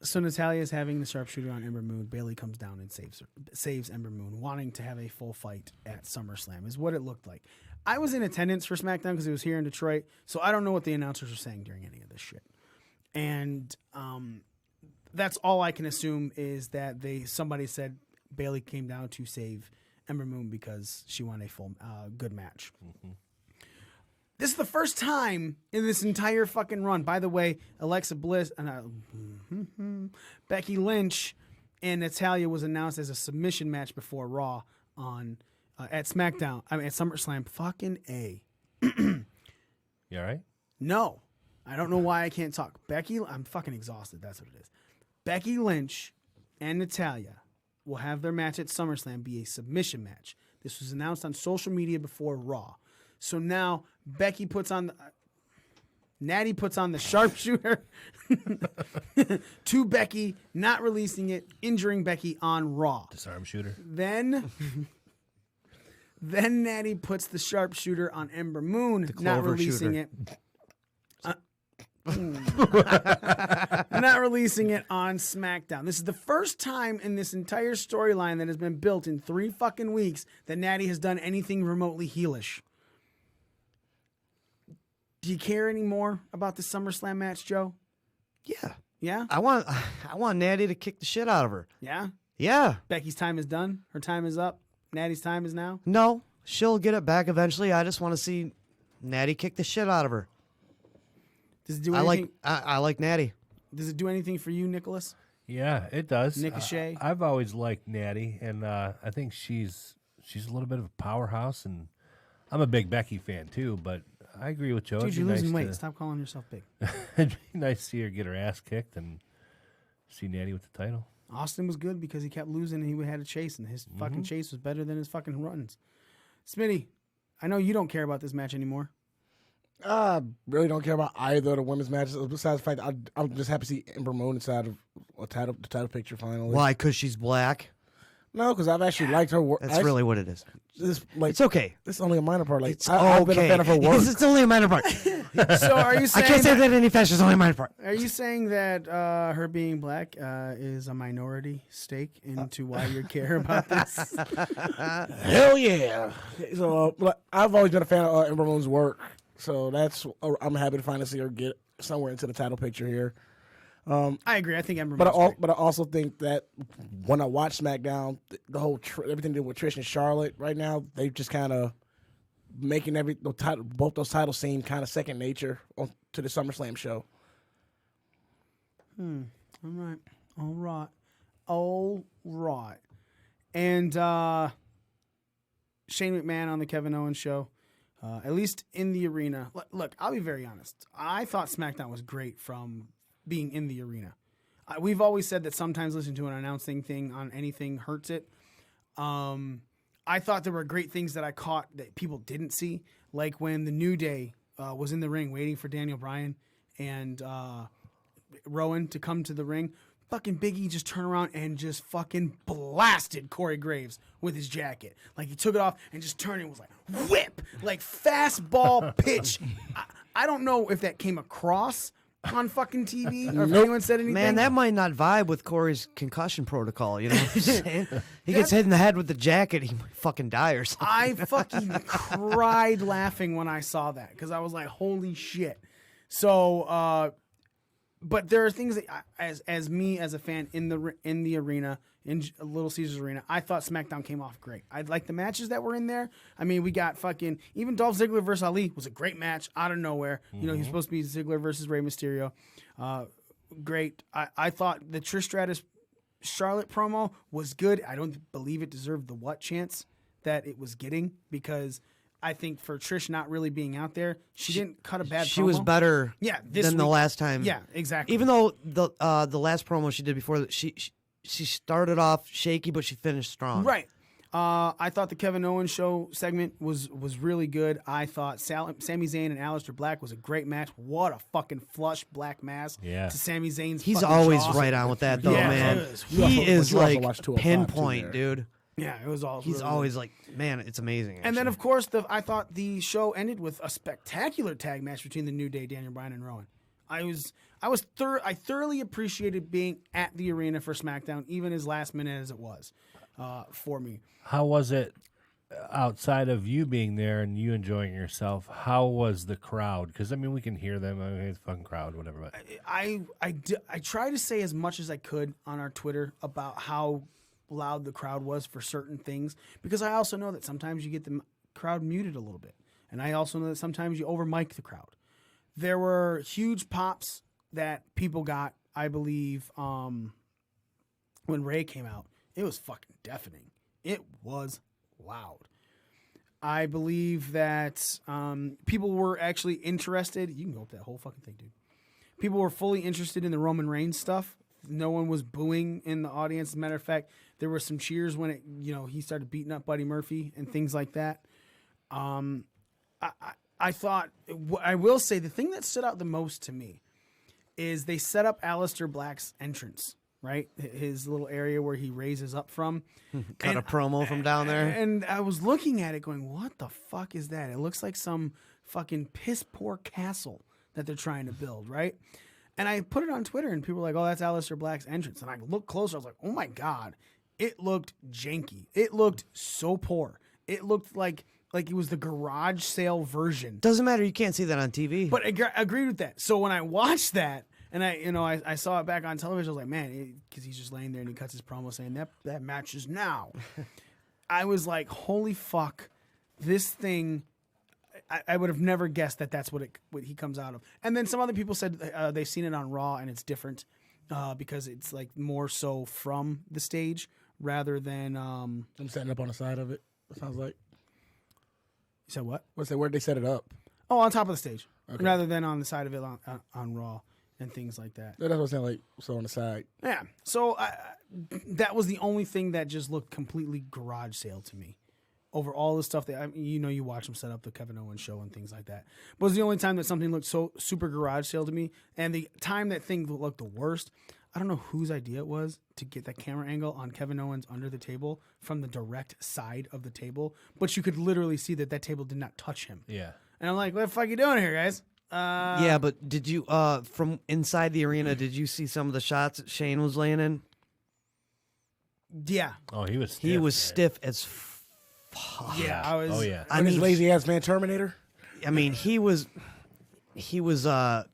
So Natalia is having the sharpshooter on Ember Moon. Bailey comes down and saves Ember Moon, wanting to have a full fight at SummerSlam, is what it looked like. I was in attendance for SmackDown because it was here in Detroit, so I don't know what the announcers were saying during any of this shit. And that's all I can assume is that somebody said Bailey came down to save Ember Moon because she won a full good match. Mm-hmm. This is the first time in this entire fucking run. By the way, Alexa Bliss, Becky Lynch, and Natalia was announced as a submission match before Raw on at SmackDown. I mean, at SummerSlam. Fucking A. You all right? No, I don't know why I can't talk. I'm fucking exhausted. That's what it is. Becky Lynch and Natalia will have their match at SummerSlam be a submission match. This was announced on social media before Raw. So now Natty puts on the sharpshooter to Becky, not releasing it, injuring Becky on Raw. Disarm shooter. Then Natty puts the sharpshooter on Ember Moon, not releasing it. Not releasing it on SmackDown. This is the first time in this entire storyline that has been built in 3 fucking weeks that Natty has done anything remotely heelish. Do you care anymore about the SummerSlam match, Joe? Yeah. Yeah? I want Natty to kick the shit out of her. Yeah? Yeah. Becky's time is done. Her time is up. Natty's time is now. No, she'll get it back eventually. I just want to see Natty kick the shit out of her. Does it do anything? I like Natty. Does it do anything for you, Nicholas? Yeah, it does. Nick O'Shea? I've always liked Natty, and I think she's a little bit of a powerhouse, and I'm a big Becky fan too, but I agree with Joe. Dude, It'd you're be losing nice weight. Stop calling yourself big. It'd be nice to see her get her ass kicked and see Natty with the title. Austin was good because he kept losing and he had a chase, and his fucking chase was better than his fucking runs. Smitty, I know you don't care about this match anymore. I really don't care about either of the women's matches. Besides the fact that I'm just happy to see Ember Moon inside of the title picture finally. Why? Because she's black? No, because I've actually liked her work. That's really what it is. It's okay. It's only a minor part. Like It's I've been a fan of her work. It's only a minor part. So are you saying I can't say that any faster. It's only a minor part. Are you saying that her being black is a minority stake into why you care about this? Hell yeah! So I've always been a fan of Ember Moon's work. So I'm happy to finally see her get somewhere into the title picture here. I agree. I think Ember But Moon's I also think that when I watch SmackDown, the whole everything they do with Trish and Charlotte right now, they just kind of making both those titles seem kind of second nature to the SummerSlam show. All right. And Shane McMahon on the Kevin Owens show, at least in the arena. Look, I'll be very honest. I thought SmackDown was great from being in the arena. We've always said that sometimes listening to an announcing thing on anything hurts it. I thought there were great things that I caught that people didn't see, like when the New Day was in the ring waiting for Daniel Bryan and Rowan to come to the ring. Fucking Big E just turned around and just fucking blasted Corey Graves with his jacket. Like, he took it off and just turned and was like, whip! Like, fastball pitch. I don't know if that came across on fucking TV or if anyone said anything. Man, that might not vibe with Corey's concussion protocol, you know what I'm saying? He gets hit in the head with the jacket, he might fucking die or something. I fucking cried laughing when I saw that because I was like, holy shit. So, but there are things that, as me as a fan in the arena, in Little Caesars Arena, I thought SmackDown came off great. I like the matches that were in there. I mean, we got fucking even Dolph Ziggler versus Ali was a great match out of nowhere. You know, he's supposed to be Ziggler versus Rey Mysterio. Great. I thought the Trish Stratus Charlotte promo was good. I don't believe it deserved the what chance that it was getting because I think for Trish not really being out there, she didn't cut a bad promo. She was better than the last time. Yeah, exactly. Even though the last promo she did before, she started off shaky, but she finished strong. Right. I thought the Kevin Owens show segment was really good. I thought Sami Zayn and Aleister Black was a great match. What a fucking flush black mask to Sami Zayn's He's fucking always jaw. right on with that, though, man. You He also- is you also like watched 205 pinpoint, too dude. Yeah, it was all. He's really always good. like, man, it's amazing. And then, actually. of course, I thought the show ended with a spectacular tag match between the New Day, Daniel Bryan, and Rowan. I thoroughly appreciated being at the arena for SmackDown, even as last minute as it was for me. How was it outside of you being there and you enjoying yourself? How was the crowd? Because I mean, we can hear them. I mean, it's a fun crowd, whatever. But I try to say as much as I could on our Twitter about how loud the crowd was for certain things, because I also know that sometimes you get the crowd muted a little bit, and I also know that sometimes you over mic the crowd. There were huge pops that people got, I believe, when Ray came out. It was fucking deafening. It was loud. I believe that people were actually interested. You can go up that whole fucking thing, dude. People were fully interested in the Roman Reigns stuff. No one was booing in the audience. As a matter of fact, there were some cheers when he started beating up Buddy Murphy and things like that. I thought, I will say, the thing that stood out the most to me is they set up Aleister Black's entrance, right? His little area where he raises up from. Cut a promo from down there. And I was looking at it going, what the fuck is that? It looks like some fucking piss poor castle that they're trying to build, right? And I put it on Twitter, and people were like, oh, that's Aleister Black's entrance. And I looked closer. I was like, oh, my God. It looked janky. It looked so poor. It looked like it was the garage sale version. Doesn't matter. You can't see that on TV. But I agreed with that. So when I watched that, and I saw it back on television, I was like, man, because he's just laying there, and he cuts his promo saying, that match is now. I was like, holy fuck, this thing... I would have never guessed that that's what he comes out of. And then some other people said they've seen it on Raw and it's different because it's like more so from the stage rather than. I'm setting up on the side of it. It sounds like. You said what? Where'd they set it up? Oh, on top of the stage, okay. Rather than on the side of it on Raw and things like that. That's what I'm saying. Like so on the side. Yeah. So that was the only thing that just looked completely garage sale to me. over all the stuff that you watch him set up the Kevin Owens show and things like that. But it was the only time that something looked so super garage sale to me. And the time that thing looked the worst, I don't know whose idea it was to get that camera angle on Kevin Owens under the table from the direct side of the table, but you could literally see that table did not touch him. Yeah. And I'm like, what the fuck are you doing here, guys? Yeah, but did you from inside the arena? Did you see some of the shots that Shane was laying in? Yeah. Oh, he was stiff. He was stiff as fuck. Yeah, I was. Oh, yeah. I mean, lazy ass man Terminator. I mean, he was he was potatoing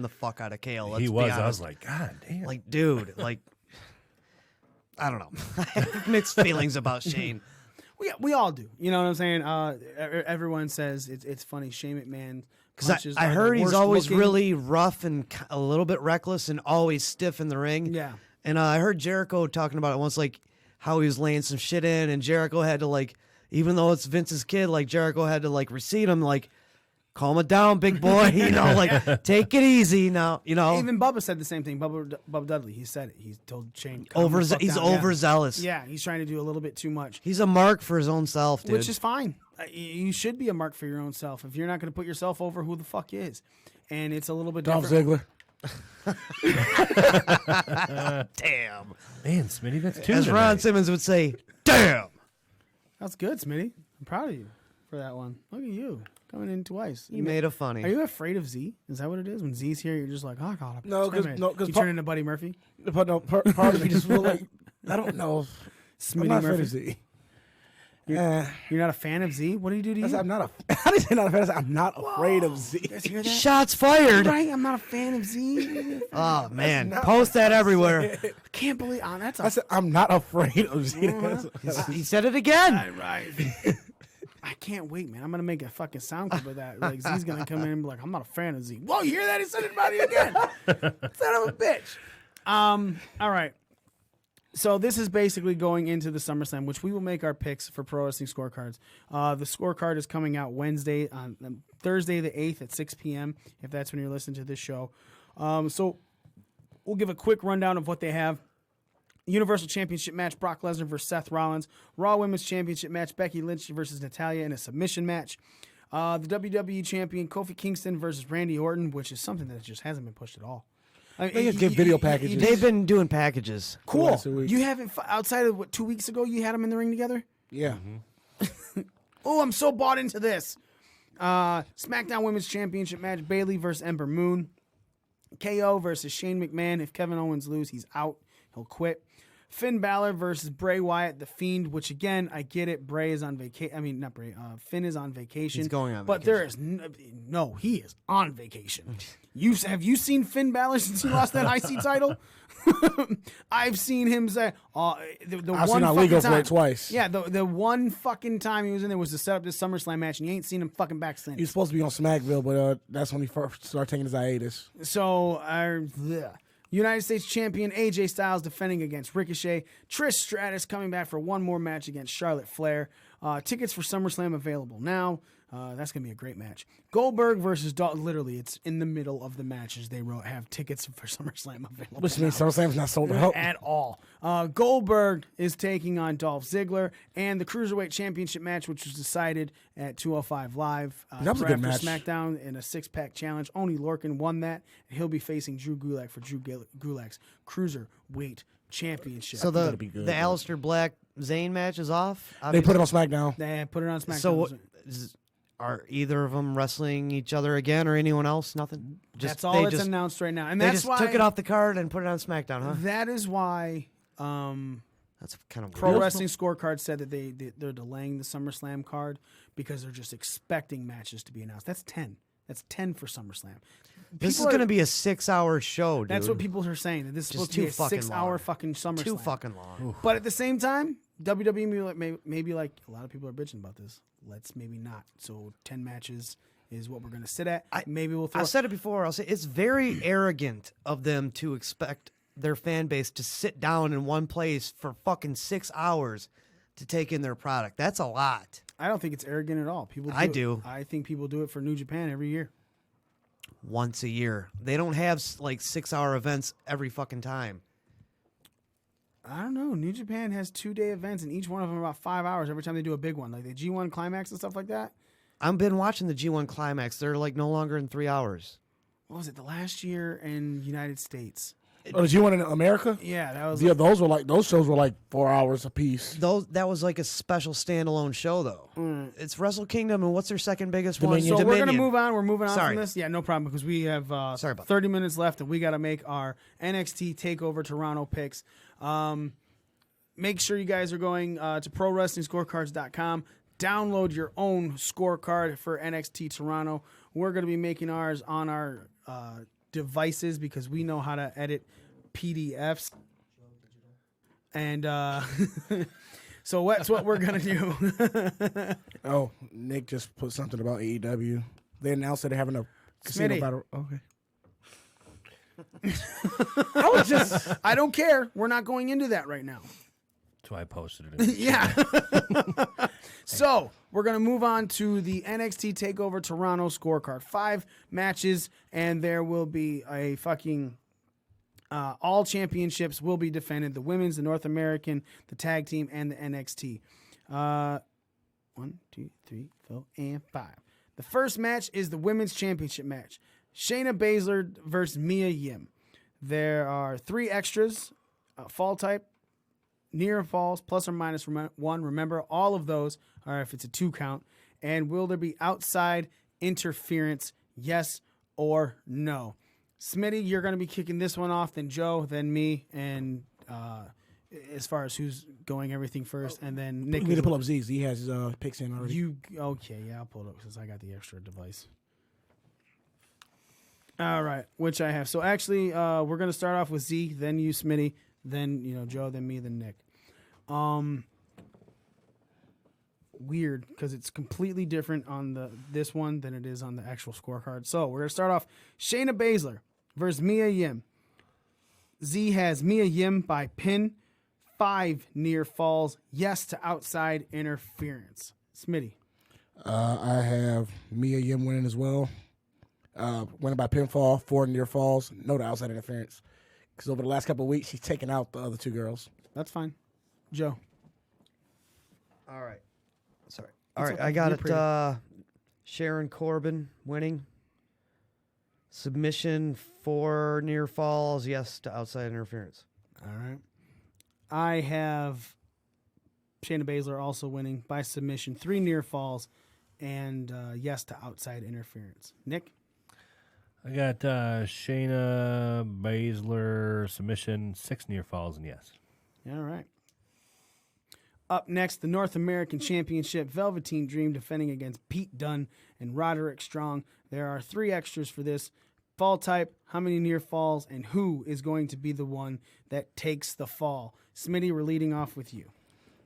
the fuck out of Kale. Let's He be was. honest. I was like, God damn. Like, dude, like, I don't know. I have mixed feelings about Shane. We all do. You know what I'm saying? Everyone says it's funny. Shane McMahon. Because I heard he's always really rough and a little bit reckless and always stiff in the ring. Yeah. And I heard Jericho talking about it once, like how he was laying some shit in, and Jericho had to, like, even though it's Vince's kid, like Jericho had to like recede him, like, calm it down, big boy. You know, like, take it easy now. You know. Even Bubba said the same thing. Bubba Dudley. He said it. He told Shane. He's overzealous. Yeah, he's trying to do a little bit too much. He's a mark for his own self, dude. Which is fine. You should be a mark for your own self. If you're not going to put yourself over, who the fuck is? And it's a little bit Dolph different. Ziggler. Damn. Man, Smitty, that's two. As tonight. Ron Simmons would say, damn. That's good, Smitty. I'm proud of you for that one. Look at you coming in twice. You made it funny. Are you afraid of Z? Is that what it is? When Z's here, you're just like, oh god. No, because you turn into Buddy Murphy. But no, part of me just feel like I don't know. I'm not afraid of Z. You're not a fan of Z? What did he do to you? I'm not a. How did you say not a fan? I'm not afraid of Z. You guys hear that? Shots fired. Right? I'm not a fan of Z. Oh, man. Post that everywhere. I can't believe that's I said I'm not afraid of Z. He said it again. Right. I can't wait, man. I'm gonna make a fucking sound clip of that. Like Z's gonna come in and be like, I'm not a fan of Z. Whoa, you hear that? He said it about you again. Son of a bitch. All right. So this is basically going into the SummerSlam, which we will make our picks for Pro Wrestling Scorecards. The scorecard is coming out Wednesday, on Thursday the 8th at 6 p.m., if that's when you're listening to this show. So we'll give a quick rundown of what they have. Universal Championship match, Brock Lesnar versus Seth Rollins. Raw Women's Championship match, Becky Lynch versus Natalya in a submission match. The WWE Champion, Kofi Kingston versus Randy Orton, which is something that just hasn't been pushed at all. I mean, They just give video packages. They've been doing packages. Cool. Once a week. You haven't, outside of what, 2 weeks ago, you had them in the ring together? Yeah. Oh, I'm so bought into this. SmackDown Women's Championship match, Bayley versus Ember Moon. KO versus Shane McMahon. If Kevin Owens loses, he's out. He'll quit. Finn Balor versus Bray Wyatt, The Fiend, which again, I get it. Bray is on vacation. I mean, not Bray. Finn is on vacation. He's going on But there is no, he is on vacation. Have you seen Finn Balor since he lost that IC title? I've seen him say, the I've one seen Ali go fucking for time. it twice. Yeah, the one fucking time he was in there was to set up this SummerSlam match, and you ain't seen him fucking back since. He's supposed to be on Smackville, but that's when he first started taking his hiatus. So, United States Champion AJ Styles defending against Ricochet. Trish Stratus coming back for one more match against Charlotte Flair. Tickets for SummerSlam available now. That's going to be a great match. Goldberg versus Dalton. Literally, it's in the middle of the matches. They have tickets for SummerSlam available. Which means now. SummerSlam's not sold out. At all. Goldberg is taking on Dolph Ziggler. And the Cruiserweight Championship match, which was decided at 205 Live. That was a good match. SmackDown in a six-pack challenge. Only Lorcan won that. And he'll be facing Drew Gulak for Drew Gulak's Cruiserweight Championship. So the Aleister Black Zayn match is off? They put it on SmackDown. They put it on SmackDown. So are either of them wrestling each other again or anyone else? Nothing? That's all that's announced right now. And they that's just why took it off the card and put it on SmackDown, huh? That is why that's kind of Pro weird. Wrestling Scorecard said that they're delaying the SummerSlam card because they're just expecting matches to be announced. That's 10. That's 10 for SummerSlam. This is going to be a 6-hour show, dude. That's what people are saying. That this is supposed to be a 6-hour fucking SummerSlam. Too fucking long. But at the same time, WWE maybe like a lot of people are bitching about this. Let's maybe not. So 10 matches is what we're going to sit at. Maybe we'll throw. I said it before. I'll say it's very arrogant of them to expect their fan base to sit down in one place for fucking 6 hours to take in their product. That's a lot. I don't think it's arrogant at all. People. do. I think people do it for New Japan every year. Once a year. They don't have like 6-hour events every fucking time. I don't know. New Japan has 2-day events, and each one of them are about 5 hours every time they do a big one, like the G1 Climax and stuff like that. I've been watching the G1 Climax. They're like no longer in 3 hours. What was it? The last year in United States. Oh, did you want in America? Yeah, that was. Yeah, those shows were like 4 hours apiece. That was like a special standalone show, though. It's Wrestle Kingdom, and what's their second biggest one? So we're gonna move on. We're moving on Sorry. from this. Yeah, no problem, because we have Sorry about 30 minutes left, and we got to make our NXT Takeover Toronto picks. Make sure you guys are going to ProWrestlingScorecards.com. Download your own scorecard for NXT Toronto. We're going to be making ours on our devices because we know how to edit PDFs. And so that's what we're going to do. Oh, Nick just put something about AEW. They announced that they're having a casino Smitty. battle. Okay. I don't care. We're not going into that right now. That's why I posted it. In the Yeah. So we're going to move on to the NXT TakeOver Toronto scorecard. 5 matches, and there will be a fucking all championships will be defended. The women's, the North American, the tag team, and the NXT. 1, 2, 3, 4, and 5. The first match is the women's championship match. Shayna Baszler versus Mia Yim. There are 3 extras. Fall type, near falls, plus or minus 1. Remember, all of those are if it's a 2 count. And will there be outside interference, yes or no? Smitty, you're going to be kicking this one off, then Joe, then me, and as far as who's going everything first, and then Nick. You need to pull up Z's. He has his picks in already. Okay, yeah, I'll pull it up since I got the extra device. All right, which I have. So actually, we're going to start off with Z, then you, Smitty, then Joe, then me, then Nick. Weird, because it's completely different on this one than it is on the actual scorecard. So we're going to start off Shayna Baszler versus Mia Yim. Z has Mia Yim by pin, 5 near falls, yes to outside interference. Smitty. I have Mia Yim winning as well. Winning by pinfall, 4 near falls, no to outside interference. Because over the last couple of weeks, she's taken out the other 2 girls. That's fine. Joe. All right. Sorry. All right, I got it. Sharon Corbin winning. Submission, 4 near falls, yes to outside interference. All right. I have Shayna Baszler also winning by submission, 3 near falls, and yes to outside interference. Nick? I got Shayna Baszler submission, 6 near falls, and yes. All right. Up next, the North American Championship, Velveteen Dream defending against Pete Dunne and Roderick Strong. There are 3 extras for this. Fall type, how many near falls, and who is going to be the one that takes the fall? Smitty, we're leading off with you.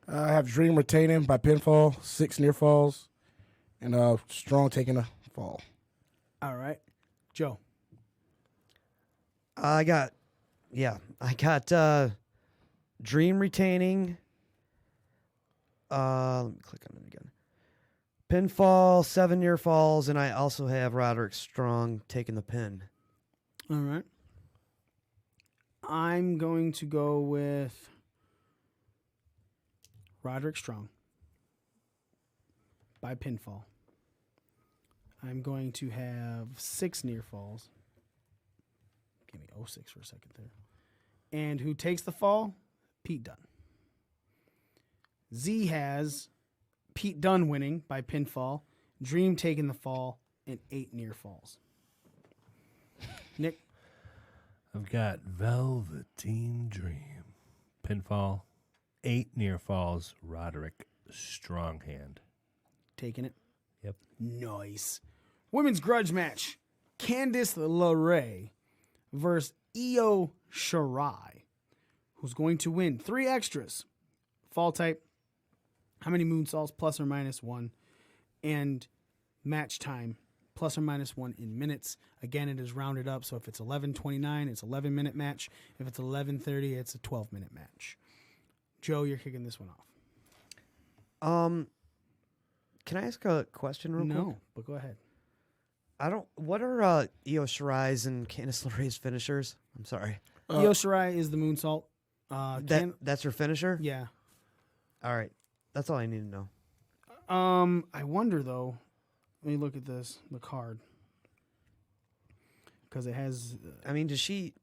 I have Dream retaining by pinfall, 6 near falls, and Strong taking a fall. All right. Joe. I got Dream retaining. Let me click on it again. Pinfall, 7 near falls, and I also have Roderick Strong taking the pin. All right. I'm going to go with Roderick Strong by pinfall. I'm going to have 6 near falls. Give me 06 for a second there. And who takes the fall? Pete Dunne. Z has Pete Dunne winning by pinfall, Dream taking the fall, and 8 near falls. Nick? I've got Velveteen Dream. Pinfall, 8 near falls, Roderick Strong hand. Taking it? Yep. Nice. Women's grudge match. Candice LeRae versus Io Shirai. Who's going to win? 3 extras. Fall type. How many moonsaults? Plus or minus 1. And match time. Plus or minus 1 in minutes. Again, it is rounded up. So if it's 11:29, it's 11-minute match. If it's 11:30, it's a 12-minute match. Joe, you're kicking this one off. Can I ask a question real quick? No, but go ahead. What are Io Shirai's and Candice LeRae's finishers? I'm sorry. Io Shirai is the moonsault. That's her finisher? Yeah. All right. That's all I need to know. I wonder though. Let me look at the card, because it has. I mean, does she?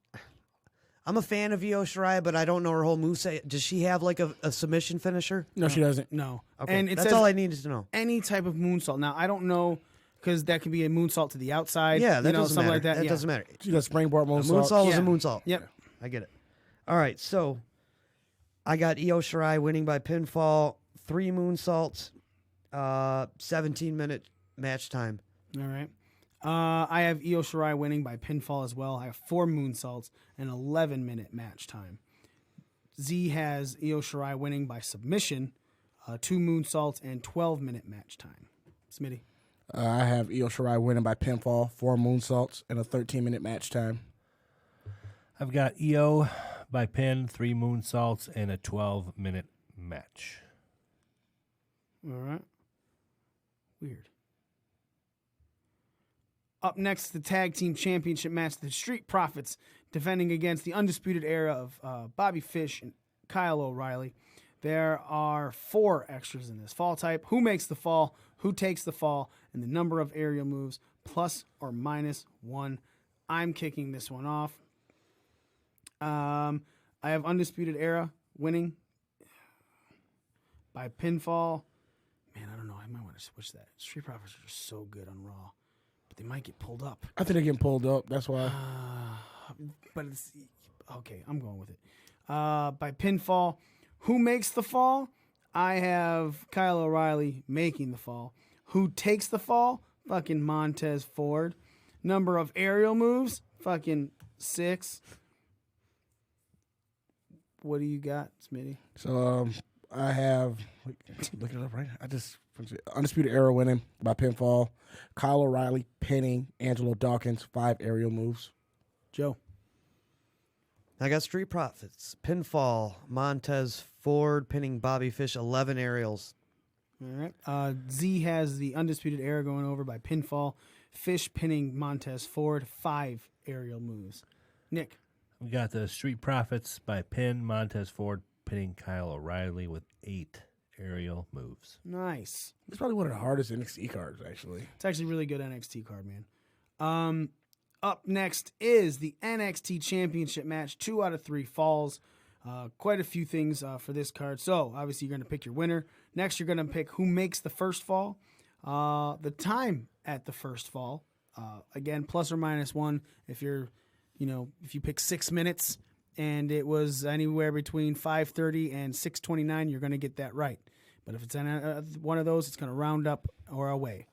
I'm a fan of Io Shirai, but I don't know her whole moveset. Does she have like a submission finisher? No, she doesn't. No. Okay, And it that's says all I needed to know. Any type of moonsault. Now I don't know, because that could be a moonsault to the outside. Yeah, that something doesn't matter. like that. That Yeah. doesn't matter. She does springboard A moonsault. moonsault is Yeah. a moonsault. Yep. I get it. All right, so I got Io Shirai winning by pinfall, 3 moonsaults, 17-minute match time. All right. I have Io Shirai winning by pinfall as well. I have 4 moonsaults and 11-minute match time. Z has Io Shirai winning by submission, 2 moonsaults and 12-minute match time. Smitty. I have Io Shirai winning by pinfall, 4 moonsaults, and a 13-minute match time. I've got Io by pin, 3 moonsaults, and a 12-minute match. All right. Weird. Up next, the Tag Team Championship match. The Street Profits defending against the Undisputed Era of Bobby Fish and Kyle O'Reilly. There are 4 extras in this fall type. Who makes the fall, who takes the fall, and the number of aerial moves, plus or minus 1. I'm kicking this one off. I have Undisputed Era winning by pinfall. Man, I don't know. I might want to switch that. Street Profits are just so good on Raw, but they might get pulled up. I think they're getting pulled up. That's why. But it's okay. I'm going with it. By pinfall, who makes the fall? I have Kyle O'Reilly making the fall. Who takes the fall? Fucking Montez Ford. Number of aerial moves? Fucking 6. What do you got, Smitty? So I have look it up right now. I just Undisputed Era winning by pinfall. Kyle O'Reilly pinning Angelo Dawkins, 5 aerial moves. Joe. I got Street Profits, pinfall, Montez Ford pinning Bobby Fish, 11 aerials. All right. Z has the Undisputed Era going over by pinfall. Fish pinning Montez Ford, 5 aerial moves. Nick. We got the Street Profits by pin, Montez Ford pinning Kyle O'Reilly with 8 aerial moves. Nice. It's probably one of the hardest NXT cards, actually. It's actually a really good NXT card, man. Up next is the NXT Championship match. 2 out of 3 falls. Quite a few things for this card. So, obviously, you're going to pick your winner. Next, you're going to pick who makes the first fall. The time at the first fall. Again, plus or minus 1. If you pick 6 minutes and it was anywhere between 5:30 and 6:29, you're going to get that right. But if it's one of those, it's going to round up or away.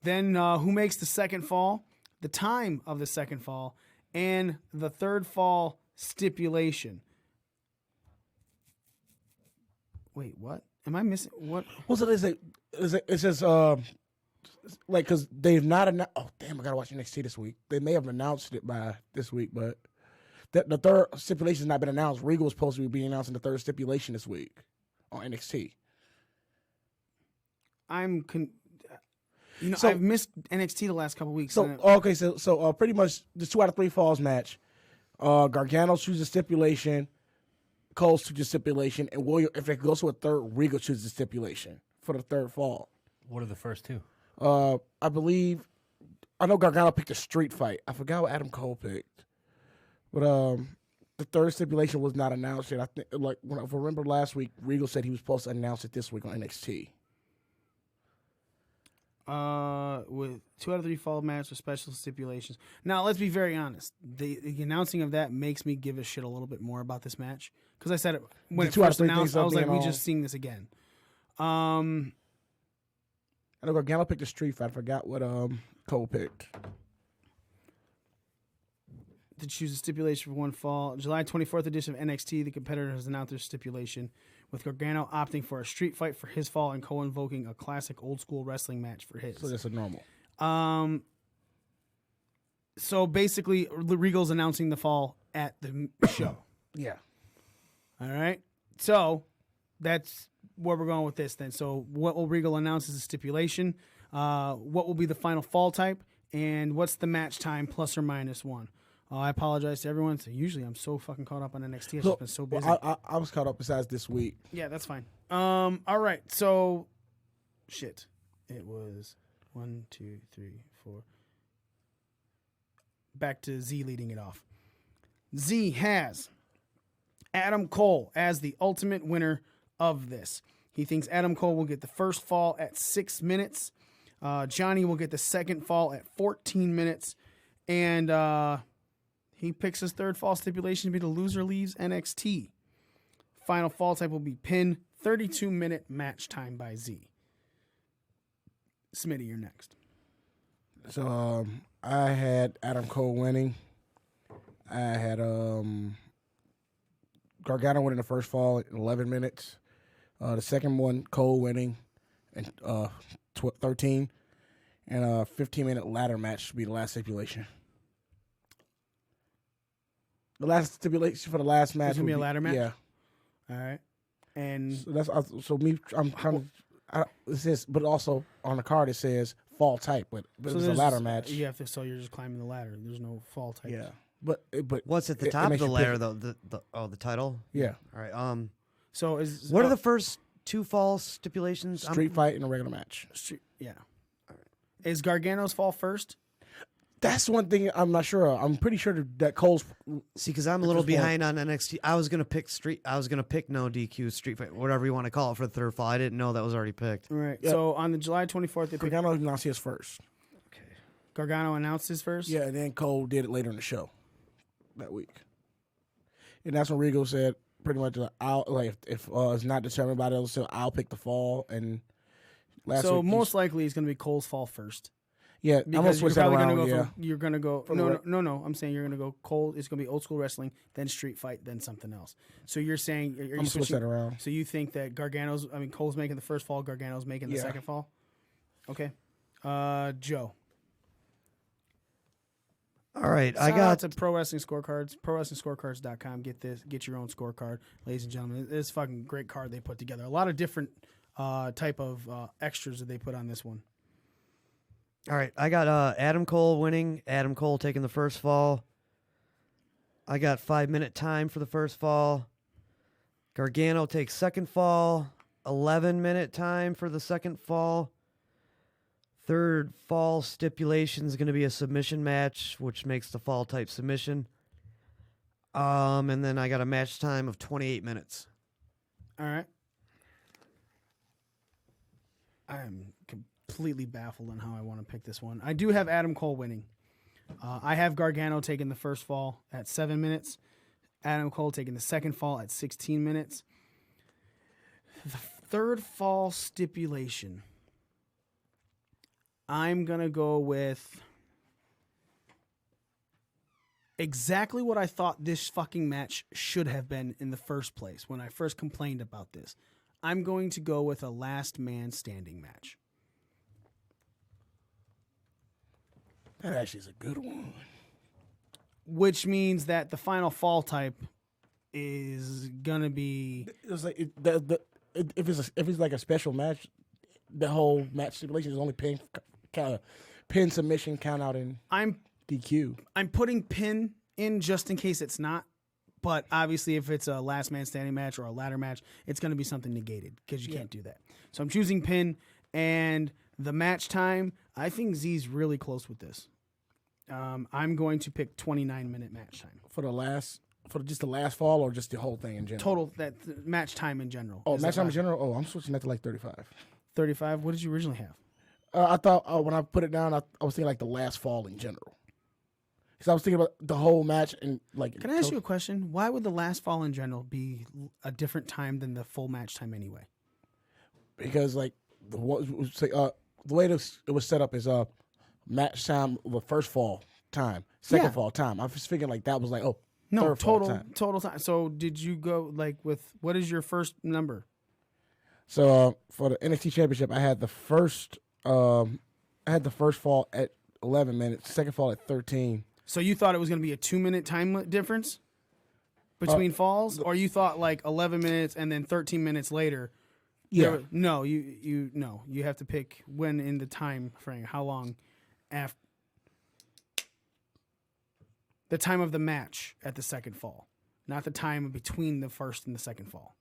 Then who makes the second fall, the time of the second fall, and the third fall stipulation. Wait, what? Am I missing? What? Well, so it says, like, because they've not announced. Oh, damn, I got to watch NXT this week. They may have announced it by this week, but the third stipulation has not been announced. Regal was supposed to be announcing the third stipulation this week on NXT. I've missed NXT the last couple weeks. So pretty much the 2 out of 3 falls match. Gargano chooses stipulation, Cole's chooses stipulation, and William, if it goes to a third, Regal chooses stipulation for the third fall. What are the first 2? I know Gargano picked a street fight. I forgot what Adam Cole picked, but the third stipulation was not announced yet. I think, like, when I remember last week, Regal said he was supposed to announce it this week on NXT. With 2 out of 3 fall match with special stipulations. Now, let's be very honest. The announcing of that makes me give a shit a little bit more about this match, because I said it when it first announced. I was like, we just seeing this again. I know Gargano picked a street fight. I forgot what Cole picked. To choose a stipulation for one fall. July 24th edition of NXT, the competitor has announced their stipulation, with Gargano opting for a street fight for his fall and Cole invoking a classic old school wrestling match for his. So that's a normal. So basically, Regal's announcing the fall at the show. Yeah. All right. So that's where we're going with this then. So what will Regal announce as a stipulation? What will be the final fall type? And what's the match time, plus or minus 1? I apologize to everyone. So usually I'm so fucking caught up on NXT. I've just been so busy. I was caught up besides this week. Yeah, that's fine. All right. So, shit. It was 1, 2, 3, 4. Back to Z leading it off. Z has Adam Cole as the ultimate winner of this. He thinks Adam Cole will get the first fall at 6 minutes. Johnny will get the second fall at 14 minutes. And he picks his third fall stipulation to be the loser leaves NXT. Final fall type will be pin, 32-minute match time by Z. Smitty, you're next. So I had Adam Cole winning. I had Gargano winning the first fall in 11 minutes. The second one, Cole winning in 13. And a 15-minute ladder match should be the last stipulation. The last stipulation for the last match. It's going to be a ladder match? Yeah. All right. And I'm kind of. It says, but also on the card it says fall type, but so it's a ladder match. You have to, so you're just climbing the ladder. There's no fall type. Yeah, but what's at the top of the ladder though? The title. Yeah. All right. So what are the first two fall stipulations? Street fight and a regular match. Yeah. All right. Is Gargano's fall first? That's one thing I'm not sure of. I'm pretty sure that Cole's. See, because I'm a little behind on NXT. I was gonna pick no DQ street fight, whatever you want to call it, for the third fall. I didn't know that was already picked. All right. Yep. So on the July 24th, they Gargano announced his first. Okay. Gargano announced his first. Yeah, and then Cole did it later in the show that week. And that's when Regal said pretty much, "I'll if it's not determined by the other, so I'll pick the fall." And so most likely it's gonna be Cole's fall first. Yeah, I'm gonna switch that around. You're gonna go. No. I'm saying you're gonna go Cole. It's gonna be old school wrestling, then street fight, then something else. So you're saying I'm gonna switch that around. So you think that Cole's making the first fall, Gargano's making the second fall? Okay. Joe. All right, Shout out to Pro Wrestling Scorecards, ProWrestlingScorecards.com. Get your own scorecard, ladies and gentlemen. It's a fucking great card they put together. A lot of different type of extras that they put on this one. All right, I got Adam Cole winning. Adam Cole taking the first fall. I got 5-minute time for the first fall. Gargano takes second fall. 11-minute time for the second fall. Third fall stipulation is going to be a submission match, which makes the fall type submission. And then I got a match time of 28 minutes. All right. I am completely baffled on how I want to pick this one. I do have Adam Cole winning. I have Gargano taking the first fall at 7 minutes. Adam Cole taking the second fall at 16 minutes. The third fall stipulation, I'm going to go with exactly what I thought this fucking match should have been in the first place when I first complained about this. I'm going to go with a last man standing match. That actually is a good one. Which means that the final fall type is gonna be. It's like if it's like a special match, the whole match stipulation is only pin submission count out in DQ. I'm putting pin in just in case it's not. But obviously, if it's a last man standing match or a ladder match, it's going to be something negated because you can't do that. So I'm choosing pin, and the match time, I think Z's really close with this. I'm going to pick 29-minute match time for just the last fall or just the whole thing in general. Total match time in general. Oh, match time in general. Oh, I'm switching that to like 35. 35. What did you originally have? I thought when I put it down, I was thinking like the last fall in general. Because I was thinking about the whole match and like. Can I ask you a question? Why would the last fall in general be a different time than the full match time anyway? Because like the way it was set up is match time the first fall time, second fall time. I was thinking like that was like no total time. So did you go like with what is your first number? So for the NXT Championship, I had the first fall at 11 minutes, second fall at 13. So you thought it was going to be a 2-minute time difference between falls, or you thought like 11 minutes and then 13 minutes later? Yeah. You have to pick when in the time frame, how long after. The time of the match at the second fall, not the time between the first and the second fall.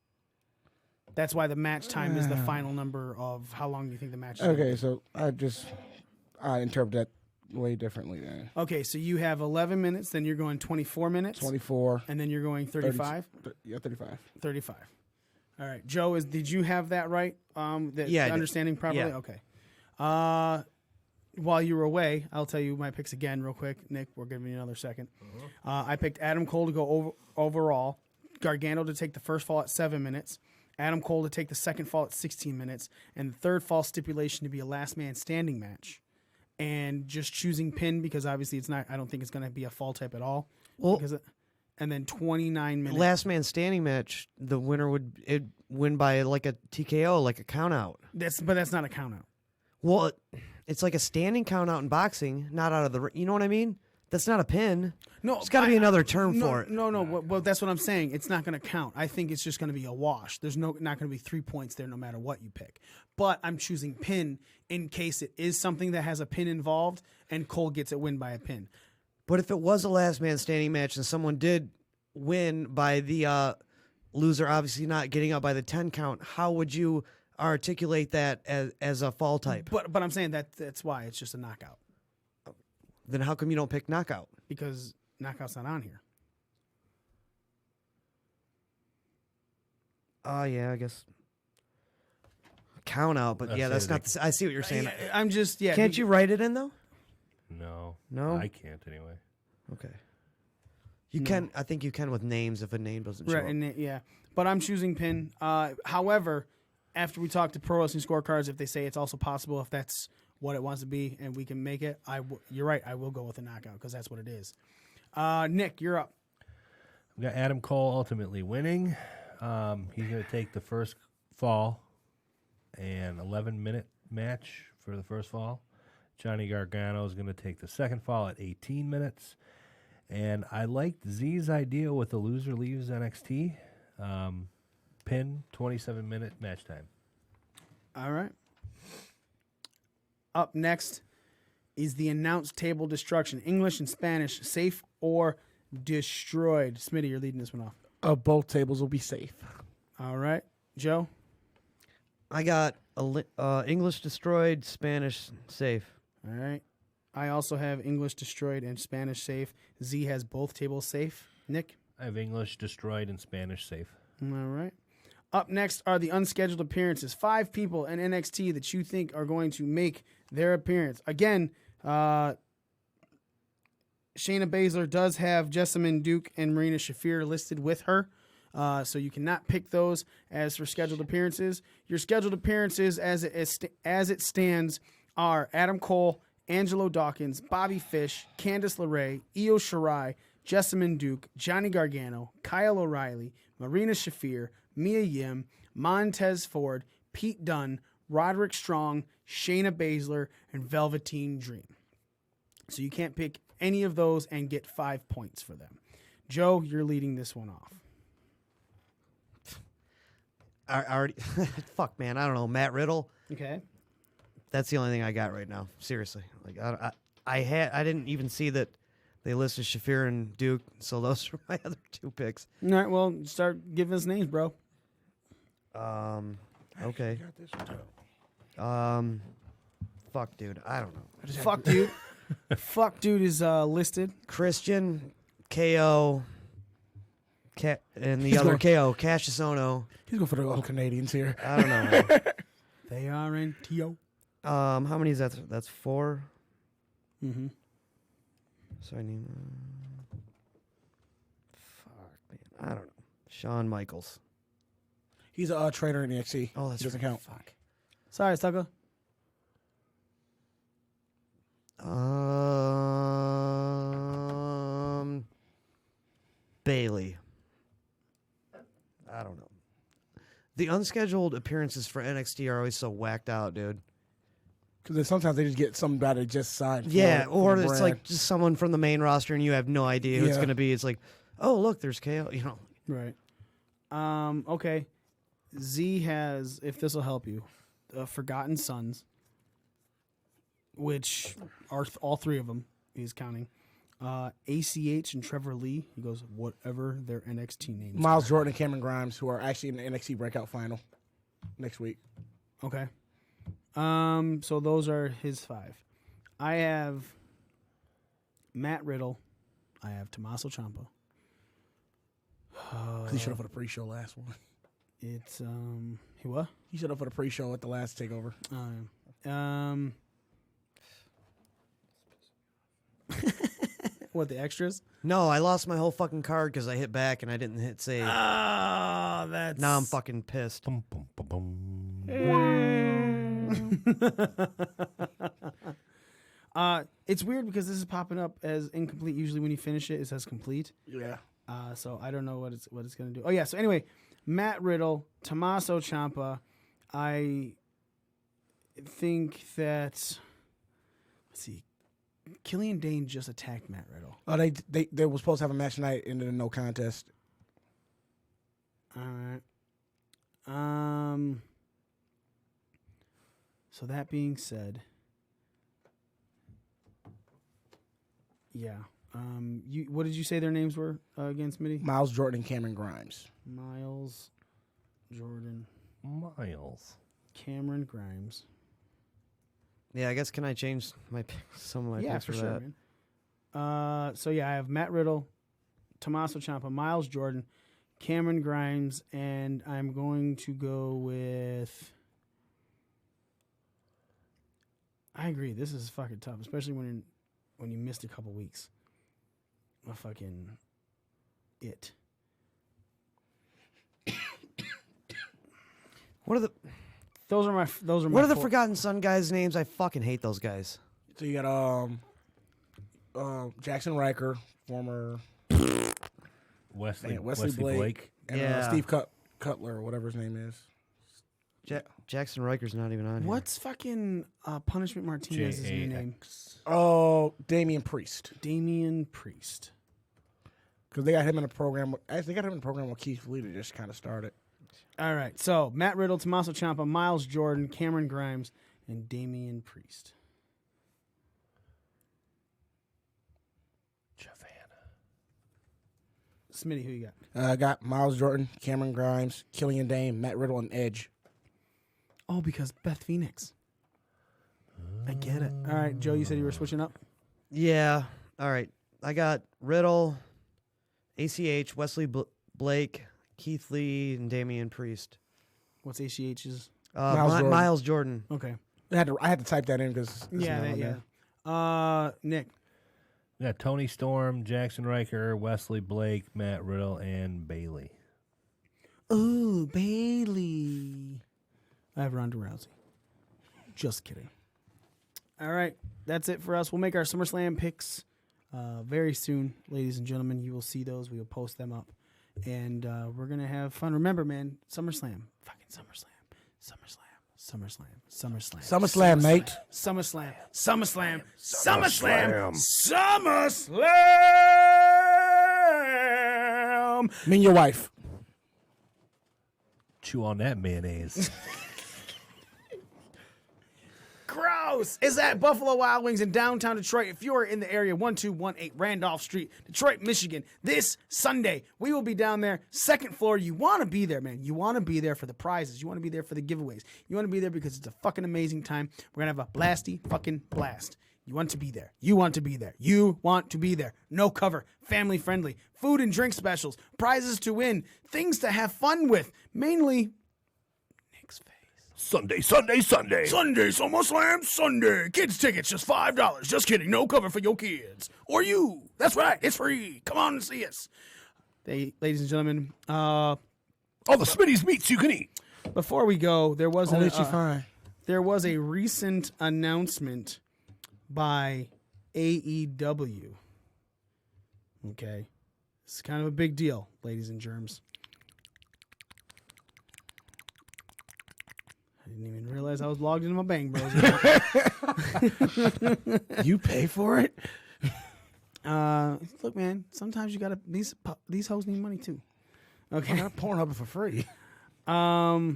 That's why the match time is the final number of how long do you think the match is. Okay, so I interpret that way differently then. Okay, so you have 11 minutes, then you're going 24 minutes. 24. And then you're going 35? 35. 35. All right. Joe, did you have that right? Yeah, understanding properly? Yeah. Okay. While you were away, I'll tell you my picks again real quick. Nick, we're giving you another second. I picked Adam Cole to go overall, Gargano to take the first fall at 7 minutes, Adam Cole to take the second fall at 16 minutes, and the third fall stipulation to be a last man standing match. And just choosing pin because obviously it's not. I don't think it's going to be a fall type at all. Well, and then 29 minutes. Last man standing match. The winner would win by like a TKO, like a count out. But that's not a count out. Well, it's like a standing count out in boxing, not out of the. You know what I mean? That's not a pin. No, there's got to be another term for it. No. Well, that's what I'm saying. It's not going to count. I think it's just going to be a wash. There's not going to be 3 points there, no matter what you pick. But I'm choosing pin in case it is something that has a pin involved, and Cole gets it win by a pin. But if it was a last man standing match and someone did win by the loser, obviously not getting up by the 10 count, how would you articulate that as a fall type? But I'm saying that's why it's just a knockout. Then how come you don't pick knockout? Because knockout's not on here. Oh, yeah, I guess. Count out, but yeah, that's not. I see what you're saying. I'm just Can't you write it in though? No, I can't anyway. Okay. You can. I think you can with names if a name doesn't show up. Yeah. But I'm choosing pin. However, after we talk to Pro Wrestling Scorecards, if they say it's also possible, if that's what it wants to be, and we can make it, you're right. I will go with a knockout because that's what it is. Nick, you're up. We got Adam Cole ultimately winning. He's going to take the first fall, an 11-minute match for the first fall. Johnny Gargano is going to take the second fall at 18 minutes. And I liked Z's idea with the loser leaves NXT. Pin, 27-minute match time. All right. Up next is the announced table destruction. English and Spanish, safe or destroyed. Smitty, you're leading this one off. Both tables will be safe. All right. Joe? I got English destroyed, Spanish safe. All right. I also have English destroyed and Spanish safe. Z has both tables safe. Nick? I have English destroyed and Spanish safe. All right. Up next are the unscheduled appearances. 5 people in NXT that you think are going to make their appearance. Again, Shayna Baszler does have Jessamyn Duke and Marina Shafir listed with her. So you cannot pick those as for scheduled appearances. Your scheduled appearances as it stands are Adam Cole, Angelo Dawkins, Bobby Fish, Candice LeRae, Io Shirai, Jessamyn Duke, Johnny Gargano, Kyle O'Reilly, Marina Shafir, Mia Yim, Montez Ford, Pete Dunne, Roderick Strong, Shayna Baszler, and Velveteen Dream. So you can't pick any of those and get 5 points for them. Joe, you're leading this one off. I already, fuck, man, I don't know. Matt Riddle. Okay. That's the only thing I got right now. Seriously, like I didn't even see that they listed Shafir and Duke, so those are my other 2 picks. All right, well, start giving us names, bro. Okay. Fuck, dude. I don't know. Fuck, dude. Fuck, dude is listed. Christian, KO, and the other KO, Cassius Ohno. He's going for the old Canadians here. I don't know, man. They are in T.O. How many is that? That's 4. Mm-hmm. So I need. Fuck, man. I don't know. Shawn Michaels. He's a trainer in NXT. Oh, that's he doesn't count. Fuck. Sorry, Stucco. Bailey. I don't know. The unscheduled appearances for NXT are always so whacked out, dude. Because then sometimes they just get somebody just signed. Yeah, or the it's brand. like just someone from the main roster and you have no idea who it's going to be. It's like, oh, look, there's KO. You know. Right. Okay. Z has, if this will help you, Forgotten Sons, which are all 3 of them he's counting. ACH and Trevor Lee. He goes, whatever their NXT names. Miles Jordan and Cameron Grimes, who are actually in the NXT Breakout Final next week. Okay. So those are his 5. I have Matt Riddle. I have Tommaso Ciampa. He showed up for the pre-show last one. It's he what? He showed up for the pre-show at the last takeover. What, the extras? No, I lost my whole fucking card because I hit back and I didn't hit save. Oh, that's Now I'm fucking pissed. Bum, bum, bum, bum. It's weird because this is popping up as incomplete. Usually when you finish it, it says complete. Yeah. So I don't know what it's gonna do. Oh yeah. So anyway, Matt Riddle, Tommaso Ciampa. I think that let's see, Killian Dane just attacked Matt Riddle. Oh, they were supposed to have a match tonight and then no contest. All right. So that being said, yeah. What did you say their names were again, Smitty? Miles Jordan and Cameron Grimes. Miles Jordan. Miles. Cameron Grimes. Yeah, I guess can I change some of my picks for for sure, that? man. So yeah, I have Matt Riddle, Tommaso Ciampa, Miles Jordan, Cameron Grimes, and I'm going to go with. I agree. This is fucking tough, especially when you missed a couple weeks. A fucking it. What are the What are the Forgotten Son guys' names? I fucking hate those guys. So you got Jackson Riker, former Wesley Blake. And Yeah. Steve Cutler, or whatever his name is. Jackson Riker's not even on here. What's fucking Punishment Martinez's new name? Oh, Damian Priest. Damian Priest. Because they got him in a program. Actually, they got him in a program with Keith Lee that just kind of started. All right. So Matt Riddle, Tommaso Ciampa, Miles Jordan, Cameron Grimes, and Damian Priest. Smitty, who you got? I got Miles Jordan, Cameron Grimes, Killian Dane, Matt Riddle, and Edge. Oh, because Beth Phoenix. I get it. All right, Joe, you said you were switching up? Yeah. All right. I got Riddle, ACH, Wesley Blake, Keith Lee, and Damian Priest. What's ACH's? Miles Jordan. Okay. I had to type that in because Yeah. Nick. Yeah, Tony Storm, Jackson Riker, Wesley Blake, Matt Riddle, and Bailey. Ooh, Bailey. I have Ronda Rousey. Just kidding. All right, that's it for us. We'll make our SummerSlam picks very soon, ladies and gentlemen. You will see those. We will post them up. And we're going to have fun. Remember, man, SummerSlam. Fucking SummerSlam. SummerSlam, mate. SummerSlam. Me and your wife. Chew on that mayonnaise. Gross! Is at Buffalo Wild Wings in downtown Detroit. If you are in the area, 1218 Randolph Street, Detroit, Michigan, this Sunday, we will be down there, second floor. You want to be there, man. You want to be there for the prizes. You want to be there for the giveaways. You want to be there because it's a fucking amazing time. We're going to have a blasty fucking blast. You want to be there. You want to be there. You want to be there. No cover. Family friendly. Food and drink specials. Prizes to win. Things to have fun with. Mainly Nick's face. Sunday. SummerSlam Sunday. Kids tickets just $5. Just kidding. No cover for your kids. Or you. That's right. It's free. Come on and see us. Ladies and gentlemen, All the Smitty's meats you can eat. before we go, there was fine. there was a recent announcement by AEW. Okay. It's kind of a big deal, ladies and germs. I didn't even realize I was logged into my Bang Bros. You pay for it? Look, man, sometimes you gotta, these hoes need money too. Okay. I got Pornhub for free. Oh.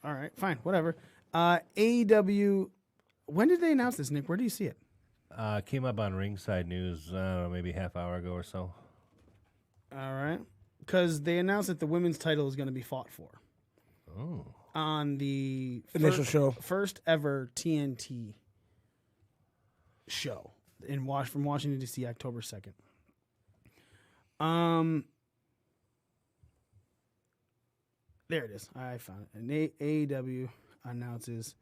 All right, fine, whatever. AEW When did they announce this, Nick? Where do you see it? Came up on Ringside News, I don't know, maybe half hour ago or so. All right. Because they announced that the women's title is going to be fought for. Oh. On the Initial show. First ever TNT show from Washington, D.C., October 2nd. There it is. I found it. And AEW announces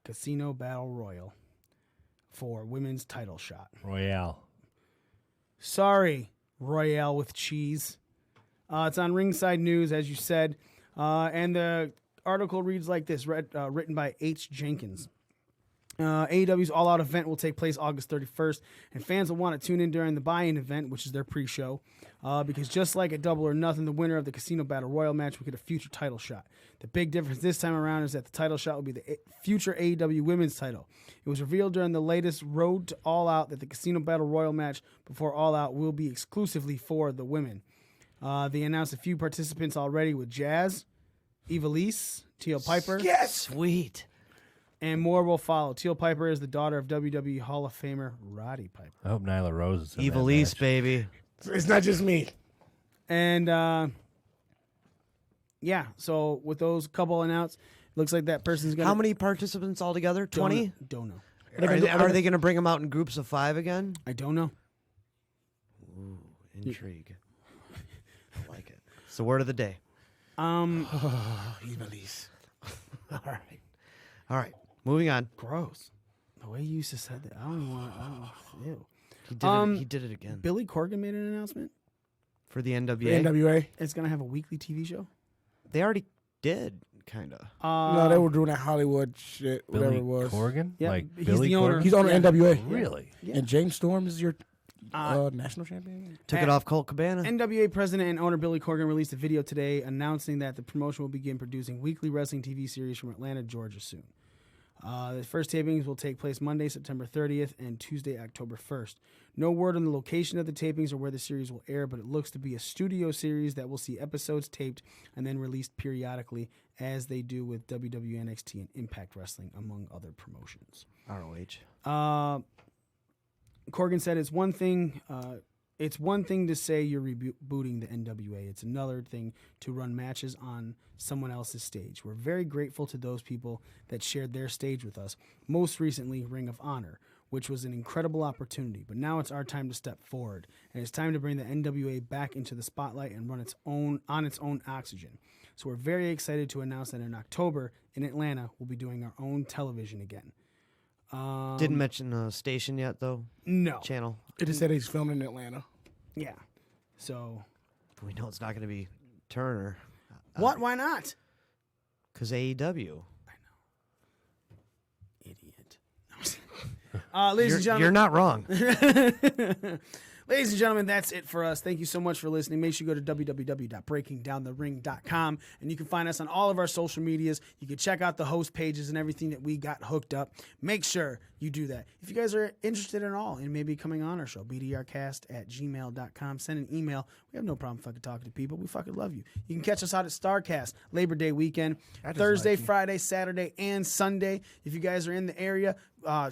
Casino Battle Royal for women's title shot. Royale. Sorry, Royale with cheese. It's on Ringside News, as you said. And the article reads like this, written by H. Jenkins. AEW's All Out event will take place August 31st, and fans will want to tune in during the buy-in event, which is their pre-show, because just like at Double or Nothing, the winner of the Casino Battle Royal match will get a future title shot. The big difference this time around is that the title shot will be the future AEW Women's title. It was revealed during the latest Road to All Out that the Casino Battle Royal match before All Out will be exclusively for the women. They announced a few participants already with Jazz, Ivelisse, Teal Piper. Yes! Sweet. And more will follow. Teal Piper is the daughter of WWE Hall of Famer Roddy Piper. I hope Nyla Rose is in that Ivelisse, match. baby. It's not just me. And, yeah, so with those couple announced, looks like that person's going to... How many participants altogether? 20? Don't know. Are they going to bring them out in groups of 5 again? I don't know. Ooh, intrigue. I like it. It's the word of the day. Ivelisse. All right. Moving on. Gross. The way you used to said that. I don't even want... Ew. He did it again. Billy Corgan made an announcement. For the NWA? The NWA. It's going to have a weekly TV show. They already did, kind of. No, they were doing that Hollywood shit, whatever Billy it was. Corgan? Yeah, Like he's Billy the owner. Corgan? He's on NWA. Really? Yeah. And James Storm is your national champion? Took it off Colt Cabana. NWA president and owner Billy Corgan released a video today announcing that the promotion will begin producing weekly wrestling TV series from Atlanta, Georgia soon. The first tapings will take place Monday, September 30th and Tuesday, October 1st. No word on the location of the tapings or where the series will air, but it looks to be a studio series that will see episodes taped and then released periodically as they do with WWE, NXT, and Impact Wrestling, among other promotions. ROH. Corgan said it's one thing to say you're rebooting the NWA. It's another thing to run matches on someone else's stage. We're very grateful to those people that shared their stage with us, most recently Ring of Honor, which was an incredible opportunity. But now it's our time to step forward, and it's time to bring the NWA back into the spotlight and run on its own oxygen. So we're very excited to announce that in October in Atlanta, we'll be doing our own television again. Didn't mention a station yet, though? No. Channel? It just said he's filming in Atlanta. Yeah. So... We know it's not going to be Turner. What? Why not? Because AEW. Idiot. Ladies and gentlemen. You're not wrong. Ladies and gentlemen, that's it for us. Thank you so much for listening. Make sure you go to www.breakingdownthering.com, and you can find us on all of our social medias. You can check out the host pages and everything that we got hooked up. Make sure you do that. If you guys are interested at all in maybe coming on our show, bdrcast@gmail.com. Send an email. We have no problem fucking talking to people. We fucking love you. You can catch us out at StarCast Labor Day weekend, Thursday, Friday, Saturday, and Sunday. If you guys are in the area,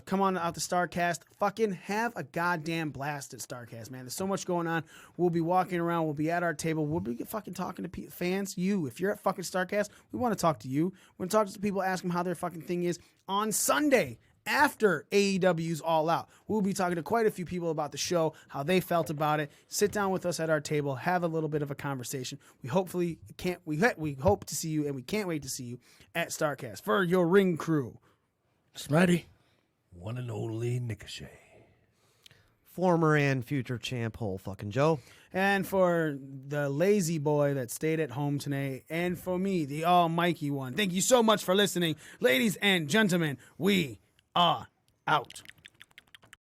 come on out to StarCast. Fucking have a goddamn blast at StarCast, man. There's so much going on. We'll be walking around. We'll be at our table. We'll be fucking talking to fans. You, if you're at fucking StarCast, we want to talk to you. We want to talk to people, ask them how their fucking thing is on Sunday after AEW's All Out. We'll be talking to quite a few people about the show, how they felt about it. Sit down with us at our table, have a little bit of a conversation. We hope to see you, and we can't wait to see you at StarCast. For your ring crew, Smitty. One and only Ricochet. Former and future champ, Whole fucking Joe. and for the lazy boy that stayed at home today, and for me, the almighty one. Thank you so much for listening. Ladies and gentlemen, we are out.